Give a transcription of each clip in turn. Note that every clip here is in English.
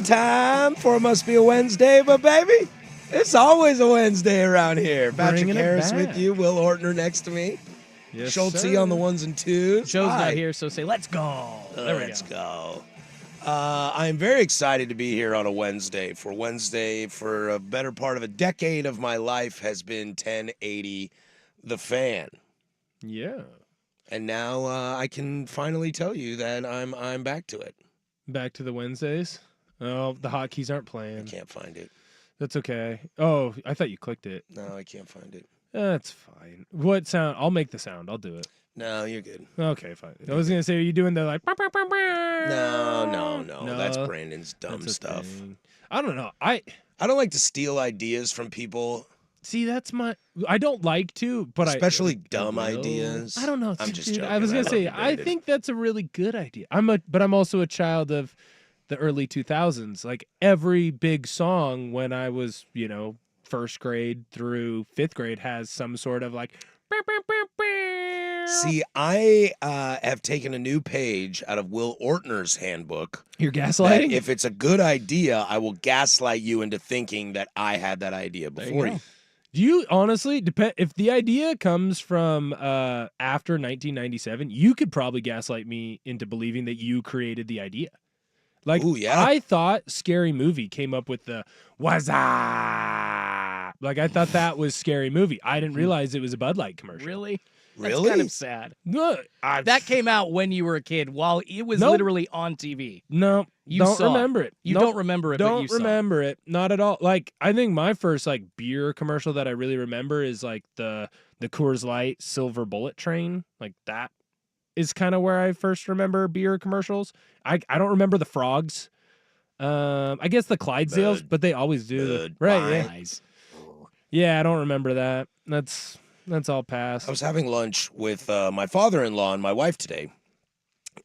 prime time for it must be a Wednesday, but baby, it's always a Wednesday around here. Patrick Bringing it Harris back. with you, Will Ortner next to me. Yes, Schultze sir. on the ones and twos. Joe's Hi. not here, so say, let's go. There we Let's go. go. I'm very excited to be here on a Wednesday. For a better part of a decade of my life has been 1080 The Fan. Yeah. And now I can finally tell you that I'm back to it. Back to the Wednesdays. Oh, the hotkeys aren't I playing. can't find it. That's okay. Oh, I thought you clicked it. No, I can't find it. That's fine. What sound? I'll make the sound. I'll do it. No, you're good. Okay, fine. I was going to say, are you doing the like... No. That's Brandon's dumb That's a stuff. thing. I don't know. I don't like to steal ideas from people, See, that's my... I don't like to, but especially I dumb will. ideas. I don't know. I'm just dude, joking. I was going to love say, you, I Brandon. think that's a really good idea. But I'm also a child of the early 2000s. Like every big song when I was, first grade through fifth grade has some sort of like... See, I have taken a new page out of Will Ortner's handbook. You're That gaslighting? if it's a good idea, I will gaslight you into thinking that I had that idea There before you you. go. Do you honestly depend if the idea comes from after 1997? You could probably gaslight me into believing that you created the idea. Like, Ooh, yeah. I thought Scary Movie came up with the "Wazza." Like, I thought that was Scary Movie. I didn't realize it was a Bud Light commercial. Really? Really? That's kind of sad. No, That came out when you were a kid, while it was Nope. literally on TV. no, You don't saw it. remember it. You Nope. don't remember it, but Don't you saw it. remember it. Not at all. Like, I think my first like beer commercial that I really remember is like the Coors Light Silver Bullet Train. Like that is kind of where I first remember beer commercials. I don't remember the frogs. I guess the Clydesdales, Bud. but they always do. Bud. Right? Yeah. Nice. Yeah, I don't remember that. That's all past. I was having lunch with my father-in-law and my wife today,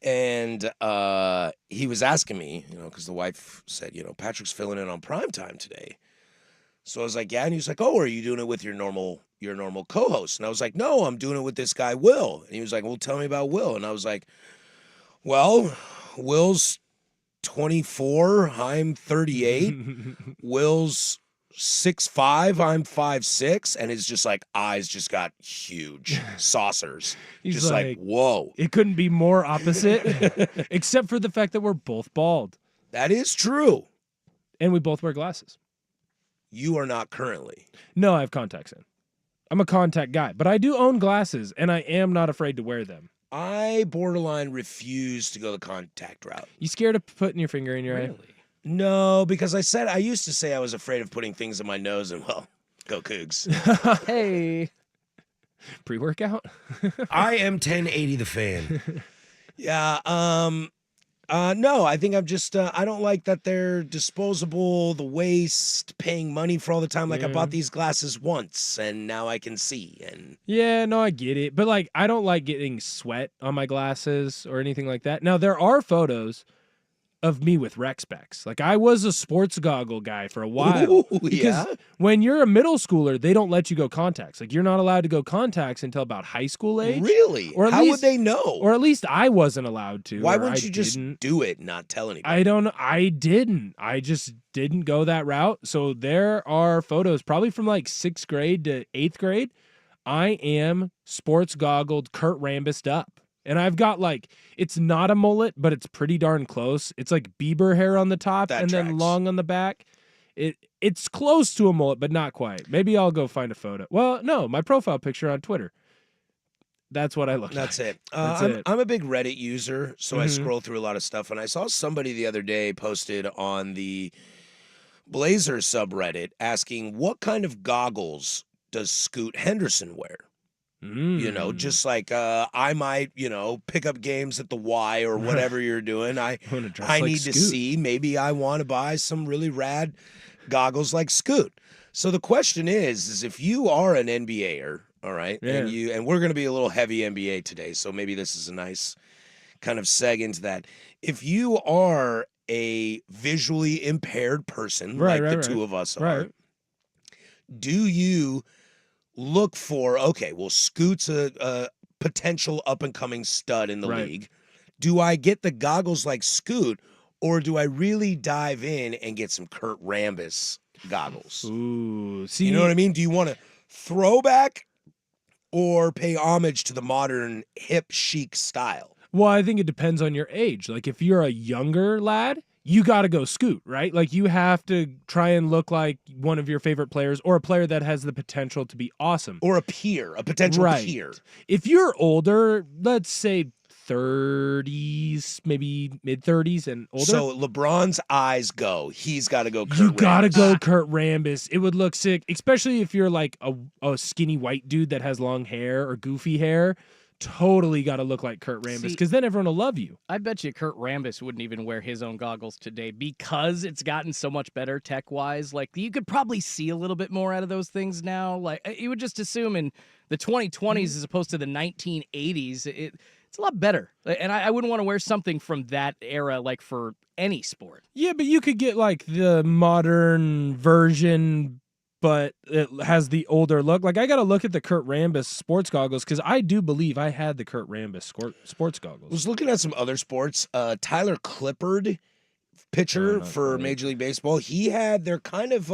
and he was asking me, because the wife said, Patrick's filling in on Primetime today. So I was like, yeah, and he was like, oh, are you doing it with your normal co-host? And I was like, no, I'm doing it with this guy, Will. And he was like, well, tell me about Will. And I was like, well, Will's 24, I'm 38. Will's 6'5", I'm 5'6", and his just like eyes just got huge saucers. He's just like, whoa. It couldn't be more opposite, except for the fact that we're both bald That is true. and we both wear glasses. You are not currently. No, I have contacts in. I'm a contact guy, but I do own glasses, and I am not afraid to wear them. I borderline refuse to go the contact route. You scared of putting your finger in your eye? Really? No, because I used to say I was afraid of putting things in my nose, and well, go Cougs. Hey. Pre-workout? I am 1080 the fan. Yeah, no, I think I'm just, I don't like that they're disposable, the waste, paying money for all the time. Like, I Yeah. bought these glasses once, and now I can see, and Yeah, no, I get it. But, like, I don't like getting sweat on my glasses or anything like that. Now, there are photos of me with rec specs. Like, I was a sports goggle guy for a while. Ooh, Because yeah? when you're a middle schooler, they don't let you go contacts. Like, you're not allowed to go contacts until about high school age. Really? Or at How least- would they know? Or at least I wasn't allowed to. Why or wouldn't I you just didn't. do it and not tell anybody? I don't know. I didn't. I just didn't go that route. So there are photos probably from like 6th grade to 8th grade. I am sports goggled, Kurt Rambis'd up. And I've got like, it's not a mullet, but it's pretty darn close. It's like Bieber hair on the top That and then tracks. long on the back. It's close to a mullet, but not quite. Maybe I'll go find a photo. Well, no, my profile picture on Twitter. That's what I look That's like. it. That's I'm, it. I'm a big Reddit user, so I Mhm. scroll through a lot of stuff. And I saw somebody the other day posted on the Blazer subreddit asking, what kind of goggles does Scoot Henderson wear? Just like I might, pick up games at the Y or whatever you're doing. I wanna dress I like need to Scoot. see, maybe I want to buy some really rad goggles like Scoot. So the question is if you are an NBAer, all right, and we're going to be a little heavy NBA today, so maybe this is a nice kind of seg into that. If you are a visually impaired person, Right, like right, the right. two of us are, Right. do you look for, okay, well, Scoot's a potential up-and-coming stud in the Right. league. Do I get the goggles like Scoot, or do I really dive in and get some Kurt Rambis goggles? Ooh, see, You know what I mean? Do you want to throwback or pay homage to the modern hip chic style? Well, I think it depends on your age. Like if you're a younger lad, you got to go Scoot, right? Like you have to try and look like one of your favorite players or a player that has the potential to be awesome. Or a peer, a potential peer. If you're older, let's say 30s, maybe mid 30s and older. So LeBron's eyes go. He's got to go Kurt You gotta Rambis. go Kurt Rambis. It would look sick, especially if you're like a skinny white dude that has long hair or goofy hair. Totally got to look like Kurt Rambis because then everyone will love you. I bet you Kurt Rambis wouldn't even wear his own goggles today because it's gotten so much better tech-wise. Like, you could probably see a little bit more out of those things now. Like, you would just assume in the 2020s as opposed to the 1980s, it's a lot better. And I wouldn't want to wear something from that era, like, for any sport. Yeah, but you could get like the modern version, but it has the older look. Like I got to look at the Kurt Rambis sports goggles because I do believe I had the Kurt Rambis sports I goggles. was looking at some other sports. Tyler Clippard, pitcher for Major League Baseball. He had they're kind of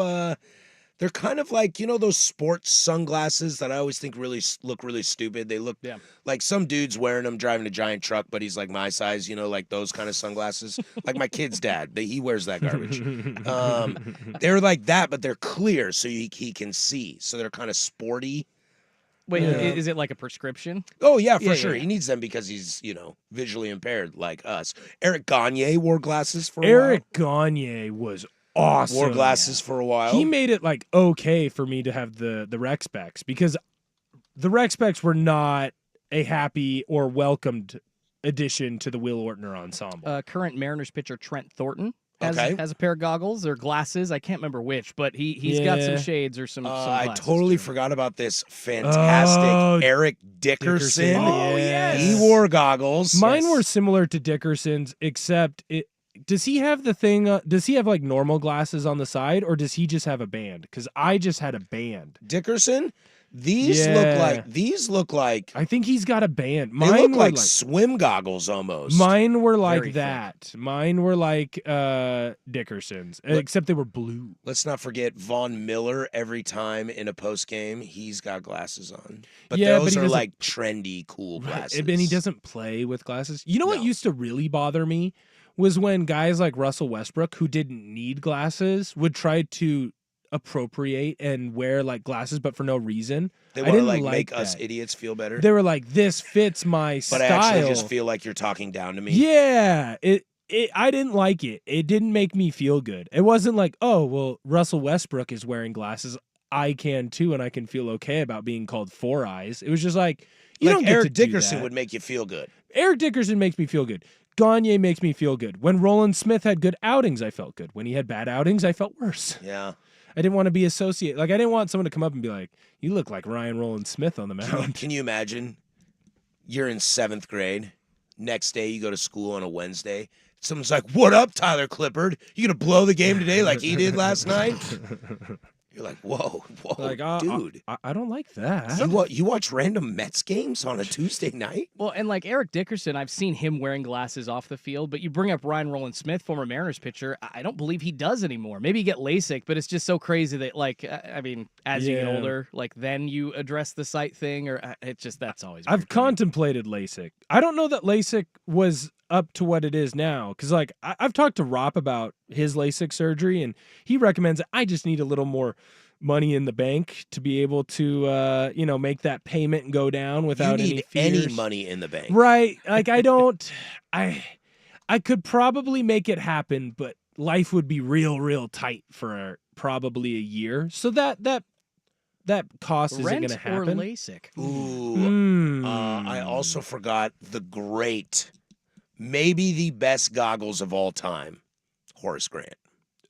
like, you know, those sports sunglasses that I always think look really stupid. They look like some dude's wearing them driving a giant truck, but he's like my size, you know, like those kind of sunglasses. Like my kid's dad, he wears that garbage. They're like that, but they're clear so he can see. So they're kind of sporty. Wait, is it like a prescription? Oh, yeah, for sure. Yeah. He needs them because he's, you know, visually impaired like us. Eric Gagne wore glasses for a Eric while. Gagne was awesome. Wore glasses for a while. He made it like okay for me to have the rec specs because the rec specs were not a happy or welcomed addition to the Will Ortner ensemble. Current Mariners pitcher Trent Thornton has a pair of goggles or glasses. I can't remember which, but he's got some shades or some I glasses totally too. forgot about this fantastic Eric Dickerson. Oh, yes. He wore goggles. Mine were similar to Dickerson's, except does he have the thing? Does he have like normal glasses on the side, or does he just have a band? Because I just had a band. Dickerson? These look like I think he's got a band. They look like swim goggles almost. Mine were like Very that. Thick. Mine were like Dickerson's, except they were blue. Let's not forget Von Miller. Every time in a post game, he's got glasses on. But Yeah, those but he are doesn't- like trendy, cool glasses. And he doesn't play with glasses. You know what No. used to really bother me was when guys like Russell Westbrook, who didn't need glasses, would try to appropriate and wear like glasses, but for no reason. They I want to didn't like make that. us idiots feel better. They were like, "This fits my but style." I actually just feel like you're talking down to me. Yeah, I didn't like it. It didn't make me feel good. It wasn't like, oh, well, Russell Westbrook is wearing glasses. I can too, and I can feel okay about being called Four Eyes. It was just like, you don't get Eric to do Dickerson that. would make you feel good. Eric Dickerson makes me feel good. Gagne makes me feel good. When Roland Smith had good outings, I felt good. When he had bad outings, I felt worse. Yeah. I didn't want to be associated. Like, I didn't want someone to come up and be like, you look like Ryan Roland Smith on the mound. Can you imagine? You're in 7th grade. Next day, you go to school on a Wednesday. Someone's like, "What up, Tyler Clippard? You gonna blow the game today like he did last night?" You're like, whoa, Like, dude. I don't like that. You watch random Mets games on a Tuesday night? Well, and like Eric Dickerson, I've seen him wearing glasses off the field, but you bring up Ryan Roland Smith, former Mariners pitcher. I don't believe he does anymore. Maybe you get LASIK, but it's just so crazy that, like, I mean, as you get older, like, then you address the sight thing, or it's just, that's always weird I've to me. contemplated LASIK. I don't know that LASIK was up to what it is now, because, like, I've talked to Rop about his LASIK surgery, and he recommends I just need a little more money in the bank to be able to, make that payment and go down without You need any fears. any money in the bank. Right. Like, I could probably make it happen, but life would be real tight for probably a year. So that cost isn't going Rent to or happen. LASIK? Ooh. I also forgot the great, maybe the best goggles of all time, Horace Grant.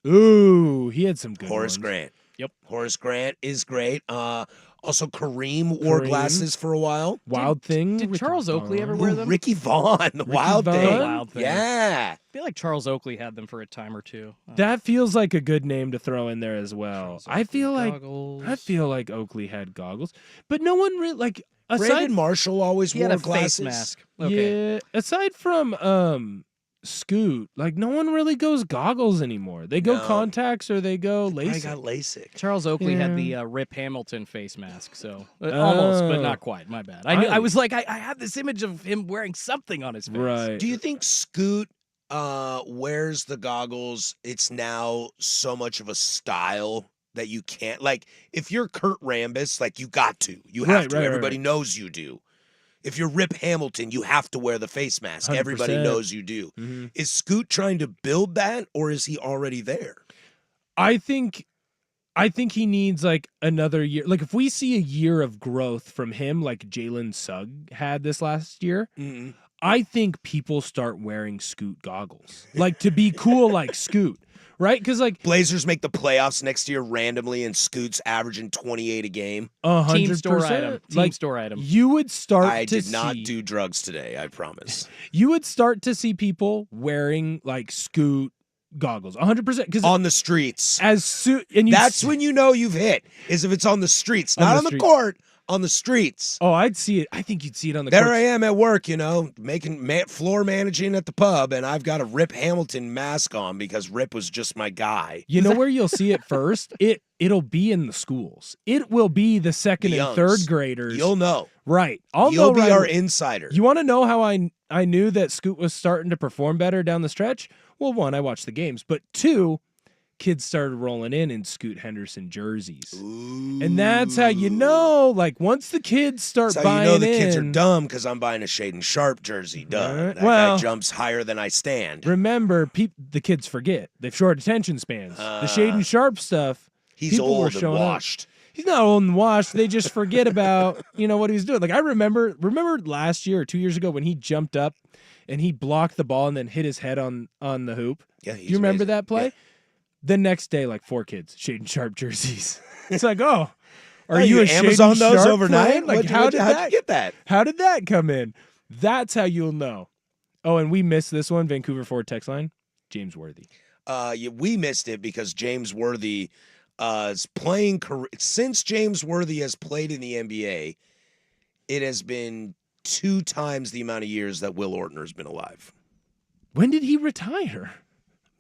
Ooh, he had some good Horace ones. Grant. Yep. Horace Grant is great. Also, Kareem wore Kareem. glasses for a while. Wild Thing. Did Ricky Charles Oakley ever Vaughn. wear Ooh, them? Ricky Vaughn, the Wild Vaughn? Thing. Wild Thing. Yeah. I feel like Charles Oakley had them for a time or two. That feels like a good name to throw in there as well. Charles I feel Oakley like goggles. Oakley had goggles, but no one really like aside. Brandon Marshall always He wore had a glasses. face mask. Okay. Yeah, aside from Scoot, like no one really goes goggles anymore. They go No. contacts or they go I LASIK. got LASIK. Charles Oakley had the Yeah. Rip Hamilton face mask, so almost, but Oh. not quite. My bad. I I- was like, I have this image of him wearing something on his face. Right. Do you think Scoot wears the goggles? It's now so much of a style that you can't, like, if you're Kurt Rambis, like, you got to. You have Right, to. right, Everybody right. knows you do. If you're Rip Hamilton, you have to wear the face mask. Everybody 100%. knows you do. Mhm. Is Scoot trying to build that, or is he already there? I think he needs like another year. Like if we see a year of growth from him, like Jalen Sugg had this last year, Mm-hmm. I think people start wearing Scoot goggles, like to be cool, like Scoot, right? Because like Blazers make the playoffs next year randomly, and Scoot's averaging 28 a game. 100%, Team store item. Team like store item. you would start. I to did not see- do drugs today, I promise. You would start to see people wearing like Scoot goggles, 100%. Because On the streets. as soon and you That's when you know you've hit, is if it's on the streets. On Not the on the streets. court, on the streets. Oh, I'd see it. I think you'd see it on the There court. I am at work, making floor managing at the pub, and I've got a Rip Hamilton mask on because Rip was just my guy. You know where you'll see it first? It'll be in the schools. It will be the second The and youngs. third graders. You'll know. Right. I'll You'll know be right our away. insider. You want to know how I knew that Scoot was starting to perform better down the stretch? Well, one, I watched the games, but two, kids started rolling in Scoot Henderson jerseys. Ooh. And that's how you know, like once the kids start That's how buying you know the kids are in, dumb, because I'm buying a Shaden Sharp jersey. Duh. Right. That Well- guy jumps higher than I stand. remember, the kids forget. They have short attention spans. The Shaden Sharp stuff, He's people were old and showing up. washed. he's not old and washed. They just forget about, what he was doing. Like I remember last year or 2 years ago when he jumped up and he blocked the ball and then hit his head on the hoop. Yeah, Do you remember amazing. that play? Yeah. The next day, like 4 kids, Shaden Sharp jerseys. It's like, oh, are Hey, you a Amazon Shaden those Sharp overnight? fan? Like, How'd how'd you get that? How did that come in? That's how you'll know. Oh, and we missed this one. Vancouver Ford text line. James Worthy. We missed it because James Worthy is playing. Since James Worthy has played in the NBA, it has been 2 times the amount of years that Will Ortner's been alive. When did he retire?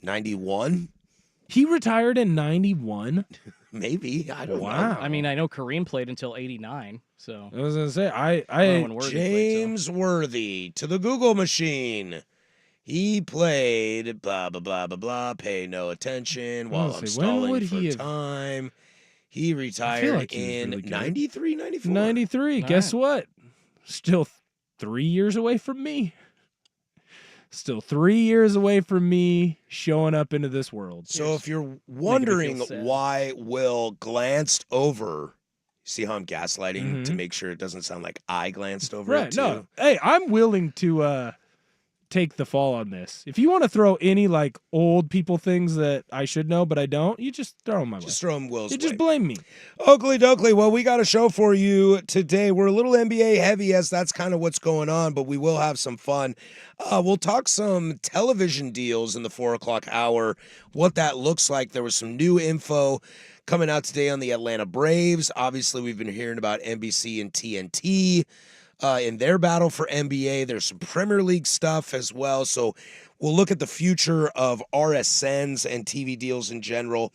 91, He retired in 91. maybe. I don't know. Wow. I mean, I know Kareem played until '89, so I was gonna say I don't know when Worthy played, so. James Worthy to the Google machine. He played blah blah blah blah blah. Pay no attention while I'm Honestly, when stalling would for he have- time. He retired like he was in really good. 93, 94. 93. All Guess what? Still 3 years away from me. Still 3 years away from me showing up into this world. So if you're feel wondering sad. why Will glanced over, see how I'm gaslighting to Mhm. make sure it doesn't sound like I glanced over Right. it too. No. Hey, I'm willing to take the fall on this. If you want to throw any like old people things that I should know but I don't, you just throw them my Just way. throw him Will's You way. just blame me. Oakley Dokley, well, we got a show for you today. We're a little NBA heavy as that's kind of what's going on, but we will have some fun. We'll talk some television deals in the 4 o'clock hour, what that looks like. There was some new info coming out today on the Atlanta Braves. Obviously, we've been hearing about NBC and TNT in their battle for NBA. There's some Premier League stuff as well. So we'll look at the future of RSNs and TV deals in general.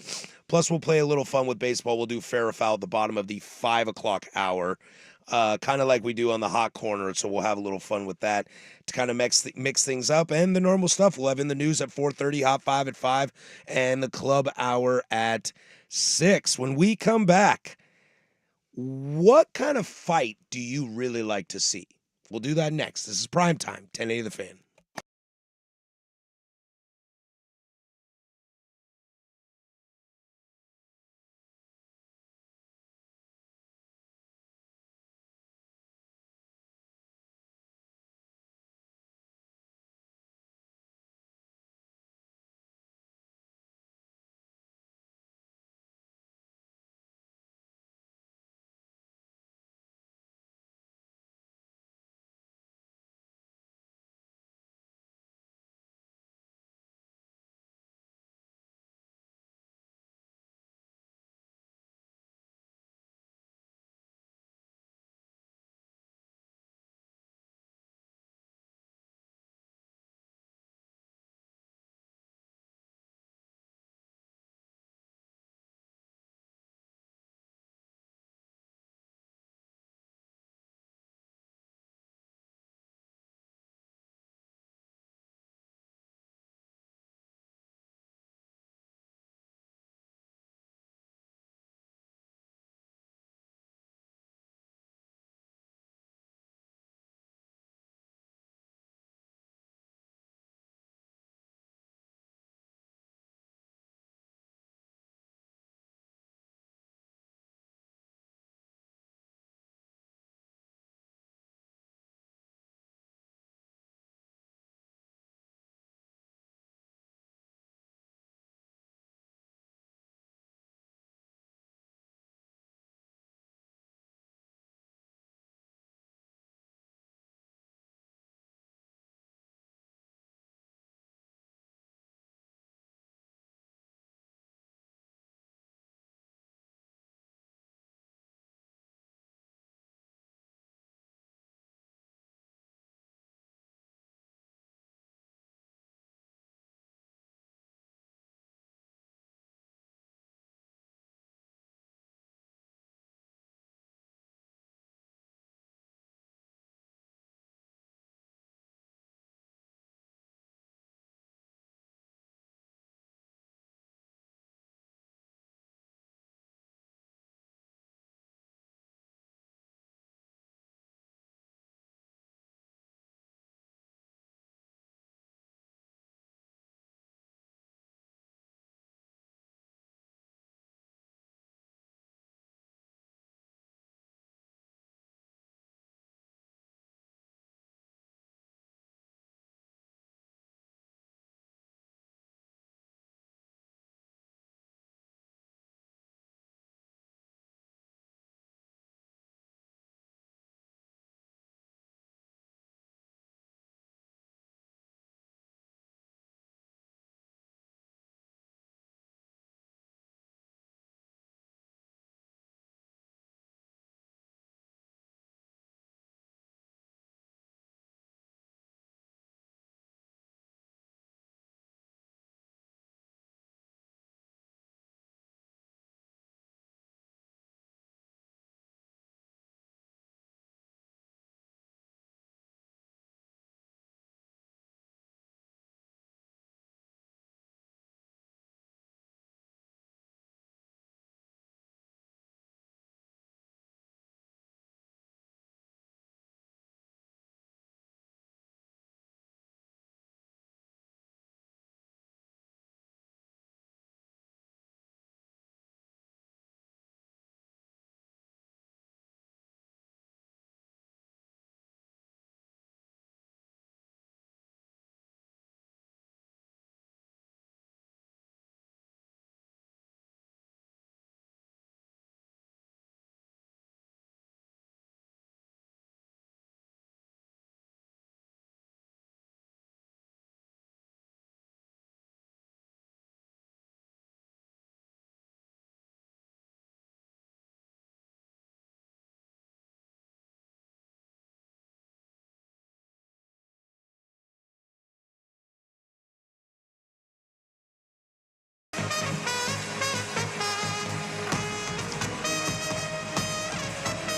Plus, we'll play a little fun with baseball. We'll do fair or foul at the bottom of the 5 o'clock hour, kind of like we do on the hot corner. So we'll have a little fun with that to kind of mix things up. And the normal stuff we'll have in the news at 4:30, Hot 5 at 5, and the club hour at 6. When we come back, what kind of fight do you really like to see? We'll do that next. This is Primetime, 1080 The Fan.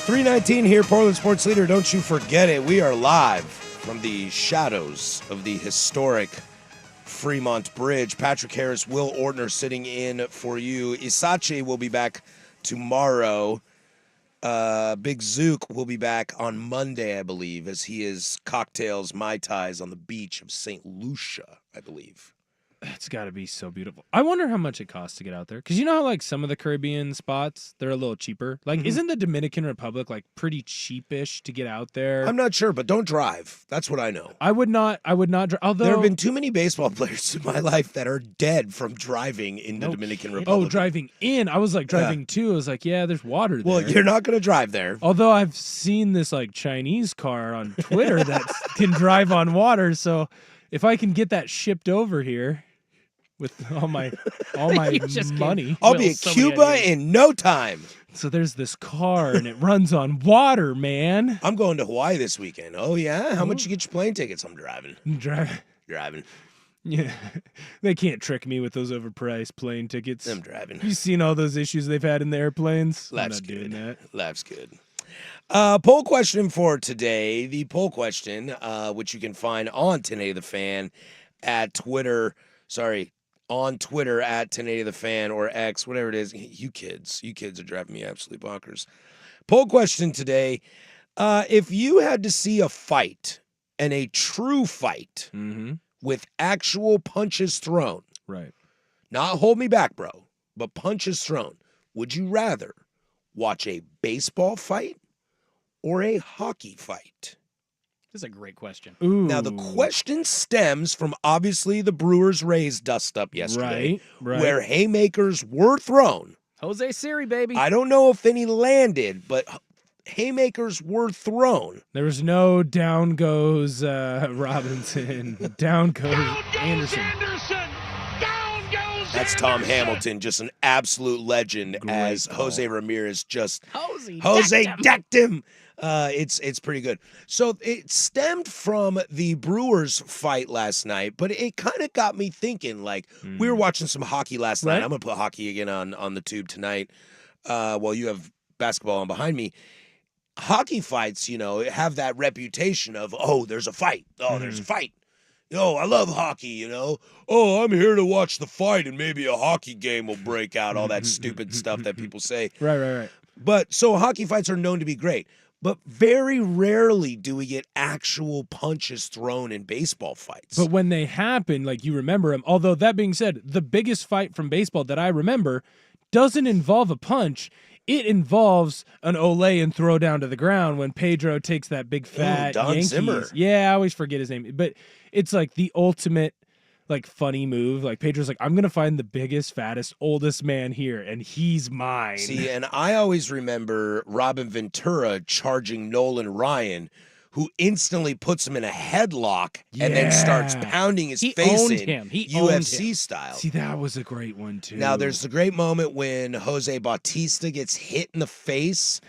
319 here, Portland Sports Leader. Don't you forget it. We are live from the shadows of the historic Fremont Bridge. Patrick Harris, Will Ortner sitting in for you. Isache will be back tomorrow. Big Zook will be back on Monday, I believe, as he is cocktails, Mai Tais on the beach of St. Lucia, I believe. That's got to be so beautiful. I wonder how much it costs to get out there. Because you know how, like, some of the Caribbean spots, they're a little cheaper? Like, isn't the Dominican Republic, like, pretty cheapish to get out there? I'm not sure, but don't drive. That's what I know. I would not drive. Although There have been too many baseball players in my life that are dead from driving in the Dominican Republic. Oh, driving in. I was like driving to. I was like, yeah, there's water there. Well, you're not going to drive there. Although I've seen this like Chinese car on Twitter that can drive on water. So if I can get that shipped over here with all my money, I'll be at Cuba in no time. So there's this car and it runs on water, man. I'm going to Hawaii this weekend. Oh yeah, how much you get your plane tickets? I'm driving. Driving. Yeah, they can't trick me with those overpriced plane tickets. I'm driving. You seen all those issues they've had in the airplanes? Life's I'm not doing good. that. Life's good. Poll question for today. The poll question, which you can find on 1080 The Fan at Twitter. On Twitter at 1080 The Fan or X, whatever it is. You kids are driving me absolutely bonkers. Poll question today. If you had to see a fight, and a true fight, with actual punches thrown. Right. Not hold me back, bro, but punches thrown. Would you rather watch a baseball fight or a hockey fight? This is a great question. Ooh. Now, the question stems from obviously the Brewers-Rays dust-up yesterday, right. where haymakers were thrown. Jose Siri, baby. I don't know if any landed, but haymakers were thrown. There was no down goes Robinson, down goes Anderson. Down goes That's Tom Hamilton, just an absolute legend. Great as call. Jose Ramirez just Jose decked him. It's pretty good. So it stemmed from the Brewers fight last night, but it kind of got me thinking. Like we were watching some hockey last night. I'm gonna put hockey again on the tube tonight. While you have basketball on behind me. Hockey fights, have that reputation of, there's a fight. There's a fight. I love hockey, I'm here to watch the fight and maybe a hockey game will break out, all that stupid stuff that people say. Right. But so hockey fights are known to be great, but very rarely do we get actual punches thrown in baseball fights. But when they happen, like you remember them, although that being said, the biggest fight from baseball that I remember doesn't involve a punch. It involves an Olay and throw down to the ground when Pedro takes that big fat Don Yankees. Zimmer. Yeah, I always forget his name. But it's like the ultimate like funny move. Like Pedro's like, I'm going to find the biggest, fattest, oldest man here, and he's mine. See, and I always remember Robin Ventura charging Nolan Ryan, who instantly puts him in a headlock and then starts pounding his face owned in him. He UFC owned him. style. See, that was a great one, too. Now, there's the great moment when Jose Bautista gets hit in the face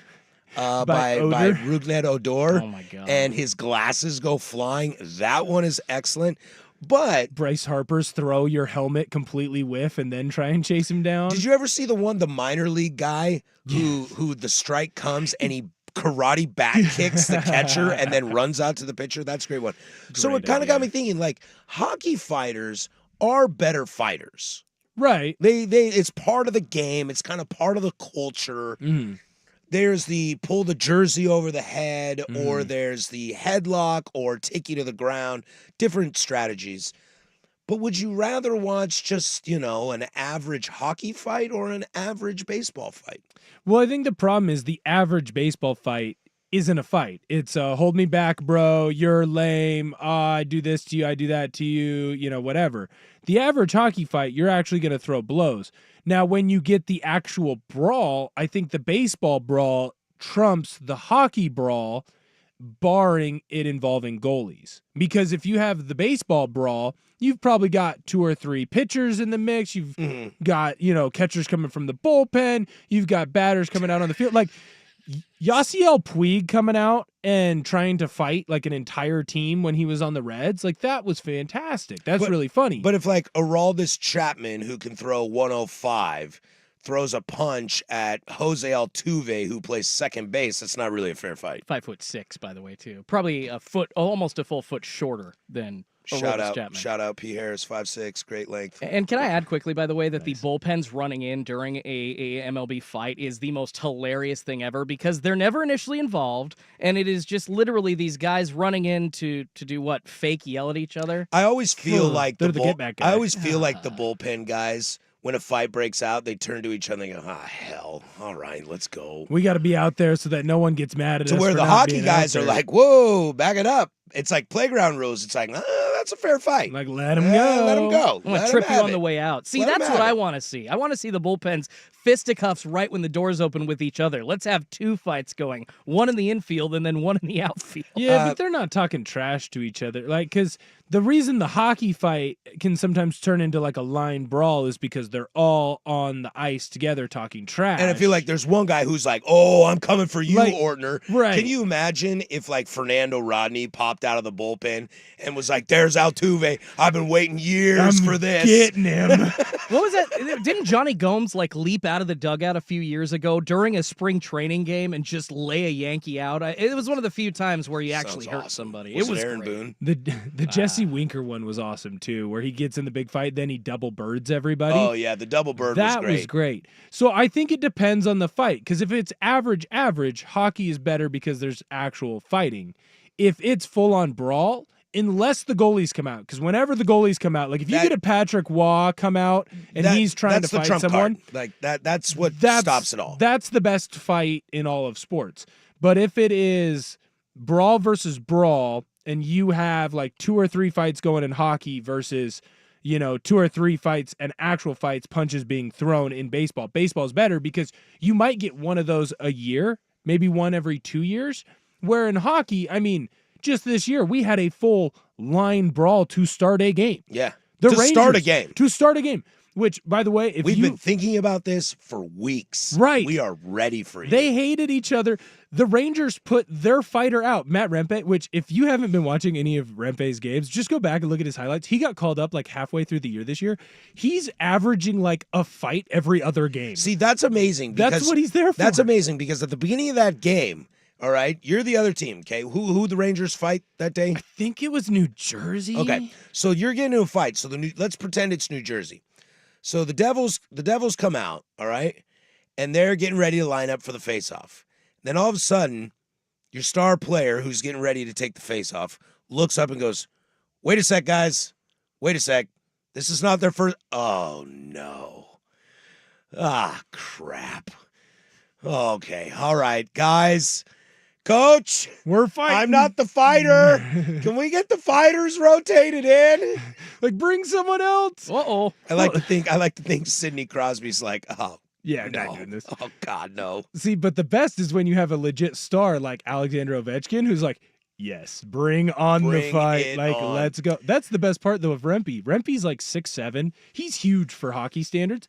by Rugnet Odor. Oh, my God. And his glasses go flying. That one is excellent. But Bryce Harper's throw your helmet completely whiff and then try and chase him down. did you ever see the minor league guy who the strike comes and he karate back kicks the catcher and then runs out to the pitcher? That's a great one. So it kind of got me thinking, like, hockey fighters are better fighters. Right. They it's part of the game. It's kind of part of the culture. There's the pull the jersey over the head, or there's the headlock, or take you to the ground. Different strategies. But would you rather watch just, an average hockey fight or an average baseball fight? Well, I think the problem is the average baseball fight isn't a fight. It's a hold me back, bro. You're lame. I do this to you. I do that to you, whatever. The average hockey fight, you're actually going to throw blows. Now, when you get the actual brawl, I think the baseball brawl trumps the hockey brawl, barring it involving goalies. Because if you have the baseball brawl, you've probably got 2 or 3 pitchers in the mix. You've got, catchers coming from the bullpen. You've got batters coming out on the field. Like, Yasiel Puig coming out and trying to fight like an entire team when he was on the Reds, like that was fantastic. That's really funny. But if like Aroldis Chapman, who can throw 105, throws a punch at Jose Altuve, who plays second base, that's not really a fair fight. 5'6", by the way, too. Probably almost a full foot shorter than Aroldis Chapman. Shout out P. Harris, 5'6", great length. And can I add quickly, by the way, that the bullpens running in during a MLB fight is the most hilarious thing ever because they're never initially involved, and it is just literally these guys running in to do what? Fake yell at each other? I always feel like They're the get back guys. I always feel like the bullpen guys, when a fight breaks out, they turn to each other and go, hell, all right, let's go. We got to be out there so that no one gets mad at us. To where for the not hockey being guys out are there. like, whoa, back it up. It's like playground rules. It's like, that's a fair fight. Like, let him Yeah, go. let him go. I'm going Let to trip him you have on the it. way out. See, Let 'em that's have what I it. want to see. I want to see the bullpens fisticuffs right when the doors open with each other. Let's have two fights going, one in the infield and then one in the outfield. Yeah, but they're not talking trash to each other. Like, because the reason the hockey fight can sometimes turn into like a line brawl is because they're all on the ice together talking trash. And I feel like there's one guy who's like, oh, I'm coming for you, Like, Ortner. right. Can you imagine if like Fernando Rodney popped out of the bullpen and was like, there's Altuve. I've been waiting years I'm for this. getting him. What was that? Didn't Johnny Gomes like leap out of the dugout a few years ago during a spring training game and just lay a Yankee out? It was one of the few times where he actually Sounds hurt awesome. somebody. Was it was Aaron great. Boone? The Jesse Winker one was awesome too, where he gets in the big fight, then he double birds everybody. Oh, yeah, the double bird That was great. So I think it depends on the fight, because if it's average, hockey is better because there's actual fighting. If it's full on brawl, unless the goalies come out, because whenever the goalies come out, like if you get a Patrick Waugh come out and he's trying to that's the fight trump someone, card. Like that's what stops it all. That's the best fight in all of sports. But if it is brawl versus brawl, and you have like 2 or 3 fights going in hockey versus, 2 or 3 fights and actual fights, punches being thrown in baseball. Baseball's better because you might get one of those a year, maybe one every 2 years. Where in hockey, I mean, just this year we had a full line brawl to start a game. Yeah. The to Rangers, start a game. Which, by the way, we've been thinking about this for weeks. Right. We are ready for you. They hated each other. The Rangers put their fighter out, Matt Rempe, which if you haven't been watching any of Rempe's games, just go back and look at his highlights. He got called up like halfway through the year this year. He's averaging like a fight every other game. See, that's amazing. That's what he's there for. That's amazing because at the beginning of that game, all right, you're the other team, okay? Who the Rangers fight that day? I think it was New Jersey. Okay, so you're getting into a fight. So let's pretend it's New Jersey. So the Devils come out, all right, and they're getting ready to line up for the faceoff. Then all of a sudden, your star player who's getting ready to take the faceoff looks up and goes, "Wait a sec, guys. Wait a sec. This is not their first." Oh no! Ah, crap. Okay, all right, guys. Coach, We're fighting. I'm not the fighter. Can we get the fighters rotated in? Like, bring someone else. Uh-oh. I like to think Sidney Crosby's like, oh Yeah, I'm no. not doing this. Oh God, no. See, but the best is when you have a legit star like Alexander Ovechkin who's like, yes, bring on the Bring fight. it Like, on. let's go. That's the best part, though, of Rempe. Rempe's like 6'7". He's huge for hockey standards.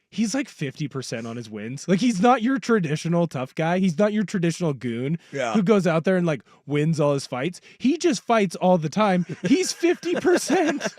He's like 50% on his wins. Like, he's not your traditional tough guy. He's not your traditional goon Yeah. who goes out there and like wins all his fights. He just fights all the time. He's 50%.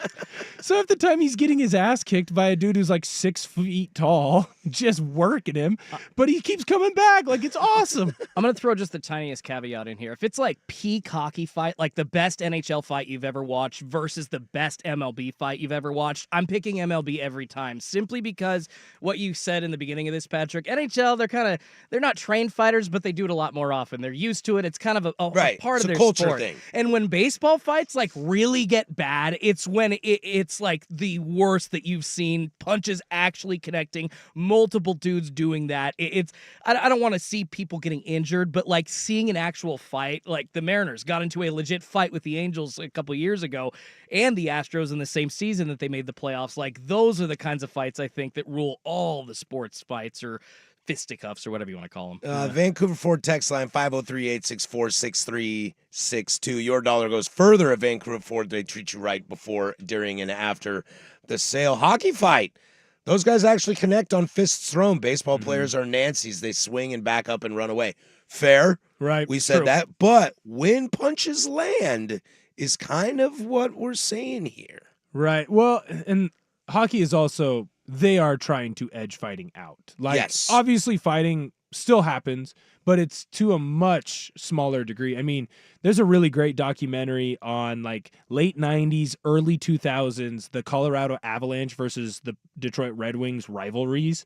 So at the time he's getting his ass kicked by a dude who's like 6 feet tall, just working him, but he keeps coming back. Like, it's awesome. I'm going to throw just the tiniest caveat in here. If it's like peak hockey fight, like the best NHL fight you've ever watched versus the best MLB fight you've ever watched, I'm picking MLB every time simply because what you said in the beginning of this, Patrick, NHL, they're not trained fighters, but they do it a lot more often. They're used to it. It's kind of a Right. part It's of a their culture sport. thing. And when baseball fights like really get bad, it's when it's like the worst that you've seen. Punches actually connecting, multiple dudes doing that. I don't want to see people getting injured, but like seeing an actual fight, like the Mariners got into a legit fight with the Angels a couple years ago, and the Astros in the same season that they made the playoffs. Like, those are the kinds of fights I think that rule all the sports fights, or fisticuffs, or whatever you want to call them. Vancouver Ford text line 503-864-6362. Your dollar goes further at Vancouver Ford. They treat you right before, during, and after the sale. Hockey fight. Those guys actually connect on fists thrown. Baseball players are Nancy's. They swing and back up and run away. Fair. Right. We said True. that. But when punches land is kind of what we're saying here. Right. Well, and hockey is also they are trying to edge fighting out. Like, Yes. obviously fighting still happens, but it's to a much smaller degree. I mean, there's a really great documentary on like late 90s, early 2000s, the Colorado Avalanche versus the Detroit Red Wings rivalries.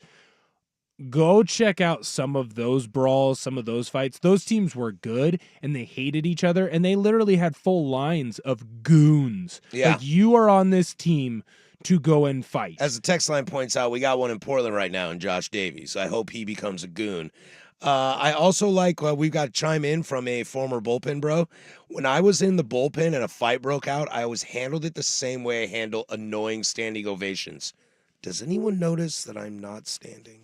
Go check out some of those brawls, some of those fights. Those teams were good and they hated each other and they literally had full lines of goons. Yeah. Like, you are on this team to go and fight. As the text line points out, we got one in Portland right now in Josh Davies. I hope he becomes a goon. I also like, we've got chime in from a former bullpen bro. When I was in the bullpen and a fight broke out, I always handled it the same way I handle annoying standing ovations. Does anyone notice that I'm not standing?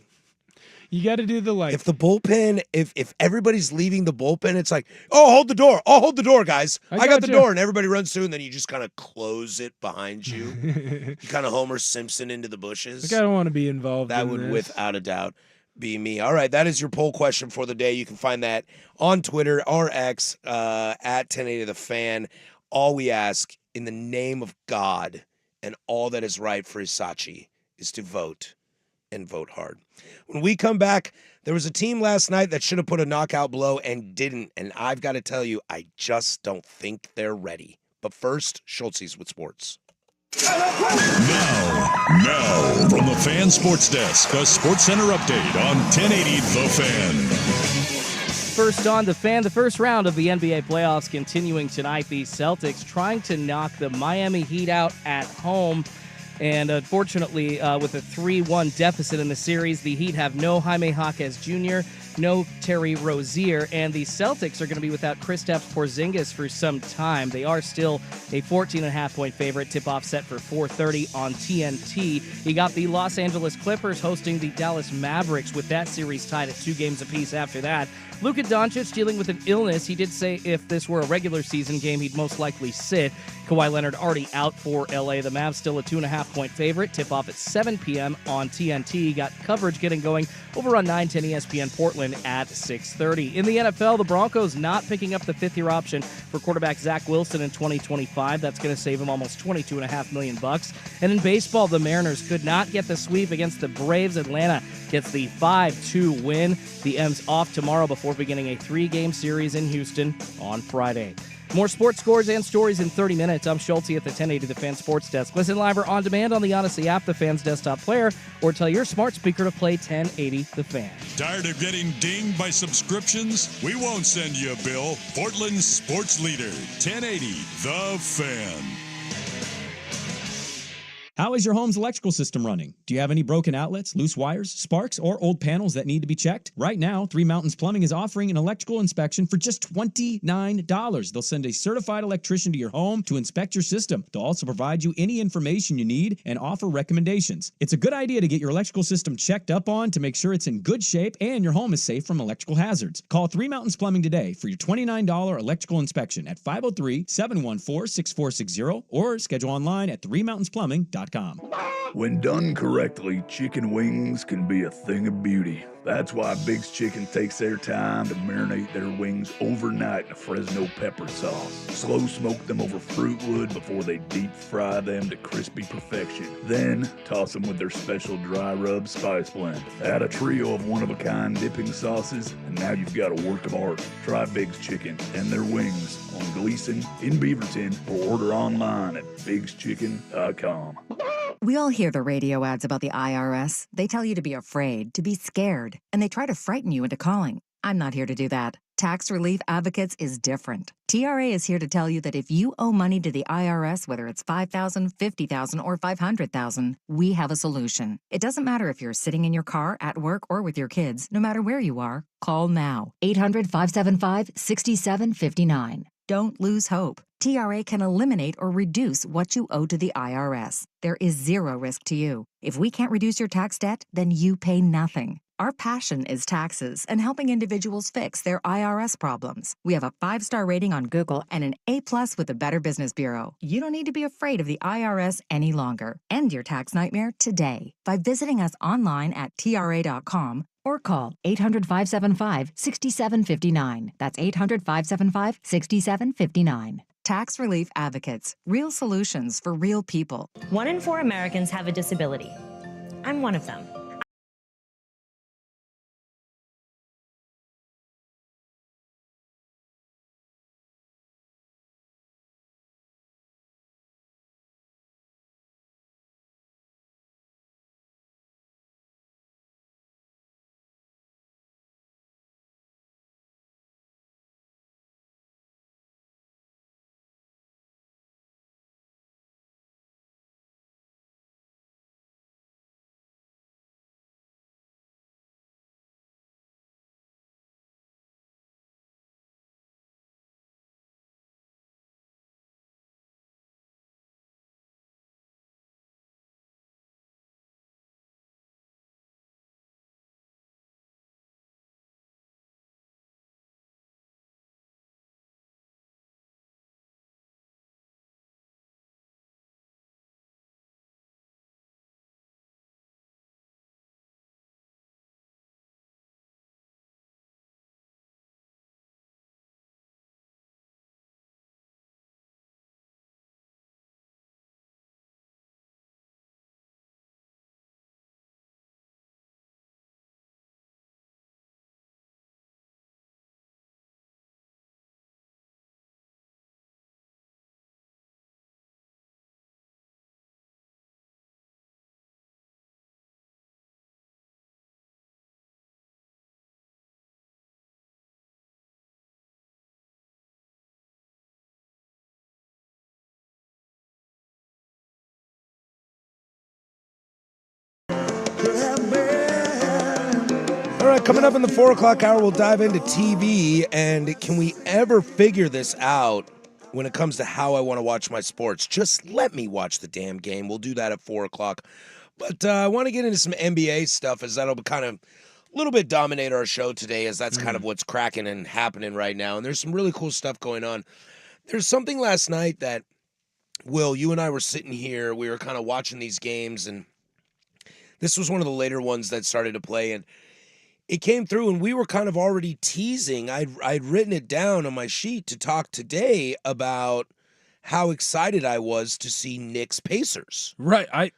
You got to do the like. If the bullpen, if everybody's leaving the bullpen, it's like, oh, hold the door. Oh, hold the door, guys. I got the door. And everybody runs through, and then you just kind of close it behind you. You kind of Homer Simpson into the bushes. Like, I don't want to be involved That in would, this. without a doubt, be me. All right, that is your poll question for the day. You can find that on Twitter or X at 1080 The Fan. All we ask in the name of God and all that is right for Hisachi is to vote and vote hard. When we come back, there was a team last night that should have put a knockout blow and didn't, and I've got to tell you, I just don't think they're ready. But first, Schultz's with sports. Now, from the Fan Sports Desk, a Sports Center update on 1080 The Fan. First on The Fan, the first round of the NBA playoffs continuing tonight. The Celtics trying to knock the Miami Heat out at home. And unfortunately, with a 3-1 deficit in the series, the Heat have no Jaime Jaquez Jr., no Terry Rozier, and the Celtics are going to be without Kristaps Porzingis for some time. They are still a 14.5-point favorite. Tip-off set for 4:30 on TNT. You got the Los Angeles Clippers hosting the Dallas Mavericks, with that series tied at 2 games apiece after that. Luka Doncic dealing with an illness. He did say if this were a regular season game, he'd most likely sit. Kawhi Leonard already out for LA. The Mavs still a 2.5-point favorite. Tip-off at 7 p.m. on TNT. Got coverage getting going over on 910 ESPN Portland at 6:30. In the NFL, the Broncos not picking up the fifth-year option for quarterback Zach Wilson in 2025. That's going to save him almost $22.5 million. And in baseball, the Mariners could not get the sweep against the Braves. Atlanta gets the 5-2 win. The M's off tomorrow before beginning a 3-game series in Houston on Friday. More sports scores and stories in 30 minutes. I'm Schulte at the 1080 The Fan Sports Desk. Listen live or on demand on the Odyssey app, the Fan's desktop player, or tell your smart speaker to play 1080 The Fan. Tired of getting dinged by subscriptions? We won't send you a bill. Portland's sports leader, 1080 The Fan. How is your home's electrical system running? Do you have any broken outlets, loose wires, sparks, or old panels that need to be checked? Right now, Three Mountains Plumbing is offering an electrical inspection for just $29. They'll send a certified electrician to your home to inspect your system. They'll also provide you any information you need and offer recommendations. It's a good idea to get your electrical system checked up on to make sure it's in good shape and your home is safe from electrical hazards. Call Three Mountains Plumbing today for your $29 electrical inspection at 503-714-6460 or schedule online at threemountainsplumbing.com. When done correctly, chicken wings can be a thing of beauty. That's why Big's Chicken takes their time to marinate their wings overnight in a Fresno pepper sauce. Slow smoke them over fruit wood before they deep fry them to crispy perfection. Then toss them with their special dry rub spice blend. Add a trio of one-of-a-kind dipping sauces, and now you've got a work of art. Try Big's Chicken and their wings on Gleason in Beaverton or order online at bigschicken.com. We all hear the radio ads about the IRS. They tell you to be afraid, to be scared, and they try to frighten you into calling. I'm not here to do that. Tax Relief Advocates is different. TRA is here to tell you that if you owe money to the IRS, whether it's $5,000, $50,000, or $500,000, we have a solution. It doesn't matter if you're sitting in your car, at work, or with your kids. No matter where you are, call now. 800-575-6759. Don't lose hope. TRA can eliminate or reduce what you owe to the IRS. There is zero risk to you. If we can't reduce your tax debt, then you pay nothing. Our passion is taxes and helping individuals fix their IRS problems. We have a 5-star rating on Google and an A+ with the Better Business Bureau. You don't need to be afraid of the IRS any longer. End your tax nightmare today by visiting us online at TRA.com or call 800-575-6759. That's 800-575-6759. Tax Relief Advocates. Real solutions for real people. 1 in 4 Americans have a disability. I'm one of them. All right, coming up in the 4 o'clock hour, we'll dive into TV. And can we ever figure this out when it comes to how I want to watch my sports? Just let me watch the damn game. We'll do that at 4 o'clock. But I want to get into some NBA stuff, as that'll kind of a little bit dominate our show today, as that's kind of what's cracking and happening right now. And there's some really cool stuff going on. There's something last night that, Will, you and I were sitting here. We were kind of watching these games, and this was one of the later ones that started to play. And it came through, and we were kind of already teasing. I'd written it down on my sheet to talk today about how excited I was to see Knicks Pacers. Right. I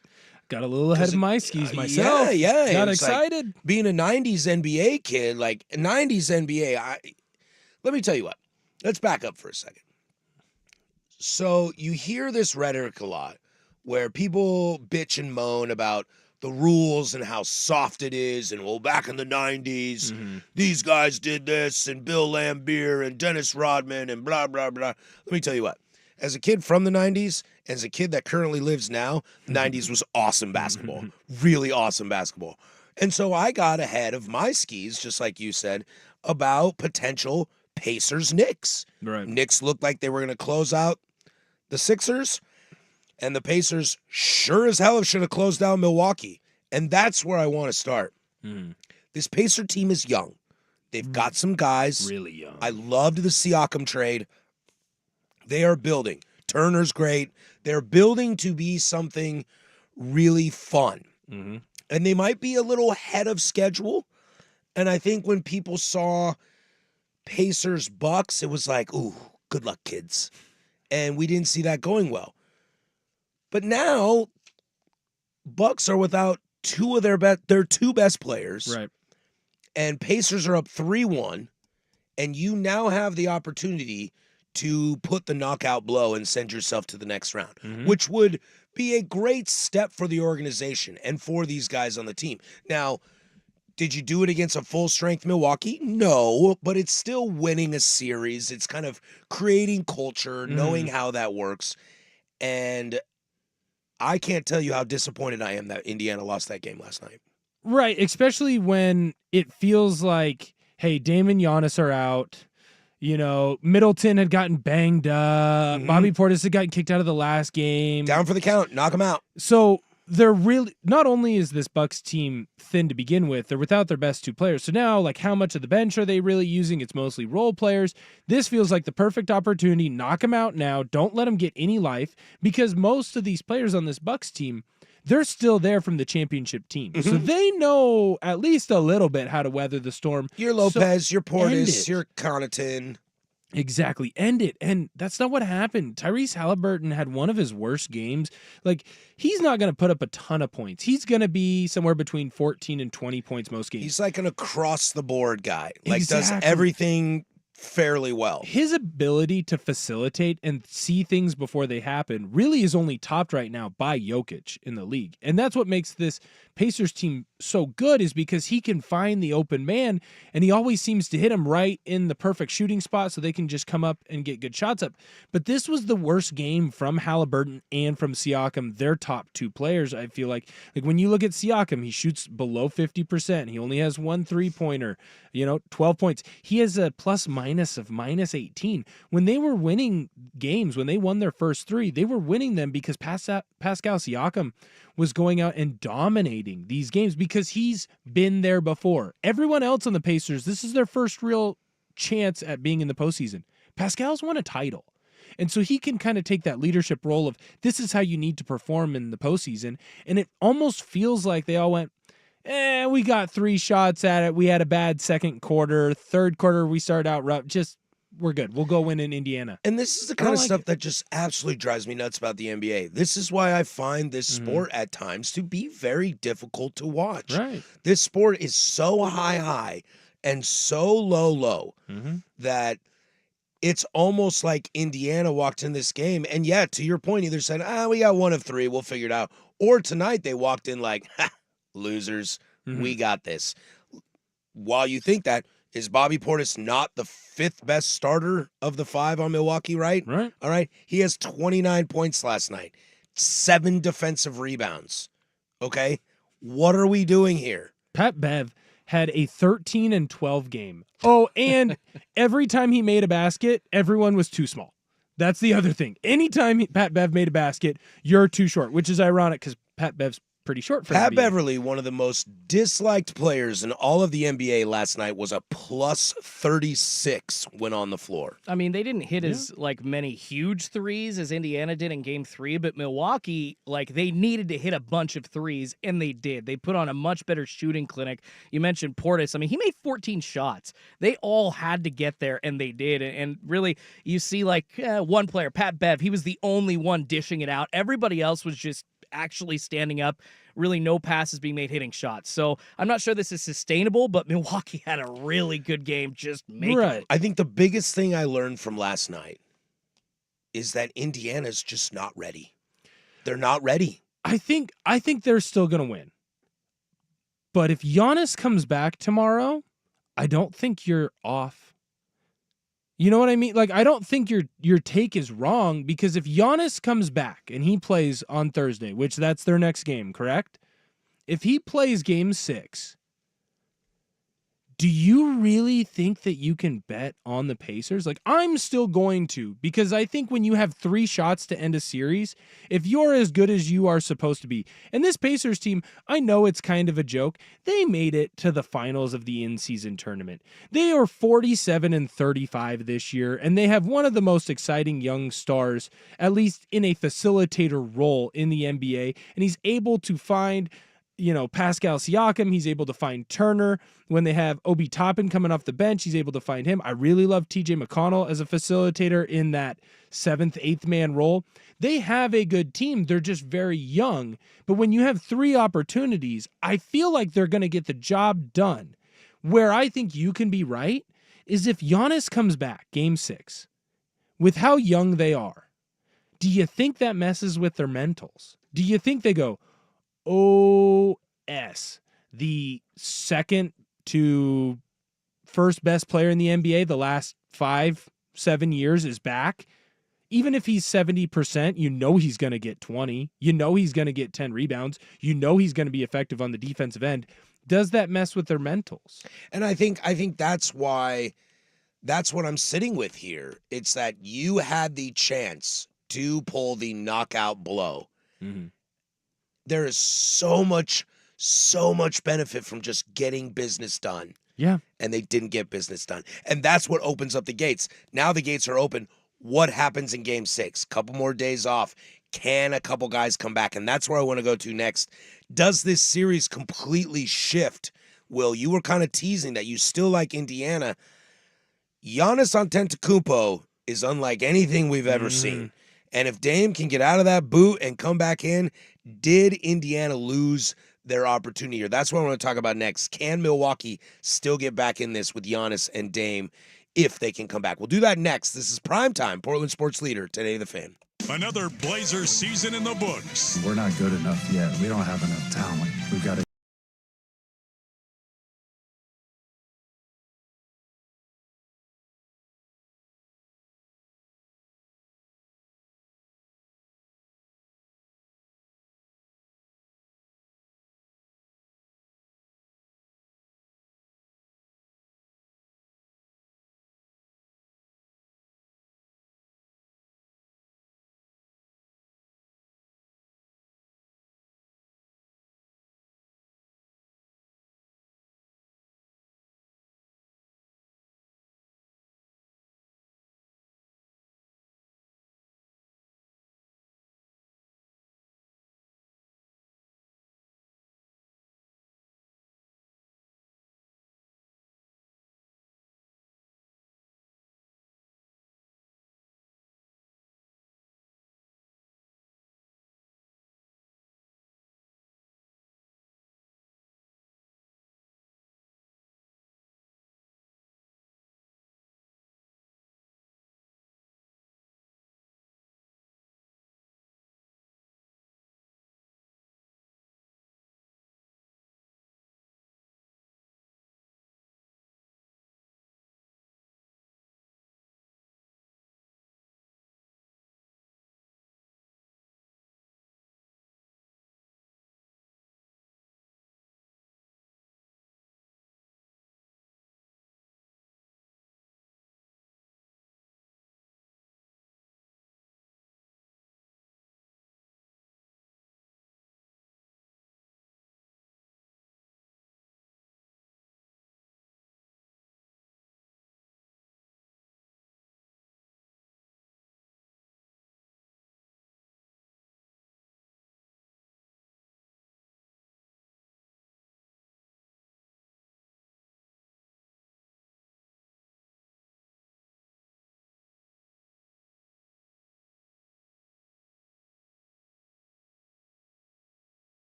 got a little ahead of my skis myself. Yeah. Got It's excited. Like being a 90s NBA kid, like 90s NBA, let me tell you what. Let's back up for a second. So you hear this rhetoric a lot where people bitch and moan about the rules and how soft it is, and well, back in the 90s, these guys did this, and Bill Laimbeer and Dennis Rodman and blah, blah, blah. Let me tell you what. As a kid from the 90s, as a kid that currently lives now, the 90s was awesome basketball. Really awesome basketball. And so I got ahead of my skis, just like you said, about potential Pacers-Knicks. Right. Knicks looked like they were going to close out the Sixers, and the Pacers sure as hell should have closed down Milwaukee. And that's where I want to start. This Pacer team is young. They've got some guys. Really young. I loved the Siakam trade. They are building. Turner's great. They're building to be something really fun. And they might be a little ahead of schedule. And I think when people saw Pacers Bucks, it was like, ooh, good luck, kids. And we didn't see that going well. But now, Bucks are without two of their two best players. Right. And Pacers are up 3-1. And you now have the opportunity to put the knockout blow and send yourself to the next round, which would be a great step for the organization and for these guys on the team. Now, did you do it against a full-strength Milwaukee? No, but it's still winning a series. It's kind of creating culture, knowing how that works. And I can't tell you how disappointed I am that Indiana lost that game last night. Right, especially when it feels like, hey, Dame and Giannis are out. You know, Middleton had gotten banged up. Bobby Portis had gotten kicked out of the last game. Down for the count. Knock him out. So they're really, not only is this Bucks team thin to begin with, they're without their best two players. So now, like, how much of the bench are they really using? It's mostly role players. This feels like the perfect opportunity. Knock them out now. Don't let them get any life, because most of these players on this Bucks team, they're still there from the championship team. So they know at least a little bit how to weather the storm. Your Lopez, your Portis, your Connaughton. Exactly. End it. And that's not what happened. Tyrese Halliburton had one of his worst games. Like, he's not going to put up a ton of points. He's going to be somewhere between 14 and 20 points most games. He's like an across-the-board guy. Like, does Exactly. everything fairly well. His ability to facilitate and see things before they happen really is only topped right now by Jokic in the league. And that's what makes this Pacers team so good, is because he can find the open man and he always seems to hit him right in the perfect shooting spot so they can just come up and get good shots up. But this was the worst game from Halliburton and from Siakam, their top two players. I feel like when you look at Siakam, he shoots below 50%. He only has 1 3-pointer, 12 points. He has a plus minus of minus 18. When they were winning games, when they won their first 3, they were winning them because Pascal Siakam was going out and dominating these games because he's been there before. Everyone else on the Pacers, this is their first real chance at being in the postseason. Pascal's won a title. And so he can kind of take that leadership role of this is how you need to perform in the postseason. And it almost feels like they all went, we got 3 shots at it. We had a bad second quarter. Third quarter, we started out rough. We're good. We'll go win in Indiana. And this is the kind of stuff that just absolutely drives me nuts about the NBA. This is why I find this sport at times to be very difficult to watch. Right. This sport is so high and so low that it's almost like Indiana walked in this game. And yeah, to your point, either said, we got 1 of 3, we'll figure it out. Or tonight they walked in like, losers, we got this. While you think that, is Bobby Portis not the 5th best starter of the 5 on Milwaukee, right? Right. All right. He has 29 points last night, 7 defensive rebounds. Okay. What are we doing here? Pat Bev had a 13 and 12 game. Oh, and every time he made a basket, everyone was too small. That's the other thing. Anytime Pat Bev made a basket, you're too short, which is ironic because Pat Bev's pretty short for Pat NBA. Beverly, one of the most disliked players in all of the NBA last night, was a plus 36 when on the floor. I mean, they didn't hit as many huge threes as Indiana did in game 3, but Milwaukee, they needed to hit a bunch of threes, and they did. They put on a much better shooting clinic. You mentioned Portis. I mean, he made 14 shots. They all had to get there, and they did. And really, you see one player, Pat Bev, he was the only one dishing it out. Everybody else was just actually standing up, really no passes being made, hitting shots. So I'm not sure this is sustainable, but Milwaukee had a really good game just making it. I think the biggest thing I learned from last night is that Indiana's just not ready. They're not ready. I think they're still going to win. But if Giannis comes back tomorrow, I don't think you're off. You know what I mean? I don't think your take is wrong, because if Giannis comes back and he plays on Thursday, which that's their next game, correct? If he plays game 6, do you really think that you can bet on the Pacers? I'm still going to, because I think when you have 3 shots to end a series, if you're as good as you are supposed to be, and this Pacers team, I know it's kind of a joke, they made it to the finals of the in-season tournament. They are 47-35 this year, and they have one of the most exciting young stars, at least in a facilitator role in the NBA, and he's able to find Pascal Siakam. He's able to find Turner. When they have Obi Toppin coming off the bench, he's able to find him. I really love TJ McConnell as a facilitator in that 7th, 8th man role. They have a good team. They're just very young. But when you have 3 opportunities, I feel like they're going to get the job done. Where I think you can be right is if Giannis comes back game 6, with how young they are, do you think that messes with their mentals? Do you think they go, OS, the second to first best player in the NBA the last 5-7 years is back? Even if he's 70%, he's going to get 20. He's going to get 10 rebounds. He's going to be effective on the defensive end. Does that mess with their mentals? And I think that's why, that's what I'm sitting with here. It's that you had the chance to pull the knockout blow. Mm-hmm. There is so much benefit from just getting business done. Yeah. And they didn't get business done. And that's what opens up the gates. Now the gates are open. What happens in game 6? Couple more days off. Can a couple guys come back? And that's where I want to go to next. Does this series completely shift? Will, you were kind of teasing that you still like Indiana. Giannis Antetokounmpo is unlike anything we've ever seen. And if Dame can get out of that boot and come back in, did Indiana lose their opportunity here? That's what I want to talk about next. Can Milwaukee still get back in this with Giannis and Dame if they can come back? We'll do that next. This is Primetime, Portland Sports Leader, today The Fan. Another Blazer season in the books. We're not good enough yet. We don't have enough talent. We've got to.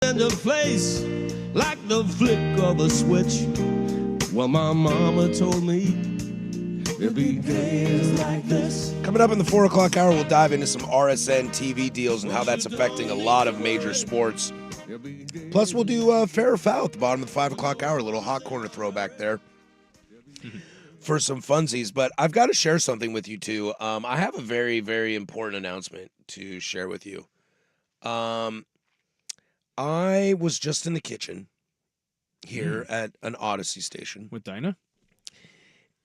In the place like the flick of a switch. Well, my mama told me there'd be days like this. Coming up in the 4 o'clock hour, we'll dive into some RSN TV deals and how that's affecting a lot of major sports. Plus, we'll do fair or foul at the bottom of the 5 o'clock hour, a little hot corner throwback there for some funsies. But I've got to share something with you, too. I have a very, very important announcement to share with you. I was just in the kitchen here at an Odyssey station. With Dinah?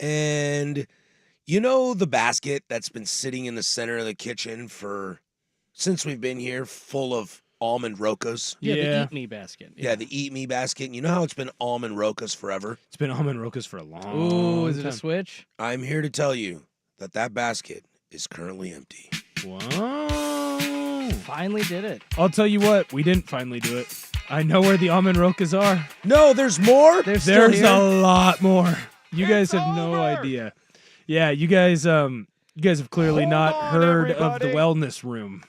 And you know the basket that's been sitting in the center of the kitchen since we've been here, full of almond rokas? Yeah, the Eat Me basket. Yeah, the Eat Me basket. You know how it's been almond rokas forever? It's been almond rokas for a long Ooh, is it time. a switch? I'm here to tell you that basket is currently empty. Wow. Finally did it. I'll tell you what, we didn't finally do it. I know where the almond rokas are. No, there's more. There's a lot more. You guys have no idea. Yeah, you guys have clearly not heard of the wellness room.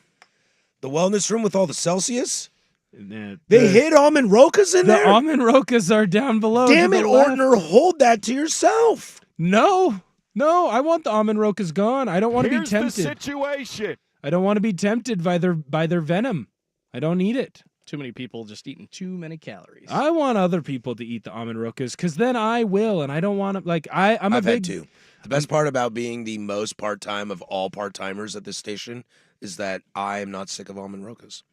The wellness room with all the Celsius? They hid almond rokas in there? The almond rokas are down below. Damn it, Ortner, hold that to yourself. No, I want the almond rokas gone. I don't want to be Here's tempted. the situation. I don't want to be tempted by their venom. I don't need it. Too many people just eating too many calories. I want other people to eat the almond rokas because then I will, and I don't want to. Like I'm a I've big. had two. The best part about being the most part-time of all part-timers at this station is that I am not sick of almond rokas.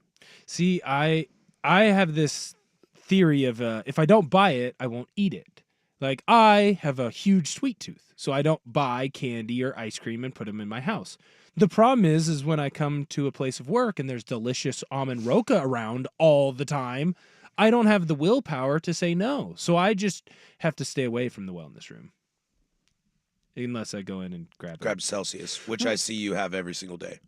See, I have this theory of if I don't buy it, I won't eat it. Like I have a huge sweet tooth, so I don't buy candy or ice cream and put them in my house. The problem is when I come to a place of work and there's delicious almond roka around all the time, I don't have the willpower to say no. So I just have to stay away from the wellness room. Unless I go in and grab Celsius, which I see you have every single day.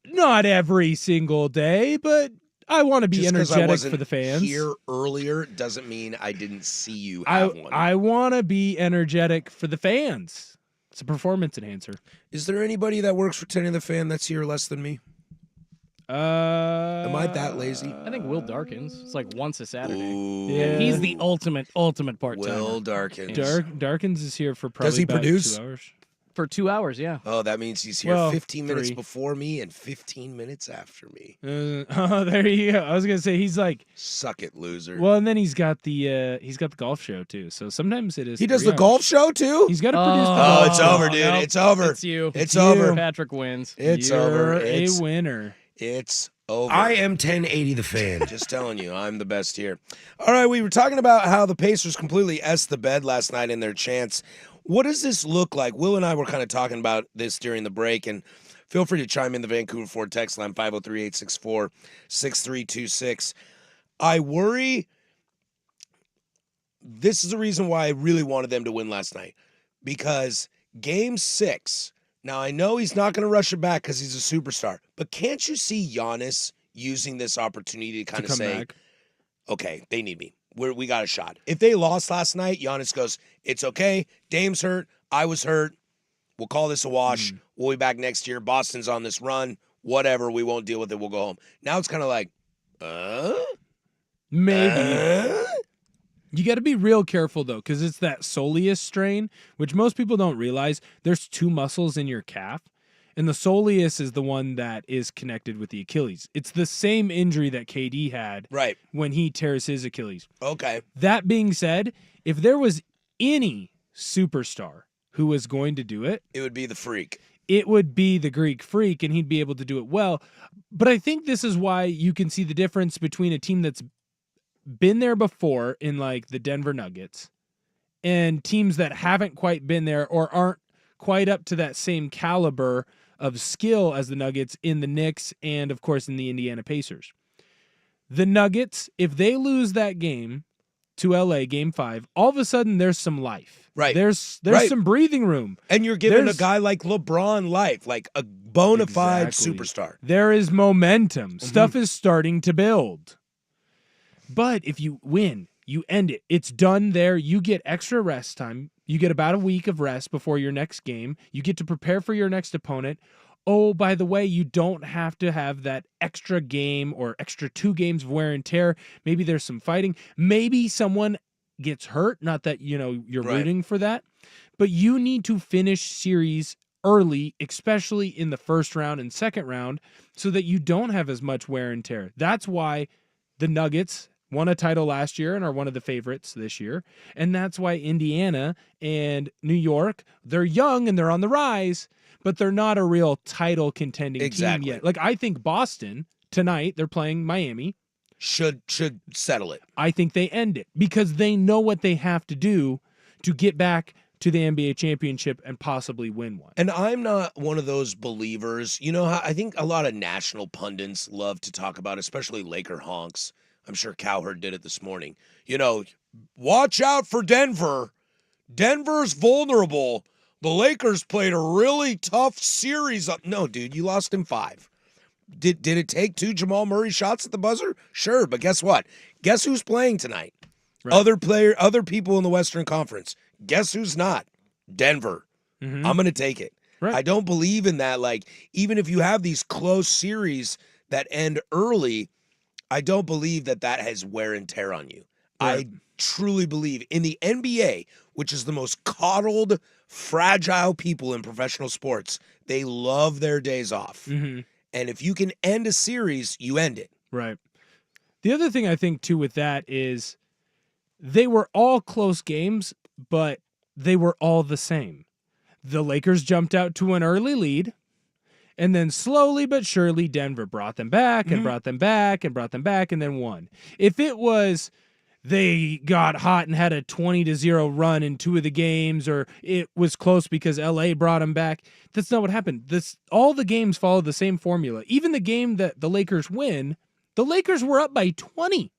Not every single day, but I want to be Just 'cause I energetic wasn't for the fans. Here earlier doesn't mean I didn't see you have one. I want to be energetic for the fans. It's a performance enhancer. Is there anybody that works for 10 of the Fan that's here less than me? Am I that lazy? I think Will Darkins. It's like once a Saturday. Ooh. Yeah. He's the ultimate part-timer. Will Darkins. Darkins is here for probably Does he about produce? 2 hours. For 2 hours, yeah. Oh, that means he's here Well, 15 minutes 3. before me and 15 minutes after me. Oh, there you go. I was gonna say he's like, Suck it, loser. well, and then he's got the golf show too. So sometimes it is. He does 3 the golf hours. show too? He's got to produce the Oh, golf it's show. over, dude. Nope. It's over. It's you. It's you. over. Patrick wins. It's You're over. a It's winner. It's over. I am 1080 the Fan. Just telling you, I'm the best here. All right, we were talking about how the Pacers completely essed the bed last night in their chance. What does this look like? Will and I were kind of talking about this during the break, and feel free to chime in the Vancouver Ford text line, 503-864-6326. I worry this is the reason why I really wanted them to win last night, because Game 6, now I know he's not going to rush it back because he's a superstar, but can't you see Giannis using this opportunity to kind of come say, back. okay, they need me. We got a shot. If they lost last night, Giannis goes, it's okay. Dame's hurt. I was hurt. We'll call this a wash. We'll be back next year. Boston's on this run. Whatever. We won't deal with it. We'll go home. Now it's kind of like, Maybe. You got to be real careful, though, because it's that soleus strain, which most people don't realize. There's 2 muscles in your calf, and the soleus is the one that is connected with the Achilles. It's the same injury that KD had right when he tears his Achilles. Okay. That being said, if there was any superstar who was going to do it, it would be the Freak. It would be the Greek Freak, and he'd be able to do it well. But I think this is why you can see the difference between a team that's been there before in like the Denver Nuggets and teams that haven't quite been there or aren't quite up to that same caliber of skill as the Nuggets in the Knicks and, of course, in the Indiana Pacers. The Nuggets, if they lose that game to LA, Game 5, all of a sudden there's some life. Right. There's Right. some breathing room. And you're giving There's- a guy like LeBron life, like a bona fide Exactly. superstar. There is momentum. Mm-hmm. Stuff is starting to build. But if you win, you end it. It's done there. You get extra rest time. You get about a week of rest before your next game. You get to prepare for your next opponent. Oh, by the way, you don't have to have that extra game or extra 2 games of wear and tear. Maybe there's some fighting. Maybe someone gets hurt. Not that, you're Right. rooting for that. But you need to finish series early, especially in the first round and second round, so that you don't have as much wear and tear. That's why the Nuggets won a title last year and are one of the favorites this year. And that's why Indiana and New York, they're young and they're on the rise, but they're not a real title contending Exactly. team yet. Like I think Boston tonight, they're playing Miami. Should settle it. I think they end it because they know what they have to do to get back to the NBA championship and possibly win one. And I'm not one of those believers. You know how I think a lot of national pundits love to talk about, especially Laker honks. I'm sure Cowherd did it this morning. Watch out for Denver. Denver's vulnerable. the Lakers played a really tough series. No, dude, you lost in 5. Did it take 2 Jamal Murray shots at the buzzer? Sure, but guess what? Guess who's playing tonight? Right. Other people in the Western Conference. Guess who's not? Denver. Mhm. I'm going to take it. Right. I don't believe in that. Like, even if you have these close series that end early, I don't believe that has wear and tear on you. Right. I truly believe in the NBA, which is the most coddled, fragile people in professional sports. They love their days off. Mhm. And if you can end a series, you end it. Right. The other thing I think too with that is they were all close games, but they were all the same. The Lakers jumped out to an early lead, and then slowly but surely Denver brought them back and brought them back and brought them back and then won. If it was they got hot and had a 20-0 run in 2 of the games, or it was close because LA brought them back, that's not what happened. All the games followed the same formula. Even the game that the Lakers win, the Lakers were up by 20.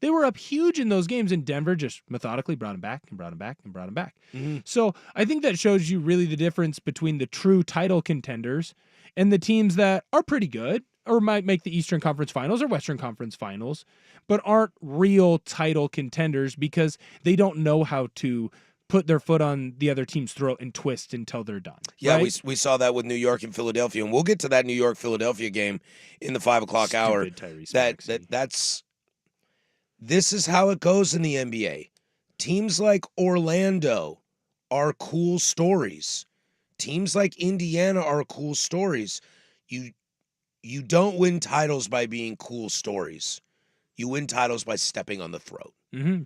They were up huge in those games, and Denver just methodically brought them back and brought them back and brought them back. So I think that shows you really the difference between the true title contenders and the teams that are pretty good or might make the Eastern Conference Finals or Western Conference Finals, but aren't real title contenders because they don't know how to put their foot on the other team's throat and twist until they're done. Yeah, right? we saw that with New York and Philadelphia, and we'll get to that New York-Philadelphia game in the 5 o'clock hour. Tyrese Maxey. This is how it goes in the NBA. Teams like Orlando are cool stories. Teams like Indiana are cool stories. You don't win titles by being cool stories. You win titles by stepping on the throat.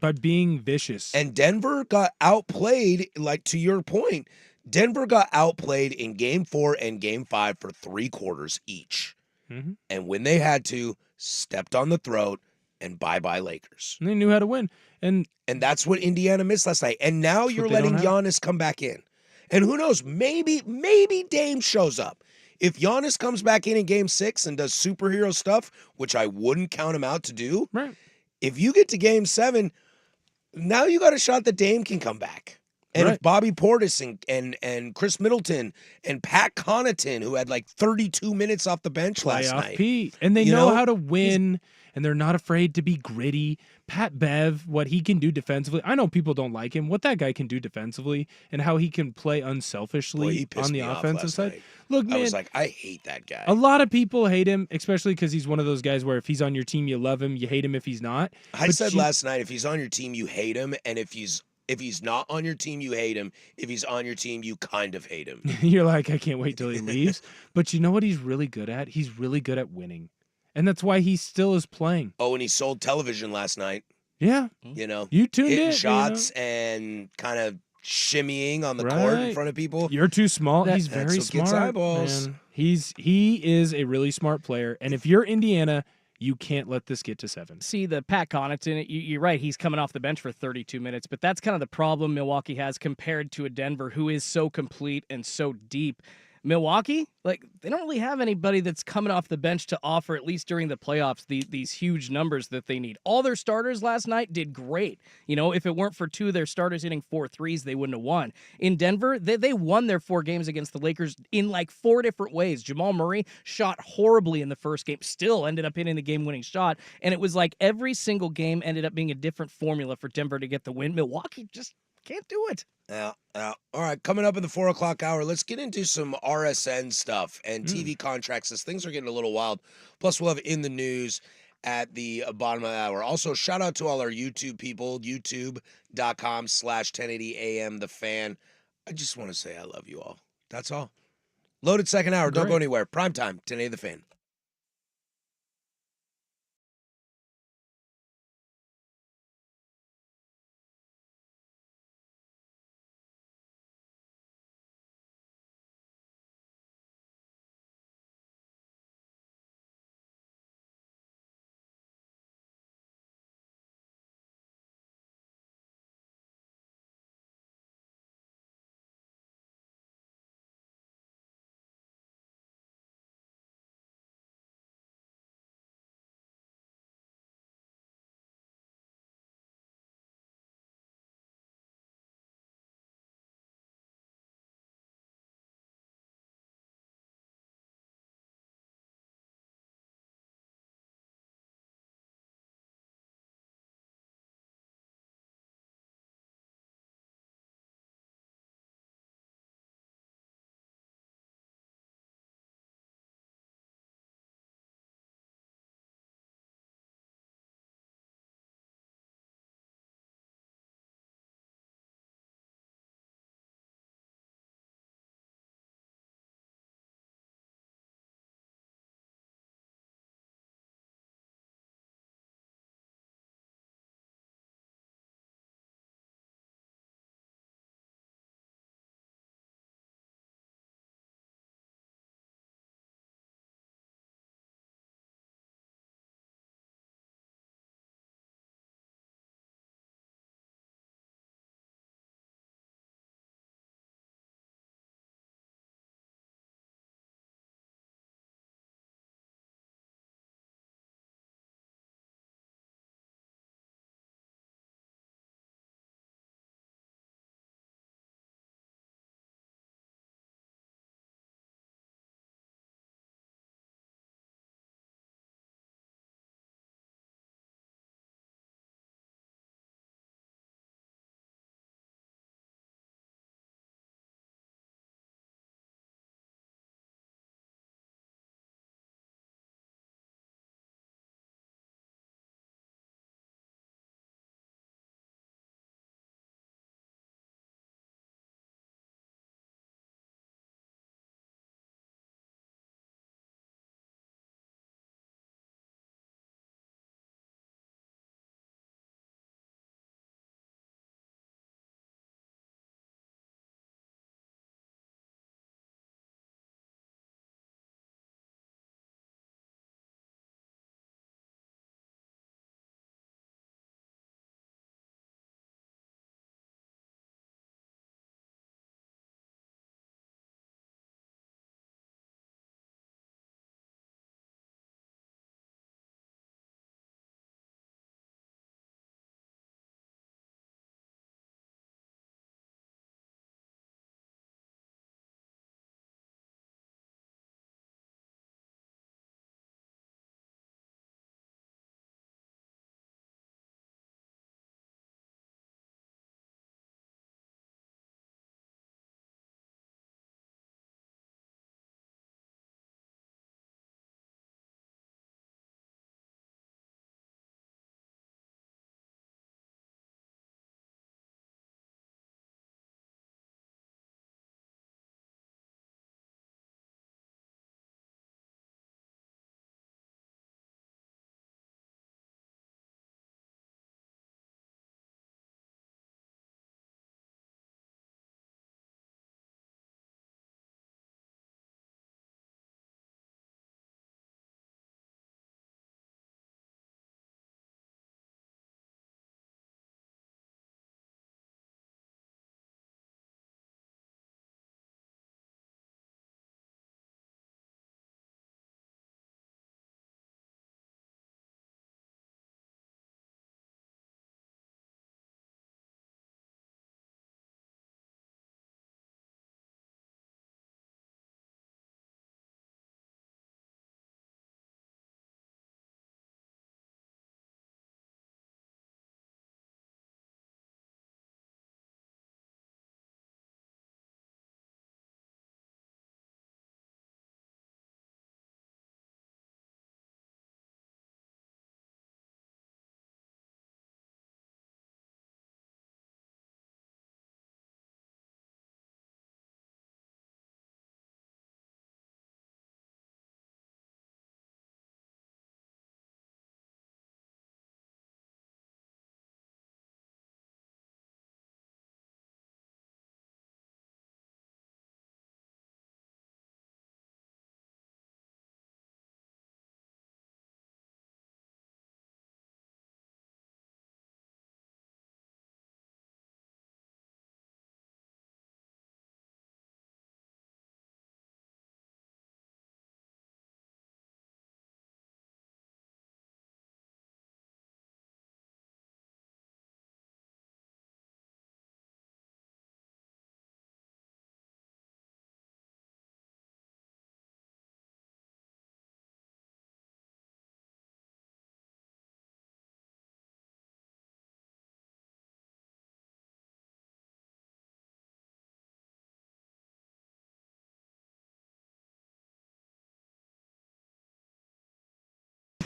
By being vicious. And Denver got outplayed, like to your point, Denver got outplayed in game 4 and game 5 for 3 quarters each. And when they had to, stepped on the throat, and bye-bye Lakers. And they knew how to win. And that's what Indiana missed last night. And now you're letting Giannis come back in. And who knows, maybe Dame shows up. If Giannis comes back in game 6 and does superhero stuff, which I wouldn't count him out to do, right. If you get to game 7, now you got a shot that Dame can come back. And Right. if Bobby Portis and Chris Middleton and Pat Connaughton, who had like 32 minutes off the bench last Playoff night. Pete. And they know how to win, and they're not afraid to be gritty. Pat Bev, what he can do defensively. I know people don't like him. What that guy can do defensively and how he can play unselfishly Boy, he pissed on the me off offensive last side. night. Look, man. I was like, I hate that guy. A lot of people hate him, especially because he's one of those guys where if he's on your team, you love him. You hate him if he's not. I But said last night, if he's on your team, you hate him. And if he's not on your team, you hate him. If he's on your team, you kind of hate him. You're like, I can't wait till he leaves. But you know what he's really good at? He's really good at winning. And that's why he still is playing. Oh, and he sold television last night. Yeah. You know, You tuned hitting in. shots and kind of shimmying on the court in Right. front of people. You're too small. He's That's very what gets smart. eyeballs. Man. He is a really smart player. And if you're Indiana, you can't let this get to 7. See the Pat Connaughton, you're right, he's coming off the bench for 32 minutes, but that's kind of the problem Milwaukee has compared to a Denver who is so complete and so deep. Milwaukee, like, they don't really have anybody that's coming off the bench to offer, at least during the playoffs, these huge numbers that they need. All their starters last night did great. You know, if it weren't for 2 of their starters hitting 4 threes, they wouldn't have won. In Denver, they won their 4 games against the Lakers in like 4 different ways. Jamal Murray shot horribly in the first game, still ended up hitting the game-winning shot, and it was like every single game ended up being a different formula for Denver to get the win. Milwaukee just can't do it. Yeah. All right, coming up in the 4 o'clock hour, let's get into some RSN stuff and TV contracts as things are getting a little wild. Plus, we'll have in the news at the bottom of the hour. Also, shout out to all our YouTube people, youtube.com/1080am The Fan. I just want to say I love you all. That's all. Loaded second hour. Don't go anywhere. Primetime, 1080 The Fan.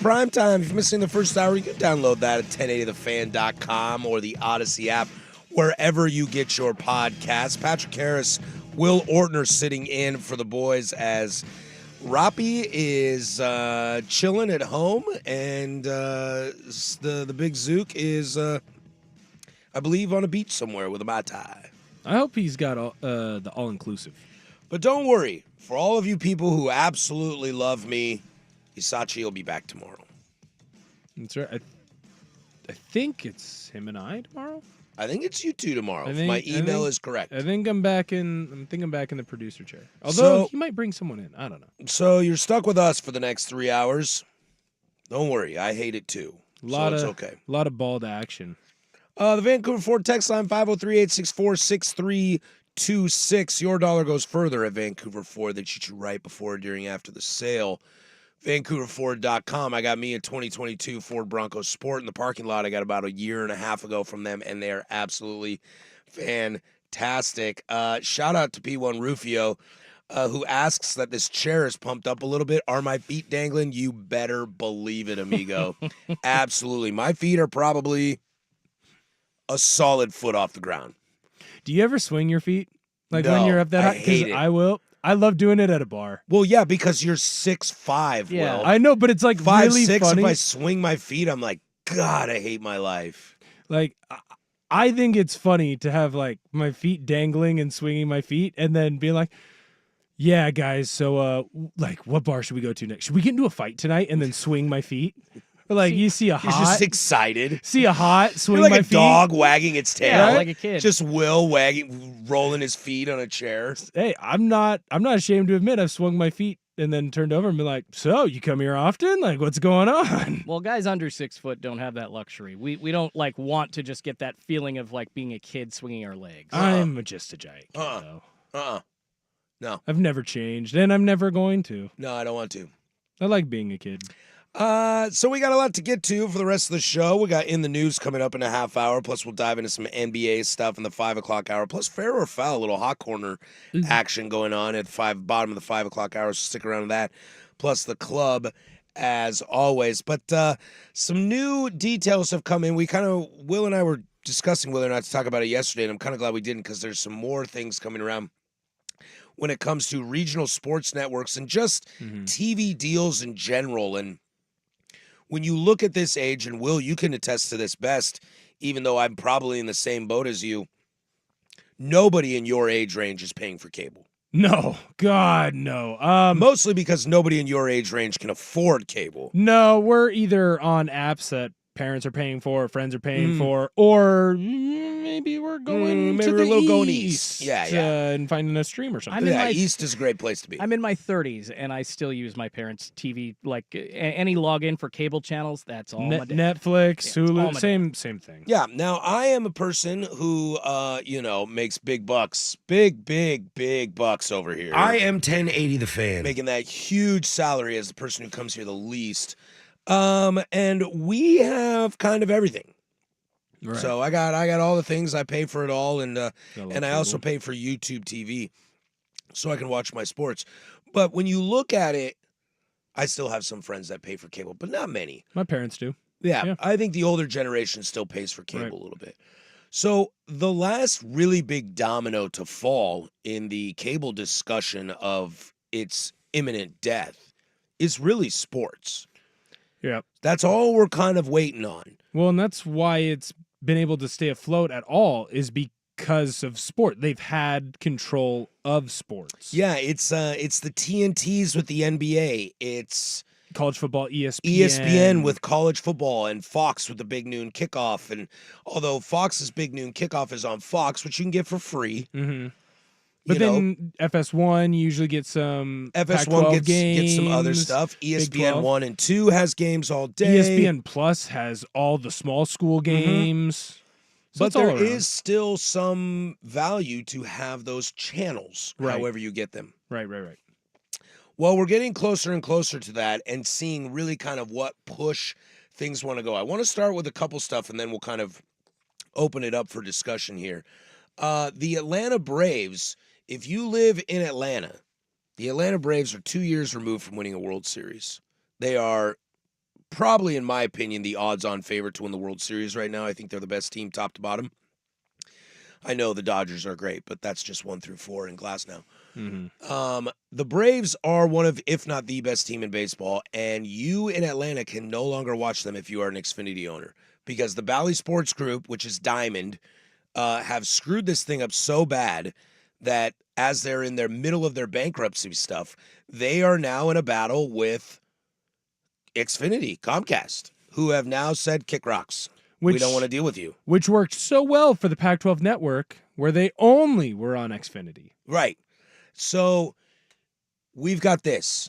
Primetime. If you're missing the first hour, you can download that at 1080thefan.com or the Odyssey app, wherever you get your podcasts. Patrick Harris, Will Ortner sitting in for the boys as Roppy is chilling at home, and the big Zook is, I believe, on a beach somewhere with a Mai Tai. I hope he's got the all-inclusive. But don't worry. For all of you people who absolutely love me, Isachi will be back tomorrow. That's right. I think it's him and I tomorrow. I think it's you two tomorrow. If my email is correct. I think I'm back in the producer chair. Although he might bring someone in. I don't know. So you're stuck with us for the next 3 hours. Don't worry. I hate it too. It's okay. A lot of bald action. The Vancouver Ford text line 503-864-6326. Your dollar goes further at Vancouver Ford. They treat you right before, during, after the sale. VancouverFord.com. I got me a 2022 Ford Bronco Sport in the parking lot I got about a year and a half ago from them, and they're absolutely fantastic. Shout out to P1 Rufio, who asks that this chair is pumped up a little bit. Are my feet dangling? You better believe it, amigo. Absolutely. My feet are probably a solid foot off the ground. Do you ever swing your feet? Like No, when you're up that high? I hate it. I will. I love doing it at a bar. Well, yeah, because you're 6'5", Yeah, Will. I know, but it's like 5'6", really funny. if I swing my feet, I'm like, God, I hate my life. Like, I think it's funny to have like my feet dangling and swinging my feet, and then being like, "Yeah, guys, so like, what bar should we go to next? Should we get into a fight tonight?" And then swing my feet. Or like you see a hot, You're just excited. see a hot, swing You're like my a feet. dog wagging its tail. Yeah, like a kid. Just Will rolling his feet on a chair. Hey, I'm not ashamed to admit I've swung my feet and then turned over and been like, "So you come here often? Like, what's going on?" Well, guys under 6 foot don't have that luxury. We don't like want to just get that feeling of like being a kid swinging our legs. I'm just a giant kid, though. No. I've never changed, and I'm never going to. No, I don't want to. I like being a kid. So we got a lot to get to for the rest of the show. We got In the News coming up in a half hour. Plus, we'll dive into some NBA stuff in the 5 o'clock hour. Plus, fair or foul, a little hot corner action going on at bottom of the 5 o'clock hour. So stick around to that. Plus, the club, as always. But some new details have come in. Will and I were discussing whether or not to talk about it yesterday, and I'm kind of glad we didn't because there's some more things coming around when it comes to regional sports networks and just TV deals in general. And when you look at this age, and Will, you can attest to this best, even though I'm probably in the same boat as you, nobody in your age range is paying for cable. No, God, no. Mostly because nobody in your age range can afford cable. No, we're either on apps that parents are paying for, friends are paying for, or maybe we're going to the going east. Yeah. And finding a stream or something. East is a great place to be. I'm in my 30s, and I still use my parents' TV. Like any login for cable channels, that's all my dad. Netflix, Yeah, Hulu, all my same thing. Yeah. Now, I am a person who, makes big bucks. Big bucks over here. I am 1080 the fan. Making that huge salary as the person who comes here the least. And we have kind of everything. Right. So I got all the things. I pay for it all, and I also pay for YouTube TV, so I can watch my sports. But when you look at it, I still have some friends that pay for cable, but not many. My parents do. Yeah. I think the older generation still pays for cable a little bit. So the last really big domino to fall in the cable discussion of its imminent death is really sports. Yeah. That's all we're kind of waiting on. Well, and that's why it's been able to stay afloat at all, is because of sport. They've had control of sports. Yeah, it's the TNTs with the NBA. It's college football, ESPN. ESPN with college football, and Fox with the Big Noon Kickoff. And although Fox's Big Noon Kickoff is on Fox, which you can get for free. Mm-hmm. But then FS1 usually gets some FS1 Pac-12 gets some other stuff. ESPN 1 and 2 has games all day. ESPN Plus has all the small school games. So but there is still some value to have those channels, however you get them. Right. Well, we're getting closer and closer to that and seeing really kind of what push things want to go. I want to start with a couple stuff, and then we'll kind of open it up for discussion here. The Atlanta Braves, if you live in Atlanta, the Atlanta Braves are 2 years removed from winning a World Series. They are probably, in my opinion, the odds-on favorite to win the World Series right now. I think they're the best team top to bottom. I know the Dodgers are great, but that's just 1 through 4 in Glass now. The Braves are one of, if not the best team in baseball, and you in Atlanta can no longer watch them if you are an Xfinity owner, because the Bally Sports Group, which is Diamond, have screwed this thing up so bad that as they're in their middle of their bankruptcy stuff, they are now in a battle with Xfinity, Comcast, who have now said, kick rocks. We don't want to deal with you. Which worked so well for the Pac-12 network, where they only were on Xfinity. Right. So we've got this.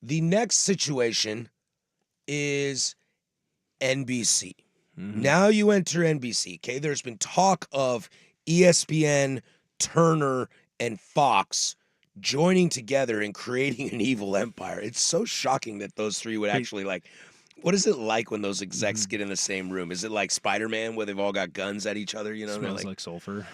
The next situation is NBC. Now you enter NBC. Okay, there's been talk of ESPN, Turner, and Fox joining together and creating an evil empire. It's so shocking that those three would actually what is it like when those execs get in the same room? Is it like Spider-Man where they've all got guns at each other? You know, Smells like sulfur.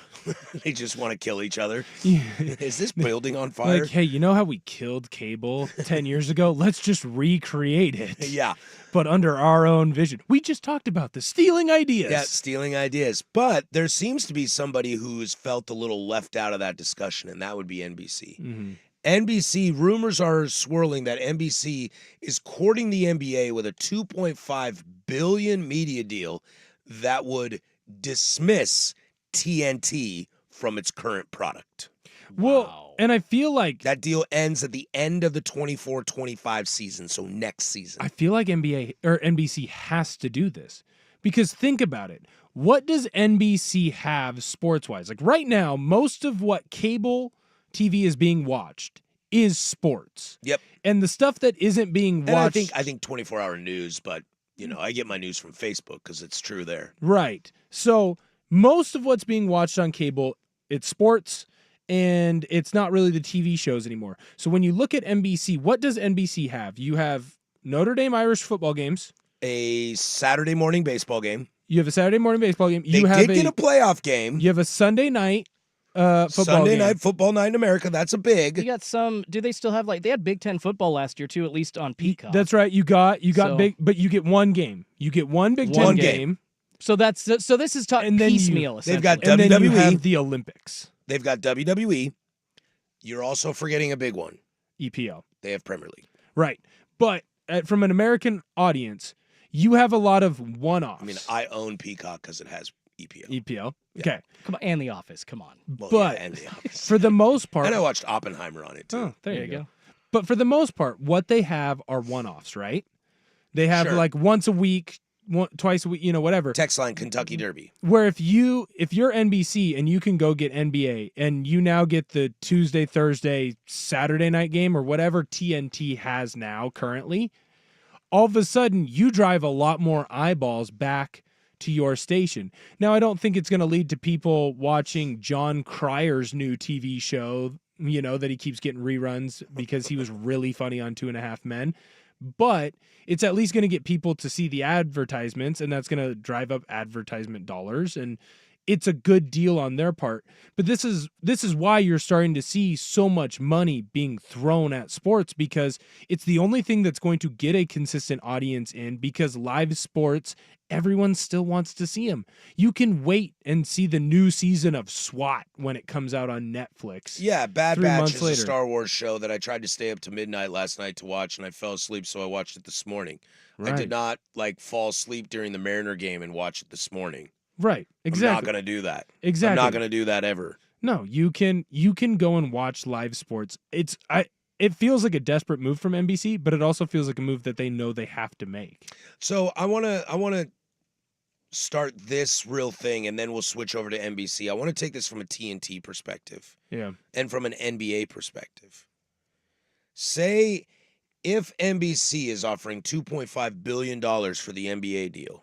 They just want to kill each other. Yeah. Is this building on fire? Like, hey, you know how we killed cable 10 years ago? Let's just recreate it. Yeah. But under our own vision. We just talked about this. Stealing ideas. Yeah, stealing ideas. But there seems to be somebody who's felt a little left out of that discussion, and that would be NBC. NBC, rumors are swirling that NBC is courting the NBA with a $2.5 billion media deal that would dismiss TNT from its current product. Well, and I feel like that deal ends at the end of the 24-25 season, so next season. I feel like NBC has to do this, because think about it. What does NBC have sports-wise? Like right now, most of what cable TV is being watched is sports. Yep. And the stuff that isn't being watched. And I think 24-hour news, but I get my news from Facebook because it's true there. Right. So most of what's being watched on cable, it's sports, and it's not really the TV shows anymore. So when you look at NBC, what does NBC have? You have Notre Dame Irish football games, a Saturday morning baseball game. You have a Saturday morning baseball game. They did get a playoff game. You have a Sunday night football Sunday game. night football night in America. That's a big. You got some. Do they still have they had Big Ten football last year too, at least on Peacock? That's right. You got So- big, but you get one game. You get one Big Ten game. So this is piecemeal. They've got And then you WWE. have the Olympics. They've got WWE. You're also forgetting a big one. EPL. They have Premier League. Right. But from an American audience, you have a lot of one-offs. I mean, I own Peacock because it has EPL. EPL. Okay. Come on, and The Office. Come on. Well, But yeah, and The Office. for the most part, And I watched Oppenheimer on it too. Oh, there you go. But for the most part, what they have are one-offs, right? They have Sure. once a week, twice a week, whatever. Text line Kentucky Derby. Where if you're NBC and you can go get NBA and you now get the Tuesday, Thursday, Saturday night game or whatever TNT has now currently, all of a sudden you drive a lot more eyeballs back to your station. Now, I don't think it's going to lead to people watching John Cryer's new TV show, that he keeps getting reruns because he was really funny on 2.5 Men. But it's at least going to get people to see the advertisements, and that's going to drive up advertisement dollars, and it's a good deal on their part. But this is why you're starting to see so much money being thrown at sports, because it's the only thing that's going to get a consistent audience in, because live sports, everyone still wants to see them. You can wait and see the new season of SWAT when it comes out on Netflix. Yeah, Bad 3 Batch months is later. a Star Wars show that I tried to stay up to midnight last night to watch, and I fell asleep, so I watched it this morning. I Right. did not fall asleep during the Mariner game and watch it this morning. Right, exactly. I'm not going to do that. Exactly. I'm not going to do that ever. No, you can go and watch live sports. It feels like a desperate move from NBC, but it also feels like a move that they know they have to make. So I want to start this real thing, and then we'll switch over to NBC. I want to take this from a TNT perspective. Yeah. And from an NBA perspective. Say if NBC is offering $2.5 billion for the NBA deal,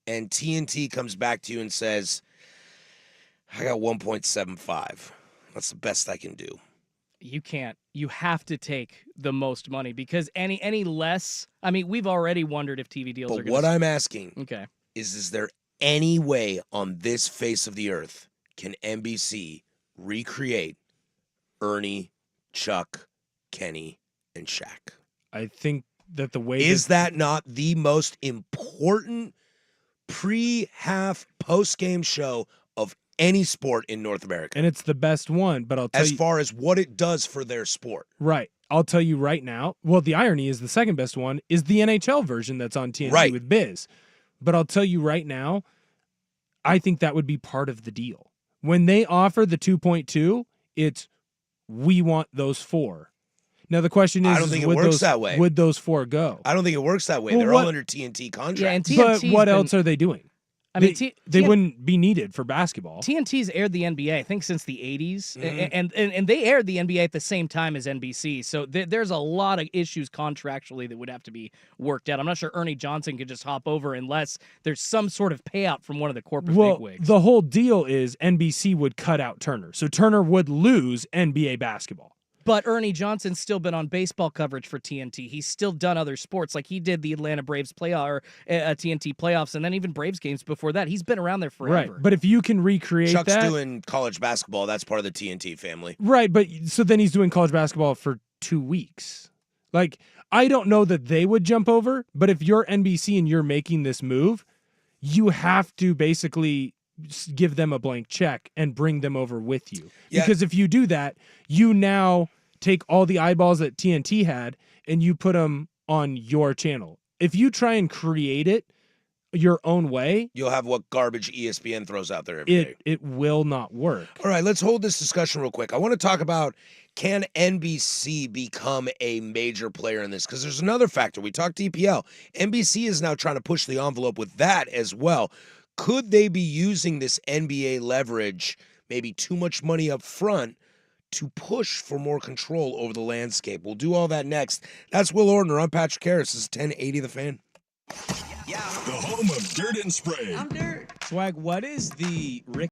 and TNT comes back to you and says, I got 1.75. That's the best I can do. You can't. You have to take the most money, because any less. I mean, we've already wondered if TV deals are But going what I'm asking Okay. is there any way on this face of the earth can NBC recreate Ernie, Chuck, Kenny, and Shaq? I think that the way Is that not the most important pre-half, post-game show of any sport in North America? and it's the best one, but I'll tell As you far as what it does for their sport. right. I'll tell you right now. Well, the irony is the second best one is the NHL version that's on TNT Right. with Biz. But I'll tell you right now, I think that would be part of the deal. When they offer the 2.2, it's we want those 4. Now the question is, I don't think it would works those, that way. Would those 4 go? I don't think it works that way. Well, They're what- all under TNT contracts. Yeah, and But TNT's what been- else are they doing? I mean, they wouldn't be needed for basketball. TNT's aired the NBA, I think, since the 80s, Mm-hmm. and they aired the NBA at the same time as NBC. So there's a lot of issues contractually that would have to be worked out. I'm not sure Ernie Johnson could just hop over unless there's some sort of payout from one of the corporate Well, bigwigs. the whole deal is NBC would cut out Turner, so Turner would lose NBA basketball. But Ernie Johnson's still been on baseball coverage for TNT. He's still done other sports, like he did the Atlanta Braves TNT playoffs, and then even Braves games before that. He's been around there forever. Right, but if you can recreate Chuck's that, doing college basketball. That's part of the TNT family. right? But so then he's doing college basketball for 2 weeks. Like I don't know that they would jump over, but if you're NBC and you're making this move, you have to basically give them a blank check and bring them over with you. Yeah. Because if you do that, you now take all the eyeballs that TNT had and you put them on your channel. If you try and create it your own way, You'll have what garbage ESPN throws out there every day. it will not work. All right, let's hold this discussion real quick. I want to talk about, can NBC become a major player in this? Because there's another factor. We talked EPL. NBC is now trying to push the envelope with that as well. Could they be using this NBA leverage, maybe too much money up front, to push for more control over the landscape? We'll do all that next. That's Will Ordner. I'm Patrick Harris. This is 1080 The Fan. The home of Dirt and Spray. Swag, what is the Rick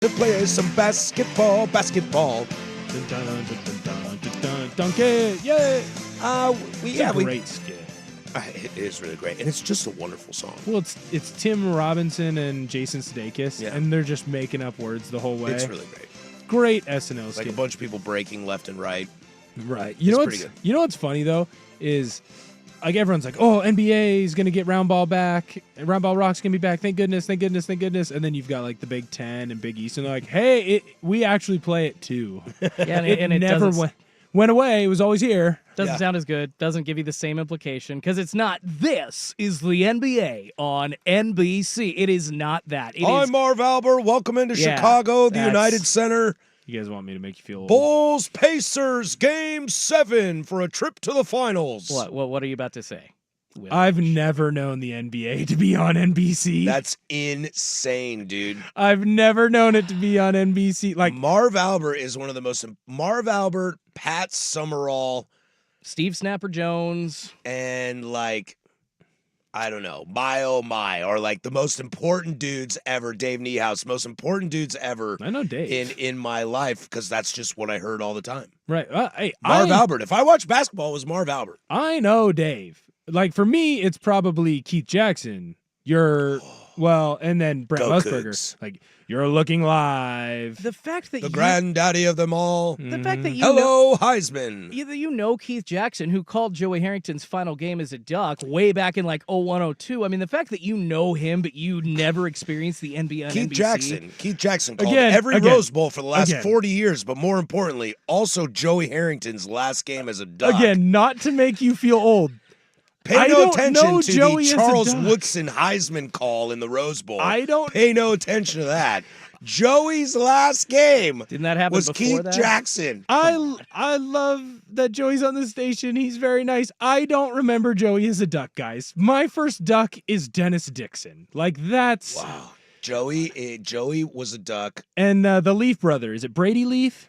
To play some basketball. Dun, dun, dun, dun, dun, dun, dun, dunk it, yay! It's a great skit. It is really great, and it's just a wonderful song. Well, it's Tim Robinson and Jason Sudeikis, and they're just making up words the whole way. It's really great. Great SNL skit. Like a bunch of people breaking left and right. Right. It's pretty good. You know what's funny though is like everyone's like, oh, NBA is gonna get round ball back, and round ball rock's gonna be back. Thank goodness, thank goodness, thank goodness. And then you've got like the Big Ten and Big East, and they're like, hey, we actually play it too. Yeah, and it never went away. It was always here. Doesn't sound as good. Doesn't give you the same implication because it's not. This is the NBA on NBC. It is not that. I'm Marv Albert. Welcome into Chicago, the United Center. You guys want me to make you feel old? Bulls Pacers Game 7 for a trip to the finals. What are you about to say? I've never known the NBA to be on NBC. That's insane, dude. I've never known it to be on NBC. Like Marv Albert is one of the most. Marv Albert, Pat Summerall, Steve Snapper Jones, and like, I don't know, my, or like the most important dudes ever. Dave Niehaus, most important dudes ever. I know Dave in my life because that's just what I heard all the time. Right, Marv Albert. If I watch basketball, it was Marv Albert. I know Dave. Like for me, it's probably Keith Jackson. And then Brent Musburger. Like you're looking live. The fact that the granddaddy of them all. The fact that you know Heisman. You know Keith Jackson, who called Joey Harrington's final game as a Duck way back in like 0102. I mean, the fact that you know him, but you never experienced the NBA on NBC. Keith Jackson called every Rose Bowl for the last 40 years, but more importantly, also Joey Harrington's last game as a Duck. Again, not to make you feel old. Pay no attention to the Charles Woodson Heisman call in the Rose Bowl. Pay no attention to that. Joey's last game didn't that happen was before Keith that? Jackson. I love that Joey's on the station. He's very nice. I don't remember Joey as a Duck, guys. My first Duck is Dennis Dixon. Like that's wow. Joey was a Duck. And the Leaf brother, is it Brady Leaf?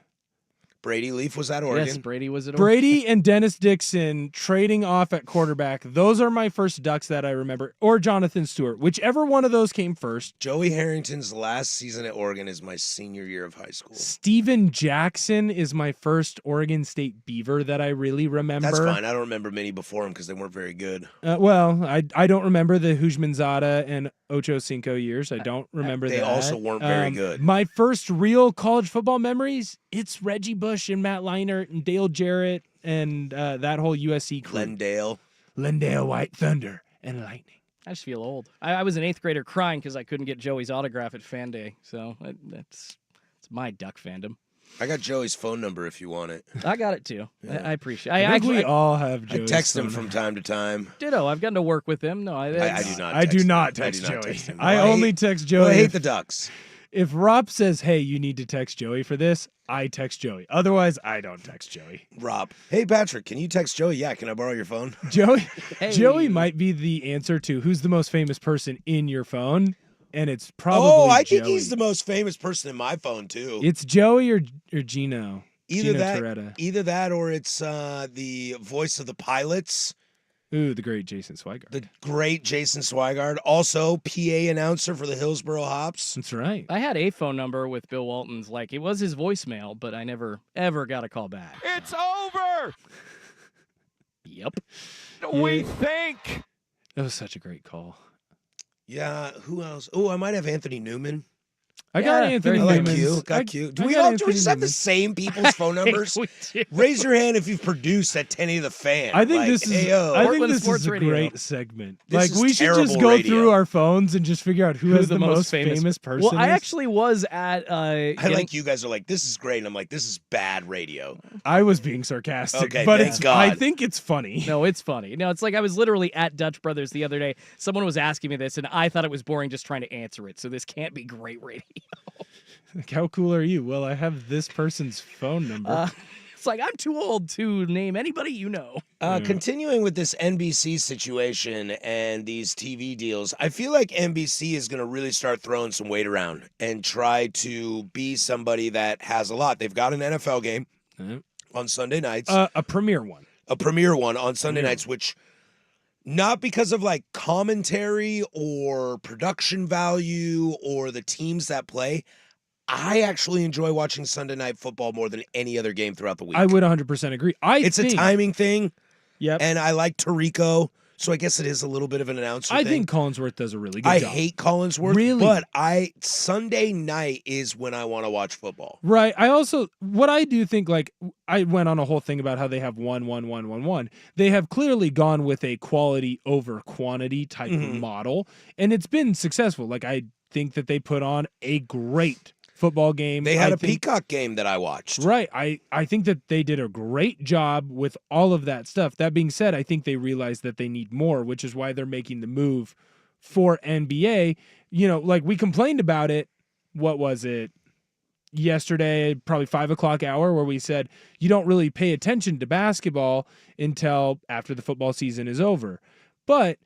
Brady Leaf was at Oregon. Yes, Brady was at Oregon. Brady and Dennis Dixon trading off at quarterback. Those are my first Ducks that I remember. Or Jonathan Stewart. Whichever one of those came first. Joey Harrington's last season at Oregon is my senior year of high school. Steven Jackson is my first Oregon State Beaver that I really remember. That's fine. I don't remember many before him because they weren't very good. I don't remember the Hujmanzada and Ocho Cinco years. I don't remember that. They also weren't very good. My first real college football memories, it's Reggie Bush and Matt Leinart and Dale Jarrett and that whole USC crew. Lendale White Thunder and Lightning. I just feel old. I was an 8th grader crying because I couldn't get Joey's autograph at Fan Day. So it's my Duck fandom. I got Joey's phone number if you want it. I got it too. Yeah. I appreciate it. I think we all have Joey's I text phone him from number. time to time. Ditto. I've gotten to work with him. No, I do not. I do not text Joey. Text him. I only text Joey. I hate the Ducks. If Rob says, hey, you need to text Joey for this, I text Joey. Otherwise, I don't text Joey. Rob, hey, Patrick, can you text Joey? Yeah, can I borrow your phone? Joey might be the answer to who's the most famous person in your phone, and it's probably I Joey. think he's the most famous person in my phone, too. It's Joey or Gino. Either Gino that, Toretta. Either that or it's the voice of the pilots. Ooh, the great Jason Swigard. The great Jason Swigard. Also, PA announcer for the Hillsboro Hops. That's right. I had a phone number with Bill Walton's. Like, it was his voicemail, but I never, ever got a call back. It's over! Yep. We think. That was such a great call. Yeah, who else? Oh, I might have Anthony Newman. I got Anthony Newman. Got cute. Do we just have the same people's phone numbers? Raise your hand if you've produced at 10 of the fan. I think this is a great segment. Like we should just go through our phones and just figure out who has the most famous person. Well, I actually was at like you guys are like, this is great, and I'm like, this is bad radio. I was being sarcastic, okay, but thank God. I think it's funny. No, it's funny. No, it's like I was literally at Dutch Brothers the other day. Someone was asking me this, and I thought it was boring just trying to answer it. So this can't be great radio. Like, how cool are you? Well, I have this person's phone number. It's like I'm too old to name anybody you know. Continuing with this NBC situation and these TV deals, I feel like NBC is going to really start throwing some weight around and try to be somebody that has a lot. They've got an NFL game on Sunday nights. A premiere one. A premiere one on Sunday nights, which not because of like commentary or production value or the teams that play. I actually enjoy watching Sunday Night Football more than any other game throughout the week. I would 100% agree. It's a timing thing. Yep. And I like Tirico, so I guess it is a little bit of an announcer I thing. think Collinsworth does a really good I job. hate Collinsworth, Really? but Sunday night is when I want to watch football. Right. What I do think, like, I went on a whole thing about how they have 1-1-1-1-1. They have clearly gone with a quality over quantity type of model, and it's been successful. Like, I think that they put on a great football game. They had a Peacock game that I watched. Right. I think that they did a great job with all of that stuff. That being said, I think they realized that they need more, which is why they're making the move for NBA. You know, like we complained about it. What was it? Yesterday, probably 5 o'clock hour, where we said you don't really pay attention to basketball until after the football season is over. But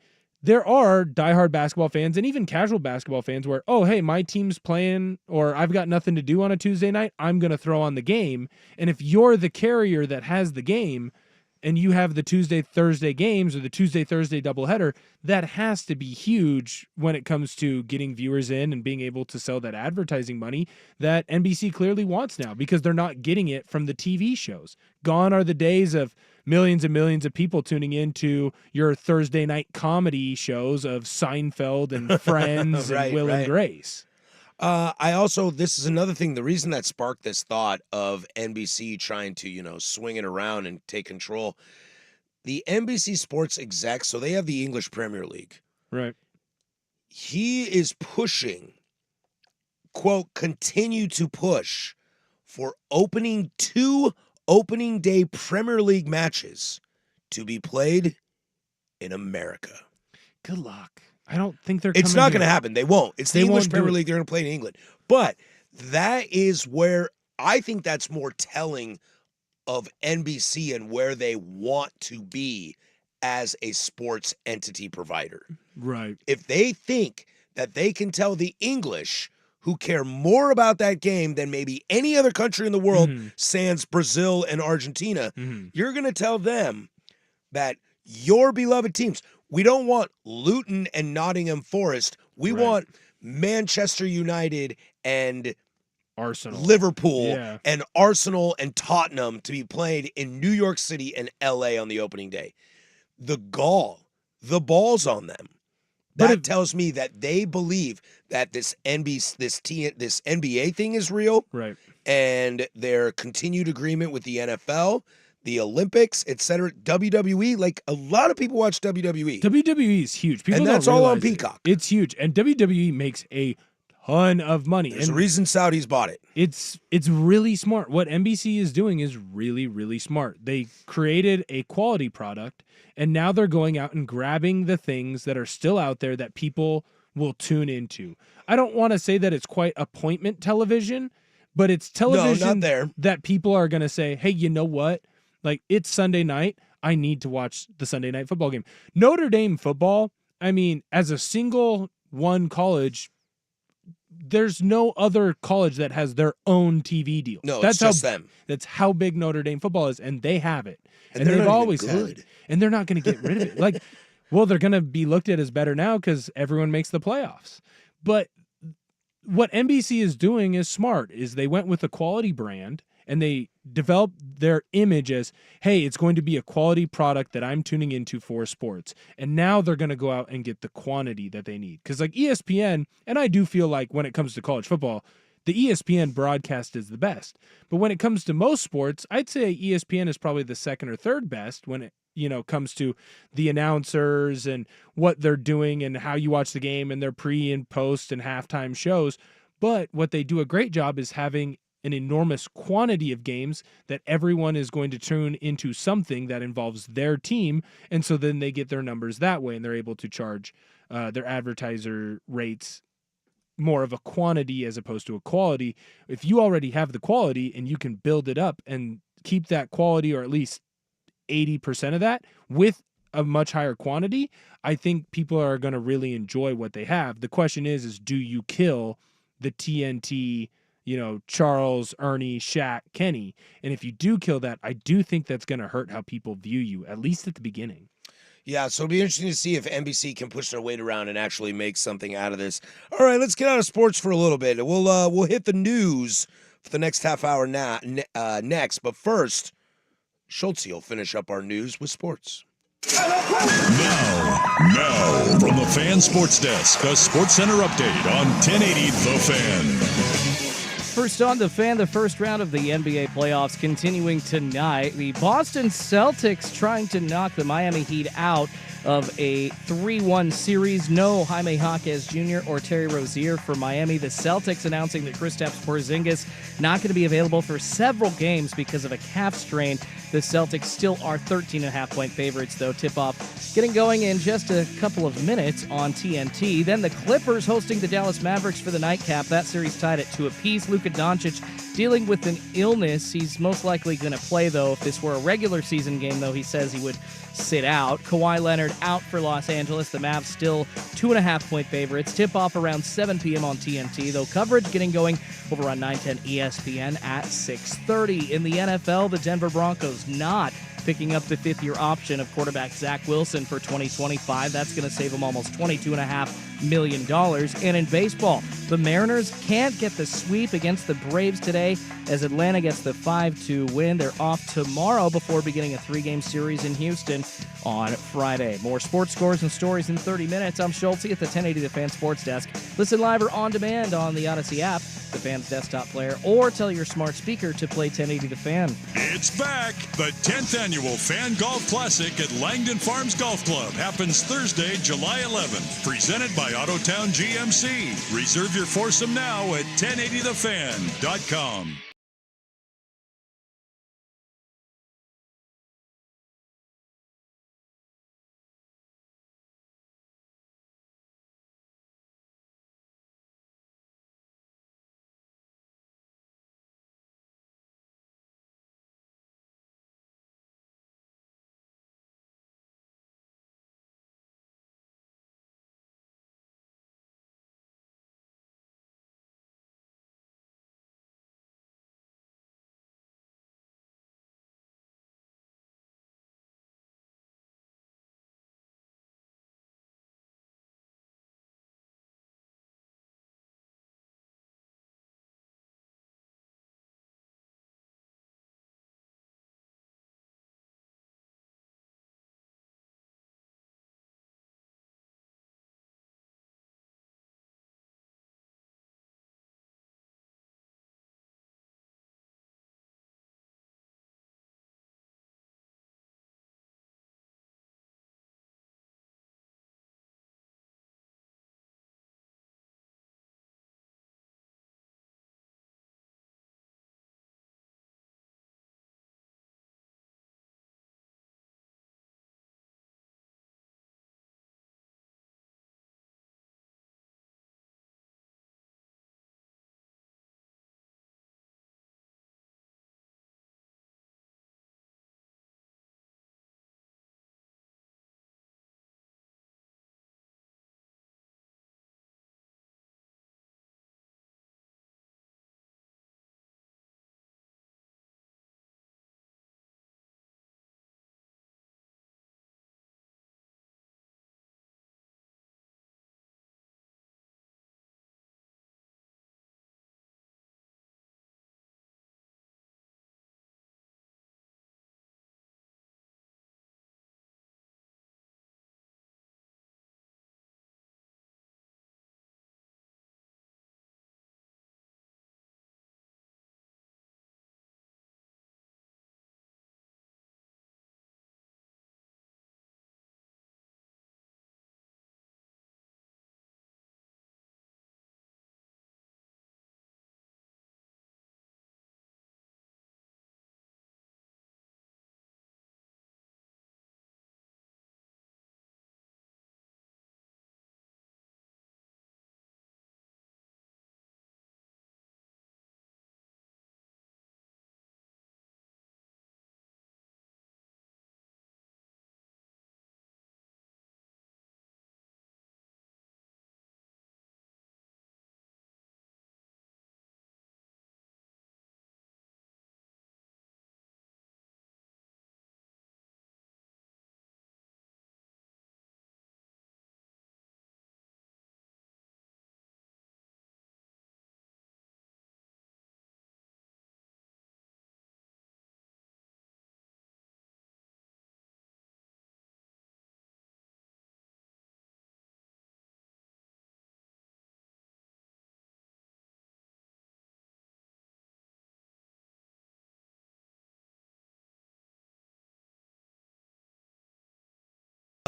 there are diehard basketball fans and even casual basketball fans where, oh, hey, my team's playing or I've got nothing to do on a Tuesday night. I'm going to throw on the game. And if you're the carrier that has the game and you have the Tuesday, Thursday games or the Tuesday, Thursday doubleheader, that has to be huge when it comes to getting viewers in and being able to sell that advertising money that NBC clearly wants now because they're not getting it from the TV shows. Gone are the days of millions and millions of people tuning into your Thursday night comedy shows of Seinfeld and Friends and Will and Grace. This is another thing. The reason that sparked this thought of NBC trying to, swing it around and take control. The NBC sports exec, so they have the English Premier League. Right. He is pushing, quote, continue to push for two opening day Premier League matches to be played in America. Good luck. I don't think they're It's coming not here. going to happen. They won't. It's the They English won't do Premier it. League. They're going to play in England. But that is where I think that's more telling of NBC and where they want to be as a sports entity provider. Right. If they think that they can tell the English, who care more about that game than maybe any other country in the world, sans Brazil and Argentina, you're going to tell them that your beloved teams, we don't want Luton and Nottingham Forest. We want Manchester United and Arsenal, Liverpool, Yeah. and Arsenal and Tottenham to be played in New York City and LA on the opening day. The balls on them. That tells me that they believe that this NBA thing is real, right? And their continued agreement with the NFL, the Olympics, etc. WWE, like a lot of people watch WWE. WWE is huge. People And don't that's all on realize it. Peacock. It's huge, and WWE makes a ton of money. There's a and reason Saudis bought it. It's really smart. What NBC is doing is really, really smart. They created a quality product, and now they're going out and grabbing the things that are still out there that people will tune into. I don't want to say that it's quite appointment television, but it's television not there. that people are going to say, hey, you know what? Like, it's Sunday night. I need to watch the Sunday night football game. Notre Dame football, I mean, as a single one college, there's no other college that has their own TV deal. No, that's it's just them. That's how big Notre Dame football is, and they have it. And And they're they've not even always had good. it. And they're not going to get rid of it. Like, well, they're going to be looked at as better now because everyone makes the playoffs. But what NBC is doing is smart, is they went with a quality brand and they developed their image as, hey, it's going to be a quality product that I'm tuning into for sports. And now they're going to go out and get the quantity that they need. Because like ESPN, and I do feel like when it comes to college football, the ESPN broadcast is the best. But when it comes to most sports, I'd say ESPN is probably the second or third best when it comes to the announcers and what they're doing and how you watch the game and their pre and post and halftime shows. But what they do a great job is having an enormous quantity of games that everyone is going to tune into something that involves their team. And so then they get their numbers that way and they're able to charge their advertiser rates more of a quantity as opposed to a quality. If you already have the quality and you can build it up and keep that quality, or at least 80% of that with a much higher quantity, I think people are going to really enjoy what they have. The question is do you kill the TNT, Charles, Ernie, Shaq, Kenny? And if you do kill that, I do think that's going to hurt how people view you, at least at the beginning. Yeah, so it'll be interesting to see if NBC can push their weight around and actually make something out of this. All right, let's get out of sports for a little bit. We'll hit the news for the next half hour next. But first, Schultz will finish up our news with sports. Now, from the Fan Sports Desk, a Sports Center update on 1080 The Fan. First on The Fan, the first round of the NBA playoffs continuing tonight. The Boston Celtics trying to knock the Miami Heat out of a 3-1 series. No Jaime Jaquez Jr. or Terry Rozier for Miami. The Celtics announcing that Kristaps Porzingis not going to be available for several games because of a calf strain. The Celtics still are 13.5-point favorites, though. Tip-off getting going in just a couple of minutes on TNT. Then the Clippers hosting the Dallas Mavericks for the nightcap. That series tied at 2 apiece. Luka Doncic dealing with an illness. He's most likely going to play, though. If this were a regular season game, though, he says he would sit out. Kawhi Leonard out for Los Angeles. The Mavs still 2.5-point favorites. Tip-off around 7 p.m. on TNT, though coverage getting going over on 910 ESPN at 6:30. In the NFL, the Denver Broncos not picking up the fifth-year option of quarterback Zach Wilson for 2025. That's going to save him almost $22.5 million. And in baseball, the Mariners can't get the sweep against the Braves today as Atlanta gets the 5-2 win. They're off tomorrow before beginning a 3-game series in Houston on Friday. More sports scores and stories in 30 minutes. I'm Schultz at the 1080 The Fan Sports Desk. Listen live or on demand on the Odyssey app, the Fan's desktop player, or tell your smart speaker to play 1080 The Fan. It's back. The 10th Annual Fan Golf Classic at Langdon Farms Golf Club happens Thursday, July 11th. Presented by Autotown GMC. Reserve your foursome now at 1080thefan.com.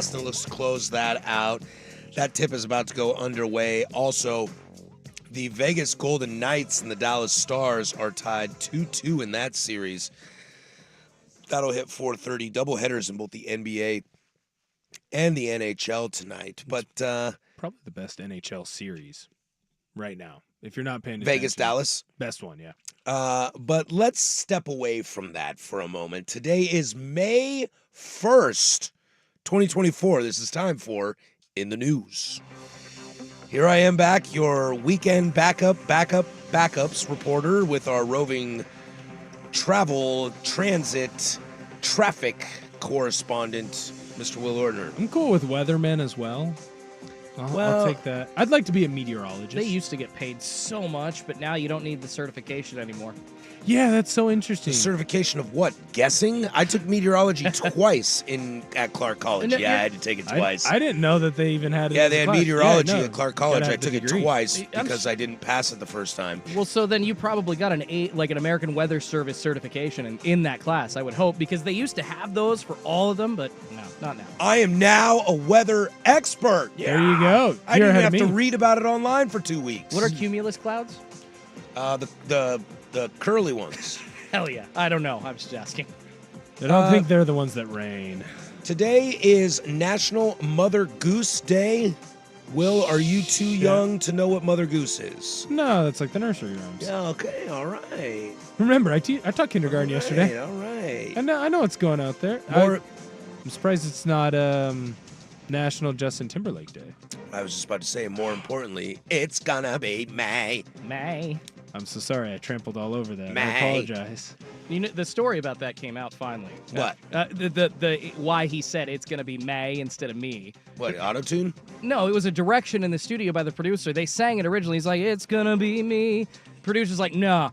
Boston looks to close that out. That tip is about to go underway. Also, the Vegas Golden Knights and the Dallas Stars are tied 2-2 in that series. That'll hit 4:30. Doubleheaders in both the NBA and the NHL tonight. But Probably the best NHL series right now. If you're not paying Vegas, attention. Dallas. Best one, yeah. But let's step away from that for a moment. Today is May 1st, 2024. This is time for In the News. Here I am back, your weekend backups reporter with our roving travel, transit, traffic correspondent, Mr. Will Ordner. I'm cool with weathermen as well. I'll take that. I'd like to be a meteorologist. They used to get paid so much, but now you don't need the certification anymore. Yeah, that's so interesting. The certification of what? Guessing? I took meteorology twice at Clark College. Yeah, I had to take it twice. I didn't know that they even had it. Yeah, as they a had class. meteorology Yeah, no. at Clark College. Gotta I have the took it degree. twice because I didn't pass it the first time. Well, so then you probably got an American Weather Service certification in that class, I would hope, because they used to have those for all of them, but no, not now. I am now a weather expert. There you go. I You're didn't ahead have of to me. read about it online for 2 weeks. What are cumulus clouds? The curly ones. Hell yeah. I don't know. I'm just asking. I don't think they're the ones that rain. Today is National Mother Goose Day. Will, are you too young to know what Mother Goose is? No, that's like the nursery rhymes. Yeah, okay, all right. Remember, I taught kindergarten yesterday. All right. I know what's going out there. More, I'm surprised it's not National Justin Timberlake Day. I was just about to say, more importantly, it's gonna be May. May. I'm so sorry I trampled all over that. I May. apologize. You know, the story about that came out finally. What? The why he said it's going to be May instead of me. What, auto-tune? No, it was a direction in the studio by the producer. They sang it originally. He's like, it's going to be me. Producer's like, no.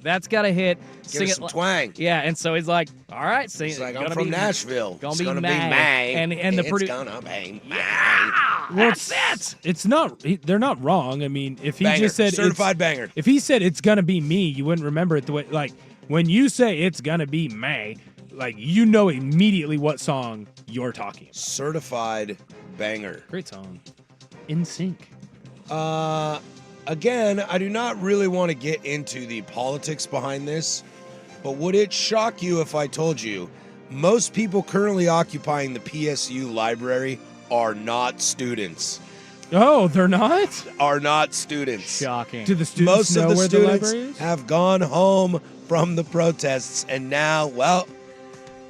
That's got to hit. Give us some twang. Yeah, and so he's like, all right. Sing He's it. like, Gonna I'm from be- Nashville. Gonna It's be gonna May. be May. And the It's producer. gonna be May. Well, That's it. It's not. They're not wrong. I mean, if he Banger. just said Certified banger. If he said it's gonna be me, you wouldn't remember it the way. Like when you say it's gonna be May, like you know immediately what song you're talking about. Certified banger. Great song. In Sync. Again, I do not really want to get into the politics behind this, but would it shock you if I told you most people currently occupying the PSU library are not students? Oh, they're not? Are not students. Shocking. Do the students Most know of the where the students library is? have gone home from the protests, and now, well,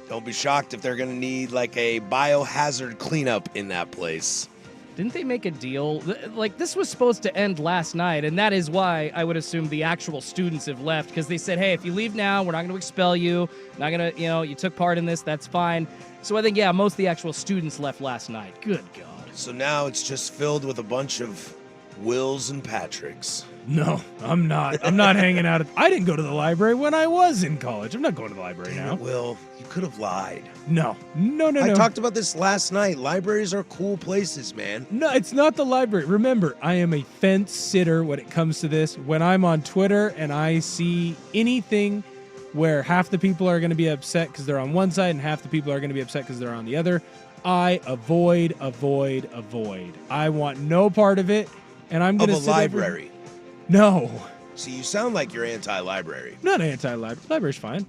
don't be shocked if they're going to need like a biohazard cleanup in that place. Didn't they make a deal? Like, this was supposed to end last night, and that is why I would assume the actual students have left, because they said, hey, if you leave now, we're not going to expel you. Not going to, you took part in this, that's fine. So I think, yeah, most of the actual students left last night. Good God. So now it's just filled with a bunch of Wills and Patricks. No, I'm not. I'm not hanging out. I didn't go to the library when I was in college. I'm not going to the library now. Will, you could have lied. No. I talked about this last night. Libraries are cool places, man. No, it's not the library. Remember, I am a fence sitter when it comes to this. When I'm on Twitter and I see anything where half the people are going to be upset because they're on one side and half the people are going to be upset because they're on the other, I avoid. I want no part of it, and I'm going to Of a library. No. See, you sound like you're anti-library. Not anti-library. Library's fine,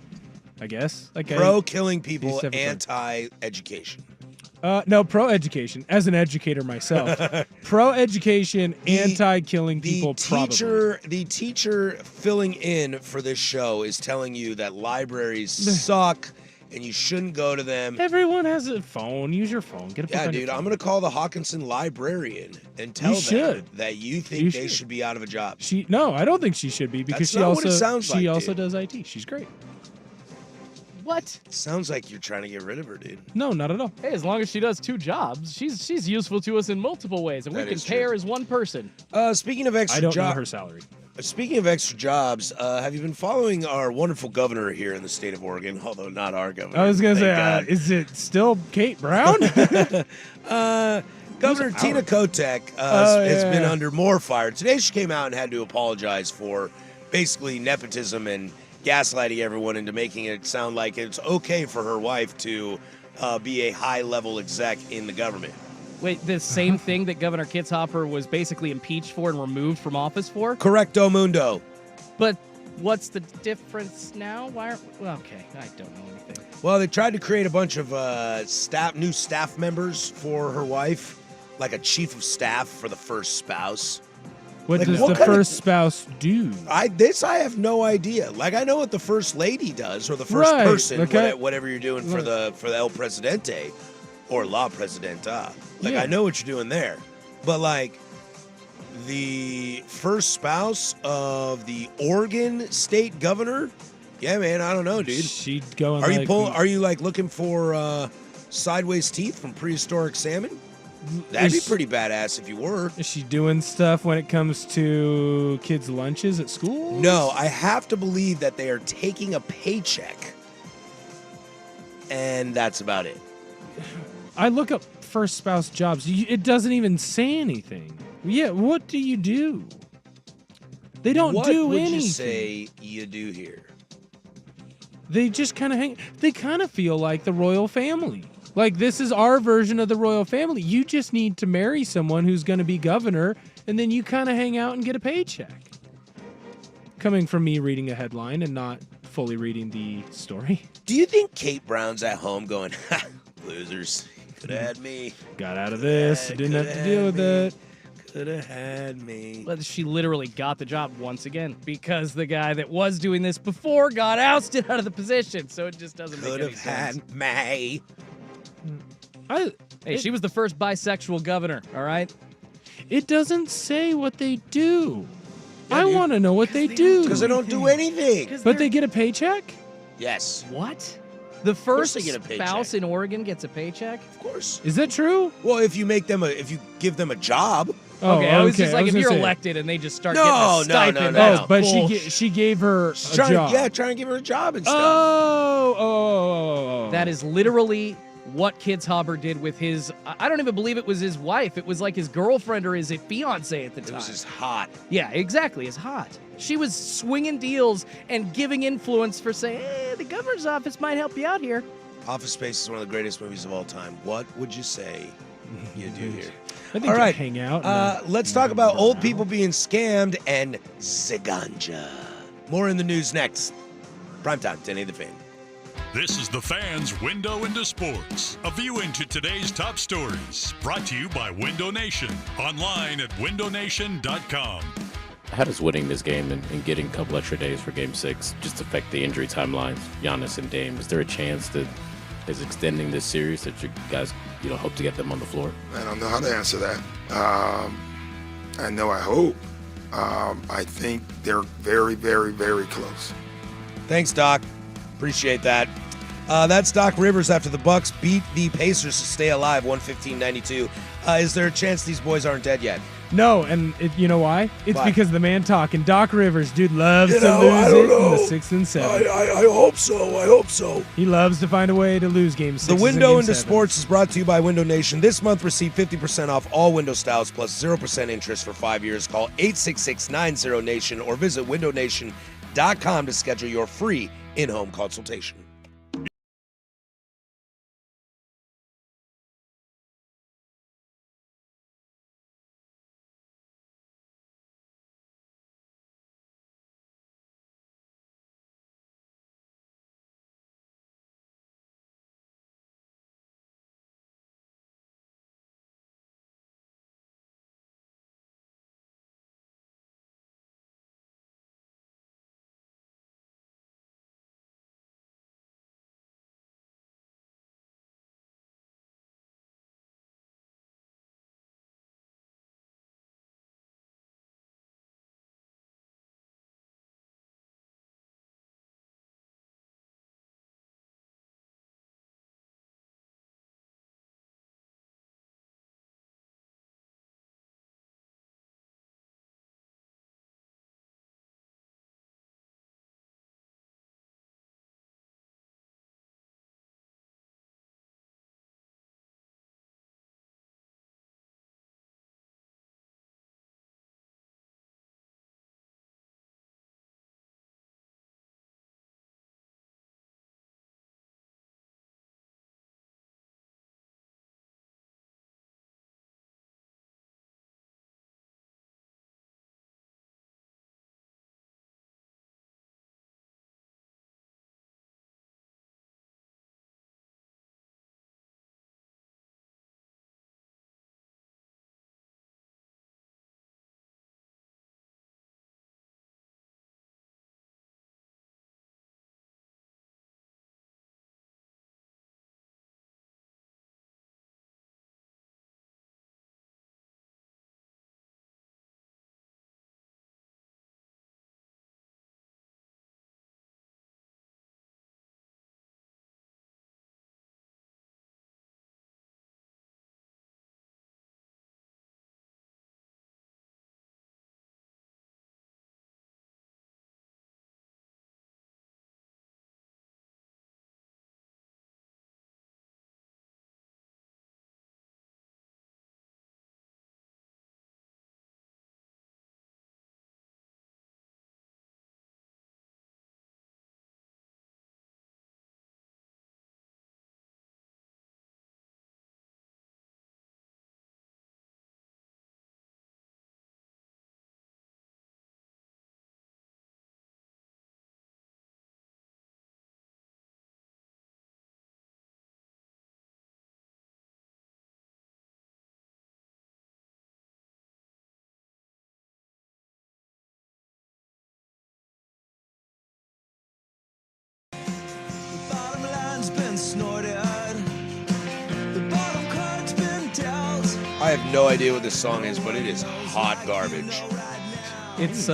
I guess. Like Pro-killing people, These separate anti-education. No, pro-education. As an educator myself, pro-education, anti-killing people. The teacher filling in for this show is telling you that libraries suck and you shouldn't go to them. Everyone has a phone. Use your phone. Get a book Yeah, on your dude, phone. I'm gonna call the Hawkinson librarian and tell them should. that you think You they should. should be out of a job. No, I don't think she should be because That's she not also what it sounds like, also dude. does IT. She's great. What? Sounds like you're trying to get rid of her, dude. No, not at all. Hey, as long as she does 2 jobs, she's useful to us in multiple ways, and That we can is pay true. her as one person. Speaking of extra I don't know jobs, her salary. Speaking of extra jobs, have you been following our wonderful governor here in the state of Oregon? Although not our governor. I was gonna thank say, God. is it still Kate Brown? Governor Tina Kotek has been under more fire. Today she came out and had to apologize for basically nepotism and gaslighting everyone into making it sound like it's okay for her wife to be a high-level exec in the government. Wait, the same thing that Governor Kitzhaber was basically impeached for and removed from office for? Correcto mundo. But what's the difference now? Okay, I don't know anything. Well, they tried to create a bunch of new staff members for her wife, like a chief of staff for the first spouse. What Like, does what the kind of- first spouse do? I have no idea. Like, I know what the first lady does, or the first Right, person, okay. whatever you're doing for the El Presidente or La Presidenta. Like, Yeah. I know what you're doing there, but like the first spouse of the Oregon state governor. Yeah, man, I don't know, dude. She'd go. Are you Are you like looking for sideways teeth from prehistoric salmon? That'd be Is- pretty badass if you were. Is she doing stuff when it comes to kids' lunches at school? No, I have to believe that they are taking a paycheck, and that's about it. I look up first spouse jobs. It doesn't even say anything. Yeah, what do you do? They don't what do would anything. you say you do here? They just kind of hang. They kind of feel like the royal family. Like, this is our version of the royal family. You just need to marry someone who's going to be governor, and then you kind of hang out and get a paycheck. Coming from me reading a headline and not fully reading the story. Do you think Kate Brown's at home going, ha, losers, could have had me. Got out of this. Didn't have to deal with it. Could have had me. But she literally got the job once again because the guy that was doing this before got ousted out of the position. So it just doesn't Could make any have sense. had me. Hey, she was the first bisexual governor, all right? It doesn't say what they do. Yeah, I dude. want to know what they do. Because they don't do anything. But they get a paycheck? Yes, What? The course first they get a paycheck. spouse in Oregon gets a paycheck? of course. Is that true? Well, if you give them a job. Oh, Okay, I was just like, if gonna you're say- elected and they just start No, getting no, a stipend, no, that's no. Oh, but bullshit. she gave her a job. Trying to give her a job and stuff. Oh. That is literally what Kitzhaber did with his, I don't even believe it was his wife. It was like his girlfriend or his fiance at the It time. was just hot. Yeah, exactly. It's hot. She was swinging deals and giving influence for saying, hey, the governor's office might help you out here. Office Space is one of the greatest movies of all time. What would you say you do here? I think All you right. hang out. and, Let's talk about old people being scammed and Zaganja. More in the news next. Primetime, 10 the Fan. This is the Fan's Window into Sports, a view into today's top stories. Brought to you by Window Nation, online at windownation.com. How does winning this game and getting a couple extra days for Game 6 just affect the injury timelines, Giannis and Dame? Is there a chance that is extending this series that you guys, hope to get them on the floor? I don't know how to answer that. I hope. I think they're very, very, very close. Thanks, Doc. Appreciate that. That's Doc Rivers after the Bucks beat the Pacers to stay alive, 115-92. Is there a chance these boys aren't dead yet? No, and you know why? It's Why? because the man talking. Doc Rivers, dude, loves to I lose don't it know. in the 6th and 7th. I hope so. I hope so. He loves to find a way to lose Game 6. The Window into Sports is brought to you by Window Nation. This month, receive 50% off all window styles plus 0% interest for 5 years. Call 866-90-NATION or visit windownation.com to schedule your free in-home consultation. I have no idea what this song is, but it is hot garbage. It's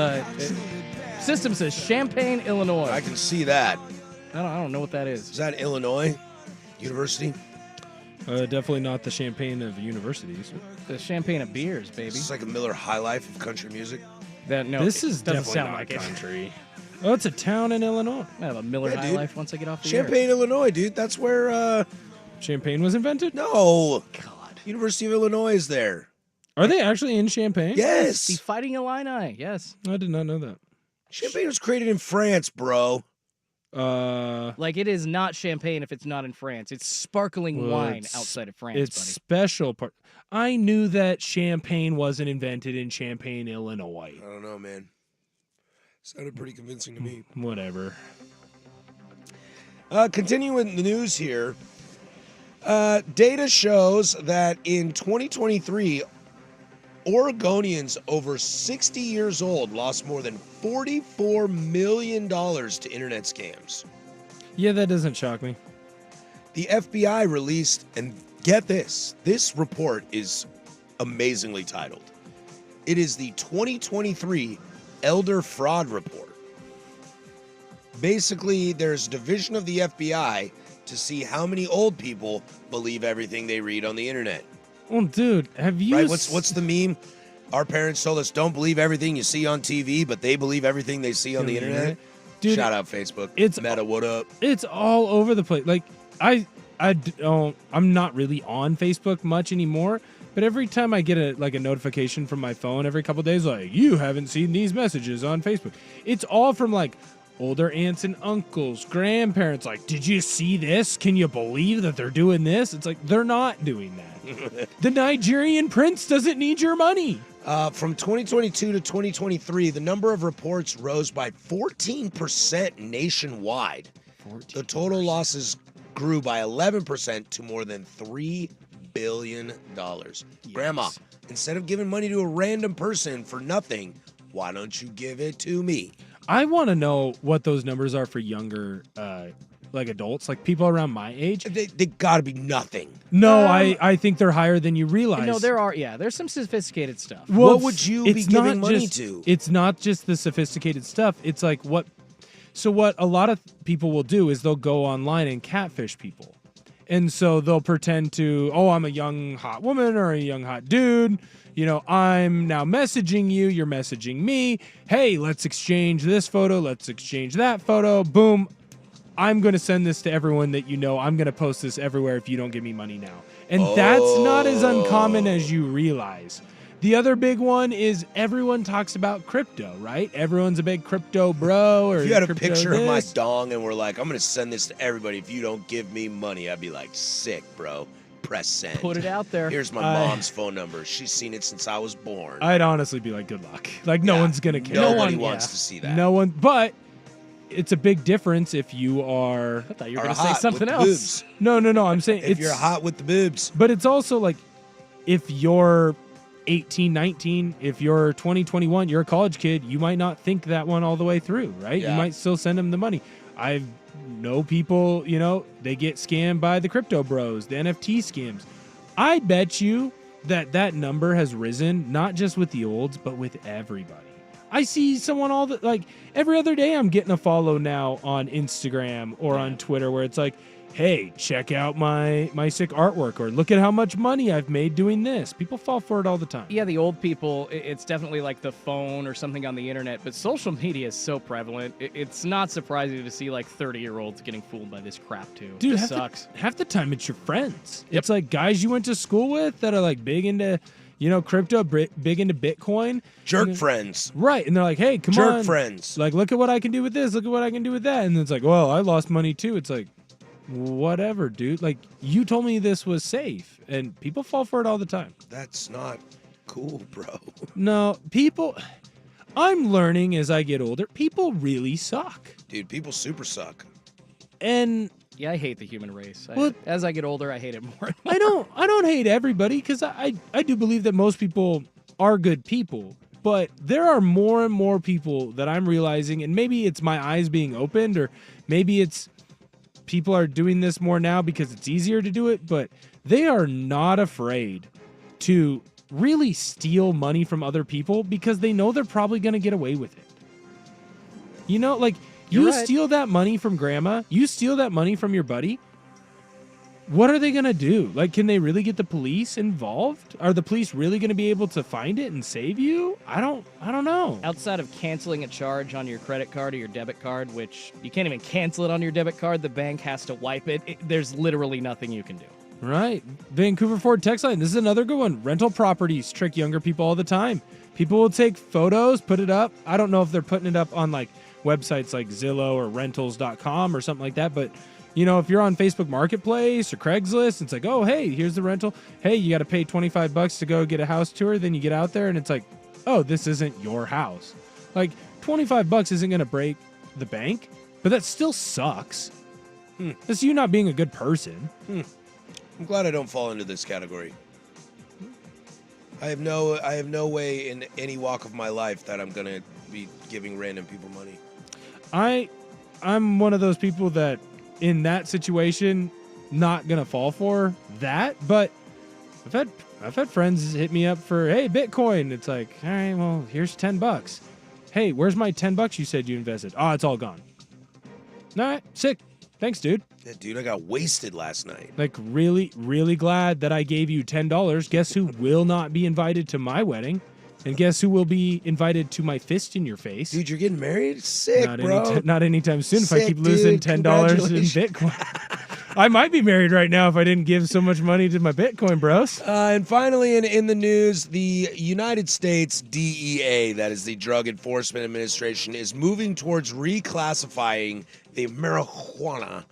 System says Champaign, Illinois. I can see that. I don't know what that is. Is that Illinois University? Definitely not the champagne of universities. The champagne of beers, baby. It's like a Miller High Life of country music. This is doesn't definitely sound not like it. country. Oh, it's a town in Illinois. I have a Miller High dude. Life once I get off the Champaign, Illinois, dude. That's where Champagne was invented? No. God. University of Illinois is there. Are they actually in Champagne? Yes. The Fighting Illini, yes. I did not know that. Champagne was created in France, bro. Like, it is not champagne if it's not in France. It's sparkling Well, wine it's- outside of France, It's buddy. special part. I knew that champagne wasn't invented in Champaign, Illinois. I don't know, man. Sounded pretty convincing to me. Whatever. Continuing the news here. Data shows that in 2023, Oregonians over 60 years old lost more than $44 million to internet scams. Yeah, that doesn't shock me. The FBI released, and get this report is amazingly titled. It is the 2023 Elder Fraud Report. Basically, there's a division of the FBI to see how many old people believe everything they read on the internet. Well, dude, have you... Right? What's the meme? Our parents told us don't believe everything you see on TV, but they believe everything they see on the internet. Dude, shout out Facebook. It's Meta, what up? It's all over the place. Like, I'm not really on Facebook much anymore, but every time I get a notification from my phone every couple days, like, you haven't seen these messages on Facebook. It's all from like older aunts and uncles, grandparents. Like, did you see this? Can you believe that they're doing this? It's like, they're not doing that. The Nigerian prince doesn't need your money. From 2022 to 2023, the number of reports rose by 14% nationwide. 14%. The total losses grew by 11% to more than $3 billion. Yes. Grandma, instead of giving money to a random person for nothing, why don't you give it to me? I want to know what those numbers are for younger, like adults, like people around my age. They got to be nothing. No, I think they're higher than you realize. No, there's some sophisticated stuff. Well, what would you be giving money to? It's not just the sophisticated stuff. It's like what a lot of people will do is they'll go online and catfish people. And so they'll pretend to, I'm a young hot woman or a young hot dude. You know, I'm now messaging you. You're messaging me. Hey, let's exchange this photo. Let's exchange that photo. Boom. I'm going to send this to everyone that you know. I'm going to post this everywhere if you don't give me money now. And that's not as uncommon as you realize. The other big one is everyone talks about crypto, right? Everyone's a big crypto bro. Or If you had a crypto picture of my this. dong and we're like, I'm going to send this to everybody if you don't give me money, I'd be like, sick, bro. Press send. Put it out there. Here's my mom's phone number. She's seen it since I was born. I'd honestly be like, good luck. Like, no one's going to care. Nobody wants to see that. No one, but it's a big difference if you are. I thought you were Are going to say hot something with else. boobs. No. I'm saying If you're hot with the boobs. But it's also like if you're 18, 19, if you're 20, 21, you're a college kid, you might not think that one all the way through, right? Yeah. You might still send them the money. I know people, they get scammed by the crypto bros, the NFT scams. I bet you that number has risen, not just with the olds, but with everybody. I see someone every other day I'm getting a follow now on Instagram or on Twitter where it's like, hey, check out my sick artwork, or look at how much money I've made doing this. People fall for it all the time. Yeah, the old people, it's definitely like the phone or something on the internet, but social media is so prevalent. It's not surprising to see like 30-year-olds getting fooled by this crap too. Dude, it sucks. Half the time it's your friends. It's like guys you went to school with that are like big into, crypto, big into Bitcoin. Jerk friends. Right. And they're like, hey, come Jerk on. friends. Like, look at what I can do with this. Look at what I can do with that. And it's like, well, I lost money too. It's like, whatever, dude. Like, you told me this was safe, and people fall for it all the time. That's not cool, bro. No, I'm learning as I get older, people really suck. Dude, people super suck. And yeah, I hate the human race. Well, as I get older, I hate it more. I don't hate everybody, because I do believe that most people are good people. But there are more and more people that I'm realizing, and maybe it's my eyes being opened, or maybe it's people are doing this more now because it's easier to do it, but they are not afraid to really steal money from other people because they know they're probably going to get away with it. You know, like You're you right. steal that money from grandma, you steal that money from your buddy. What are they going to do? Like, can they really get the police involved? Are the police really going to be able to find it and save you? I don't know. Outside of canceling a charge on your credit card or your debit card, which you can't even cancel it on your debit card, the bank has to wipe it. There's literally nothing you can do. Right. Vancouver Ford text line. This is another good one. Rental properties trick younger people all the time. People will take photos, put it up. I don't know if they're putting it up on like websites like Zillow or rentals.com or something like that, but you know, if you're on Facebook Marketplace or Craigslist, it's like, oh, hey, here's the rental. Hey, you got to pay $25 to go get a house tour. Then you get out there and it's like, oh, this isn't your house. Like, $25 isn't going to break the bank, but that still sucks. That's you not being a good person. I'm glad I don't fall into this category. I have no way in any walk of my life that I'm going to be giving random people money. I'm one of those people that in that situation, not gonna fall for that. But I've had friends hit me up for, hey, Bitcoin. It's like, all right, well, here's $10. Hey, where's my $10 you said you invested? Oh, it's all gone. All right, sick. Thanks, dude. Yeah, dude, I got wasted last night. Like, really, really glad that I gave you $10. Guess who will not be invited to my wedding? And guess who will be invited to my fist in your face? Dude, you're getting married? Sick, bro. Not anytime soon. If I Sick, keep losing dude. $10 in Congratulations. Bitcoin. I might be married right now if I didn't give so much money to my Bitcoin bros. And finally, in the news, the United States DEA, that is the Drug Enforcement Administration, is moving towards reclassifying the marijuana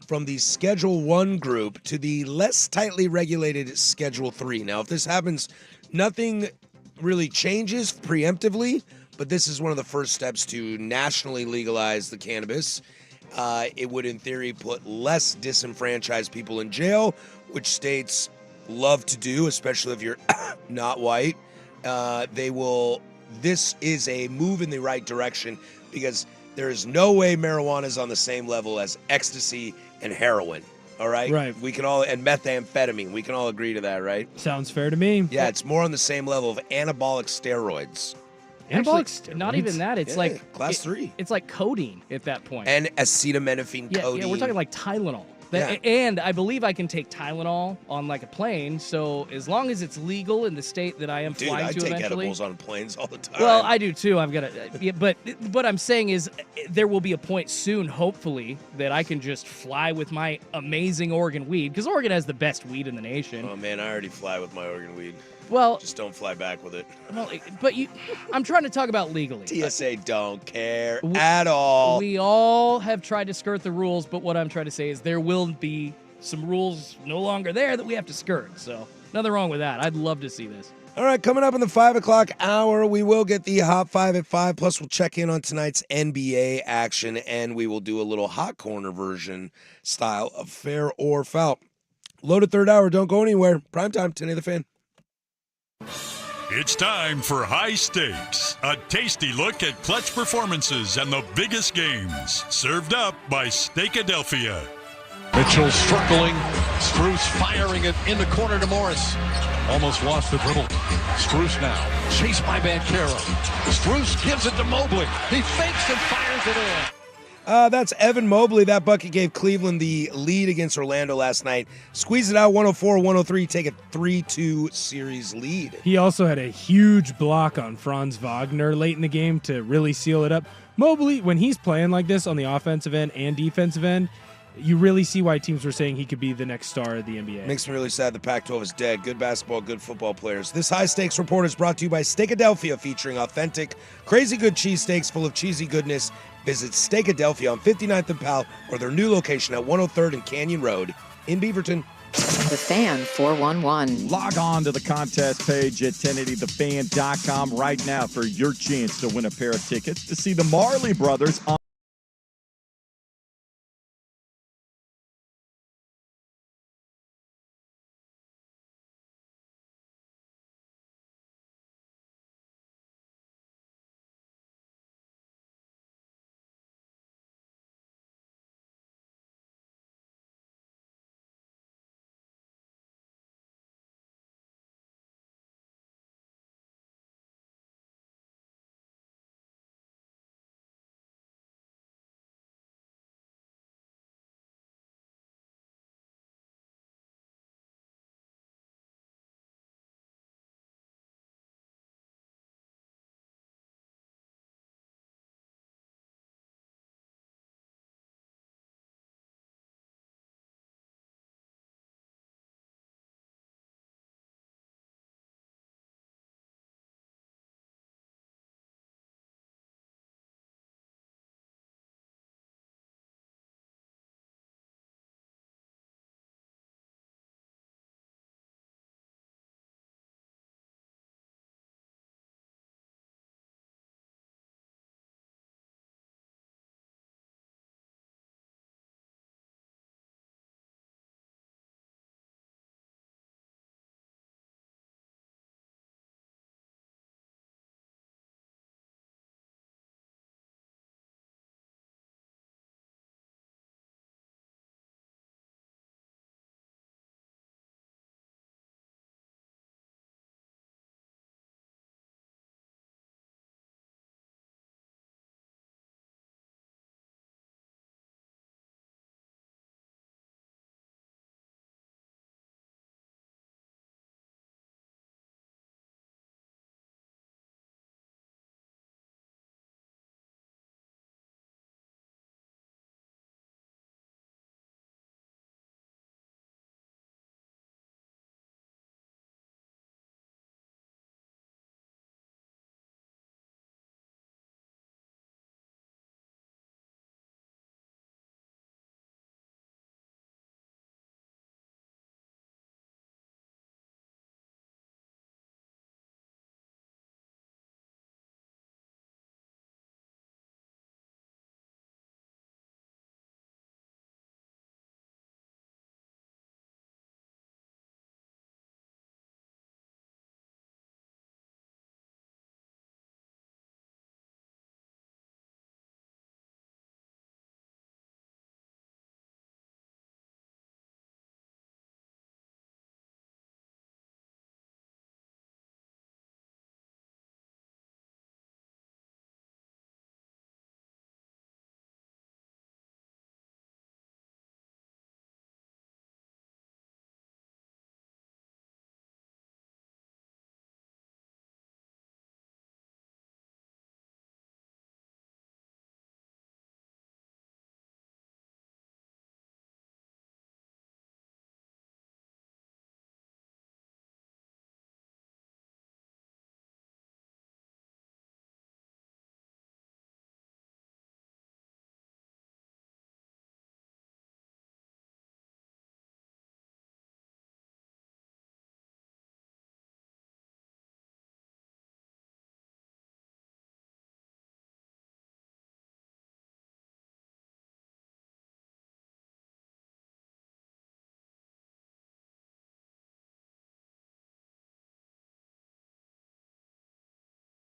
from the Schedule 1 group to the less tightly regulated Schedule 3. Now, if this happens, nothing really changes preemptively, but this is one of the first steps to nationally legalize the cannabis. It would, in theory, put less disenfranchised people in jail, which states love to do, especially if you're not white. This is a move in the right direction because there is no way marijuana is on the same level as ecstasy and heroin. All right? Right. We can all, and methamphetamine. We can all agree to that, right? Sounds fair to me. Yeah, it's more on the same level of anabolic steroids. Anabolic Actually, not even that. It's Yeah, like class 3. It's like codeine at that point. And acetaminophen codeine. Yeah, we're talking like Tylenol. Yeah. And I believe I can take Tylenol on like a plane. So as long as it's legal in the state that I am Dude, flying I to take eventually. edibles on planes all the time. Well, I do too. I've got to, but what I'm saying is, there will be a point soon, hopefully, that I can just fly with my amazing Oregon weed because Oregon has the best weed in the nation. Oh man, I already fly with my Oregon weed. Well, Just don't fly back with it. well, but I'm trying to talk about legally. TSA don't care at all. We all have tried to skirt the rules, but what I'm trying to say is there will be some rules no longer there that we have to skirt. So nothing wrong with that. I'd love to see this. All right, coming up in the 5 o'clock hour, we will get the Hot 5 at 5. Plus, we'll check in on tonight's NBA action, and we will do a little hot corner version style of Fair or Foul. Loaded third hour. Don't go anywhere. Primetime, 10 of the Fan. It's time for High Stakes, a tasty look at clutch performances and the biggest games. Served up by Steakadelphia. Mitchell struggling. Spruce firing it in the corner to Morris. Almost lost the dribble. Spruce now. Chased by Banchero. Spruce gives it to Mobley. He fakes and fires it in. That's Evan Mobley. That bucket gave Cleveland the lead against Orlando last night. Squeeze it out 104-103, take a 3-2 series lead. He also had a huge block on Franz Wagner late in the game to really seal it up. Mobley, when he's playing like this on the offensive end and defensive end, you really see why teams were saying he could be the next star of the NBA. Makes me really sad the Pac-12 is dead. Good basketball, good football players. This High Stakes Report is brought to you by Steakadelphia, featuring authentic, crazy good cheesesteaks full of cheesy goodness. Visit Steakadelphia on 59th and Powell or their new location at 103rd and Canyon Road in Beaverton. The Fan 411. Log on to the contest page at 1080thefan.com right now for your chance to win a pair of tickets to see the Marley Brothers on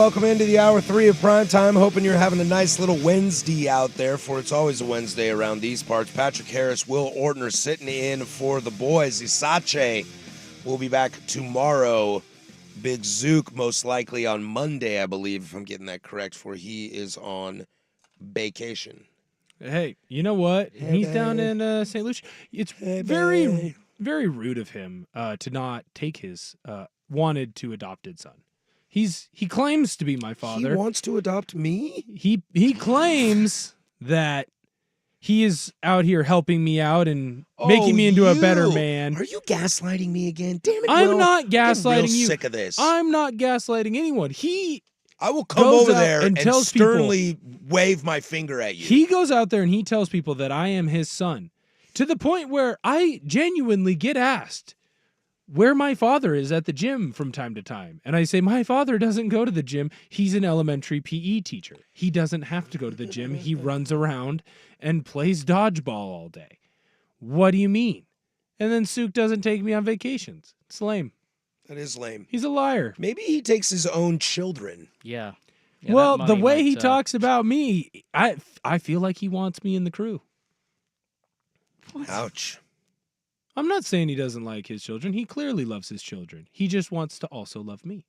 Welcome into the hour 3 of Primetime. Hoping you're having a nice little Wednesday out there, for it's always a Wednesday around these parts. Patrick Harris, Will Ortner sitting in for the boys. Isache will be back tomorrow. Big Zook most likely on Monday, I believe, if I'm getting that correct, for he is on vacation. Hey, you know what? He's down in St. Lucia. It's very, very rude of him to not take his wanted to adopted son. He claims to be my father. He wants to adopt me? He claims that he is out here helping me out and making me into a better man. Are you gaslighting me again? Damn it, I'm Will. not gaslighting I'm you. sick of this. I'm not gaslighting anyone. I will come goes over out there and tells sternly wave my finger at you. He goes out there and he tells people that I am his son, to the point where I genuinely get asked where my father is at the gym from time to time. And I say, my father doesn't go to the gym. He's an elementary PE teacher. He doesn't have to go to the gym. He runs around and plays dodgeball all day. What do you mean? And then Sook doesn't take me on vacations. It's lame. That is lame. He's a liar. Maybe he takes his own children. Yeah. Well, the way he talks about me, I feel like he wants me in the crew. Ouch. I'm not saying he doesn't like his children. He clearly loves his children. He just wants to also love me.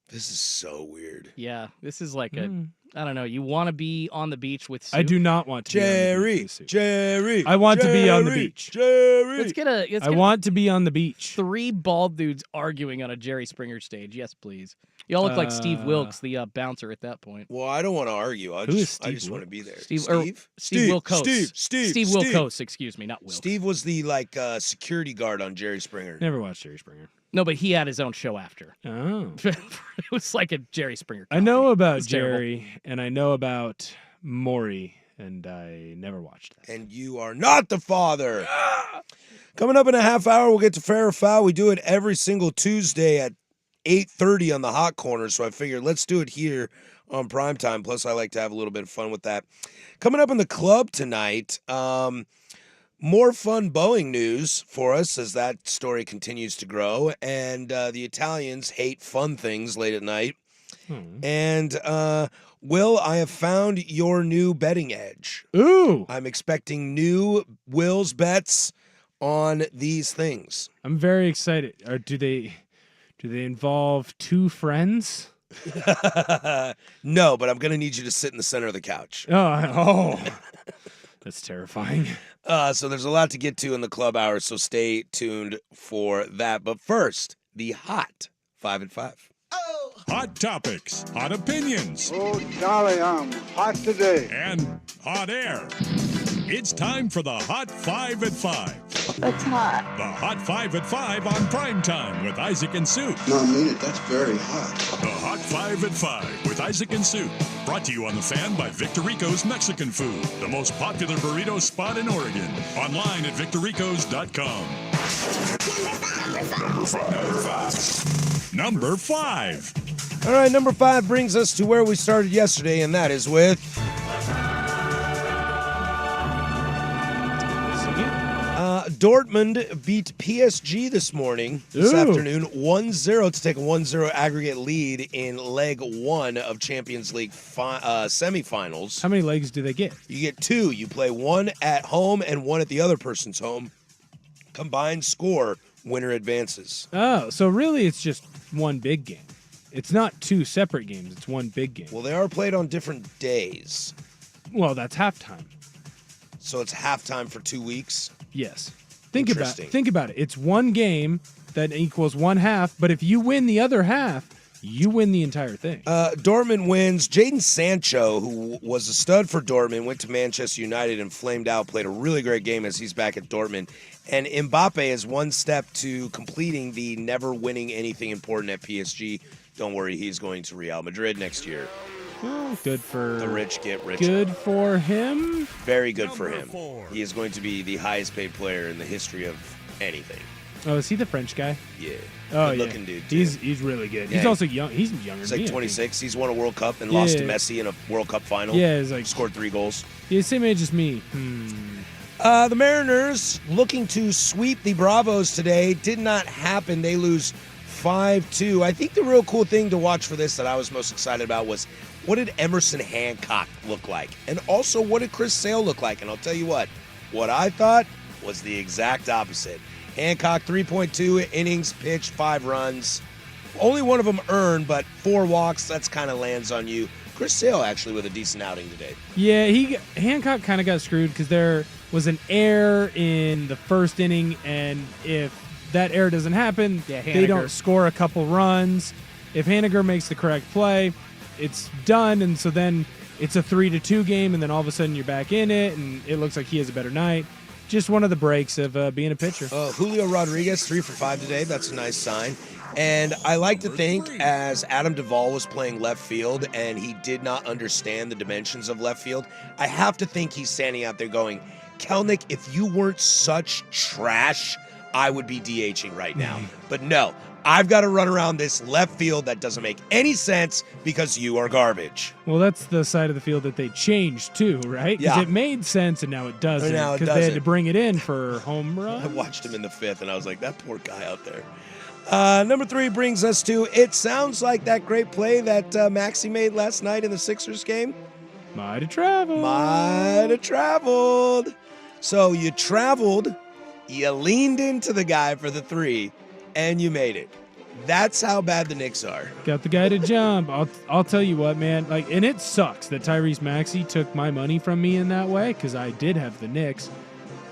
This is so weird. Yeah, this is like I don't know. You want to be on the beach with Sook? I do not want to be on the beach with Sook. Jerry. I want to be on the beach. Jerry. Let's get I want to be on the beach. 3 bald dudes arguing on a Jerry Springer stage. Yes, please. Y'all look like Steve Wilkes, the bouncer at that point. Well, I don't want to argue. I just want to be there. Steve Wilkos. Steve Wilkos, excuse me, not Wilkes. Steve was the security guard on Jerry Springer. Never watched Jerry Springer. No, but he had his own show after. Oh. It was like a Jerry Springer comedy. I know about Jerry, terrible. And I know about Maury, and I never watched that. And you are not the father. Coming up in a half hour, we'll get to Fair or Foul. We do it every single Tuesday at 8:30 on the Hot Corner, so I figured let's do it here on Primetime. Plus, I like to have a little bit of fun with that. Coming up in the club tonight, more fun Boeing news for us as that story continues to grow. And the Italians hate fun things late at night. And, Will, I have found your new betting edge. Ooh. I'm expecting new Will's bets on these things. I'm very excited. Do they involve 2 friends? No, but I'm going to need you to sit in the center of the couch. Oh. That's terrifying. So there's a lot to get to in the club hour, so stay tuned for that. But first, the hot 5 at 5. Hot topics, hot opinions. Oh, Charlie, I'm hot today. And hot air. It's time for the Hot 5 at 5. That's hot. The Hot 5 at 5 on Primetime with Isaac and Sue. No, I mean it. That's very hot. The Hot 5 at 5 with Isaac and Sue. Brought to you on the Fan by Victorico's Mexican Food, the most popular burrito spot in Oregon. Online at victoricos.com. Number 5. All right, number 5 brings us to where we started yesterday, and that is with... Dortmund beat PSG this afternoon, 1-0 to take a 1-0 aggregate lead in leg 1 of Champions League semifinals. How many legs do they get? You get 2. You play 1 at home and 1 at the other person's home. Combined score, winner advances. Oh, so really it's just one big game. It's not 2 separate games. It's one big game. Well, they are played on different days. Well, that's halftime. So it's halftime for 2 weeks? Yes. Think about it. It's one game that equals one half, but if you win the other half, you win the entire thing. Dortmund wins. Jadon Sancho, who was a stud for Dortmund, went to Manchester United and flamed out, played a really great game as he's back at Dortmund. And Mbappe is one step to completing the never winning anything important at PSG. Don't worry, he's going to Real Madrid next year. Well, good for the rich get richer. Good for him. Very good for him. He is going to be the highest paid player in the history of anything. Oh, is he the French guy? Yeah. Oh, good looking dude. Too. He's really good. Yeah. He's also young. He's younger. He's than like me, 26. He's won a World Cup and lost to Messi in a World Cup final. Yeah, he's like scored 3 goals. He's the same age as me. The Mariners looking to sweep the Bravos today. Did not happen. They lose 5-2. I think the real cool thing to watch for this that I was most excited about was what did Emerson Hancock look like? And also, what did Chris Sale look like? And I'll tell you what I thought was the exact opposite. Hancock, 3.2 innings pitched, 5 runs. Only one of them earned, but 4 walks, that's kind of lands on you. Chris Sale actually with a decent outing today. Yeah, Hancock kind of got screwed because there was an error in the first inning, and if that error doesn't happen, they don't score a couple runs. If Haniger makes the correct play, it's done, and so then it's a 3-2 game, and then all of a sudden you're back in it, and it looks like he has a better night. Just one of the breaks of being a pitcher. Julio Rodriguez, 3 for 5 today. That's a nice sign. And I like to think as Adam Duvall was playing left field and he did not understand the dimensions of left field, I have to think he's standing out there going, Kelnick, if you weren't such trash, I would be DHing right now. But no, I've got to run around this left field that doesn't make any sense because you are garbage. Well, that's the side of the field that they changed too, right? Because it made sense and now it doesn't. Because they had to bring it in for home run. I watched him in the 5th and I was like, that poor guy out there. Number 3 brings us to, it sounds like that great play that Maxey made last night in the Sixers game. Might have traveled. So you traveled, you leaned into the guy for the 3, and you made it. That's how bad the Knicks are. Got the guy to jump. I'll tell you what, man. And it sucks that Tyrese Maxey took my money from me in that way because I did have the Knicks.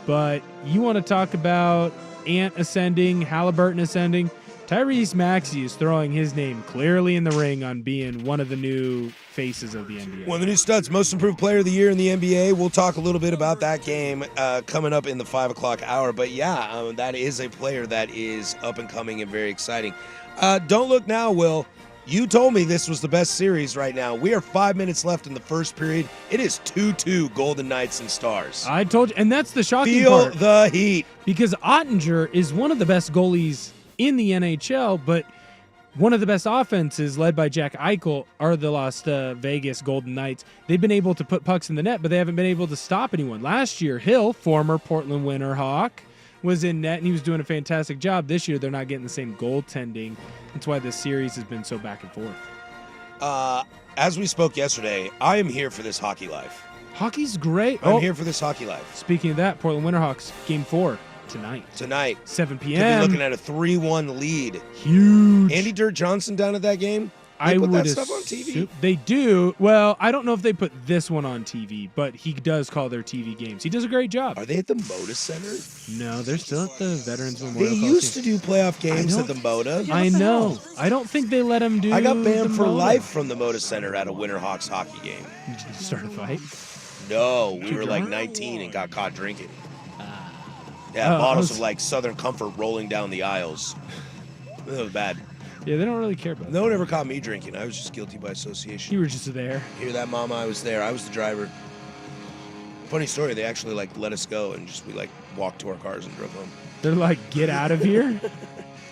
But you want to talk about Ant ascending, Halliburton ascending. Tyrese Maxey is throwing his name clearly in the ring on being one of the new faces of the NBA. One of the new studs, most improved player of the year in the NBA. We'll talk a little bit about that game coming up in the 5 o'clock hour. But yeah, that is a player that is up and coming and very exciting. Don't look now, Will. You told me this was the best series right now. We are 5 minutes left in the first period. It is 2-2 Golden Knights and Stars. I told you, and that's the shocking Feel part. the heat. Because Ottinger is one of the best goalies in the NHL, but one of the best offenses led by Jack Eichel are the Las Vegas Golden Knights. They've been able to put pucks in the net, but they haven't been able to stop anyone. Last year, Hill, former Portland Winterhawk, was in net, and he was doing a fantastic job. This year, they're not getting the same goaltending. That's why this series has been so back and forth. As we spoke yesterday, I am here for this hockey life. Hockey's great. I'm here for this hockey life. Speaking of that, Portland Winterhawks, Game 4. Tonight, 7 p.m. Could be looking at a 3-1 lead. Huge. Andy Dirt Johnson down at that game? I put would that stuff on TV? They do. Well, I don't know if they put this one on TV, but he does call their TV games. He does a great job. Are they at the Moda Center? No, they're still at the Veterans Memorial. They used to do playoff games at the Moda. I know. I don't think they let him do. I got banned for Moda. life from the Moda Center at a Winterhawks hockey game. Did you start a fight? No, we were like 19 and got caught drinking. Yeah, bottles of like Southern Comfort rolling down the aisles. That was bad. Yeah, they don't really care about that. No one ever caught me drinking. I was just guilty by association. You were just there. Hear that, Mama? I was there. I was the driver. Funny story. They actually let us go and we walked to our cars and drove home. They're like, get out of here.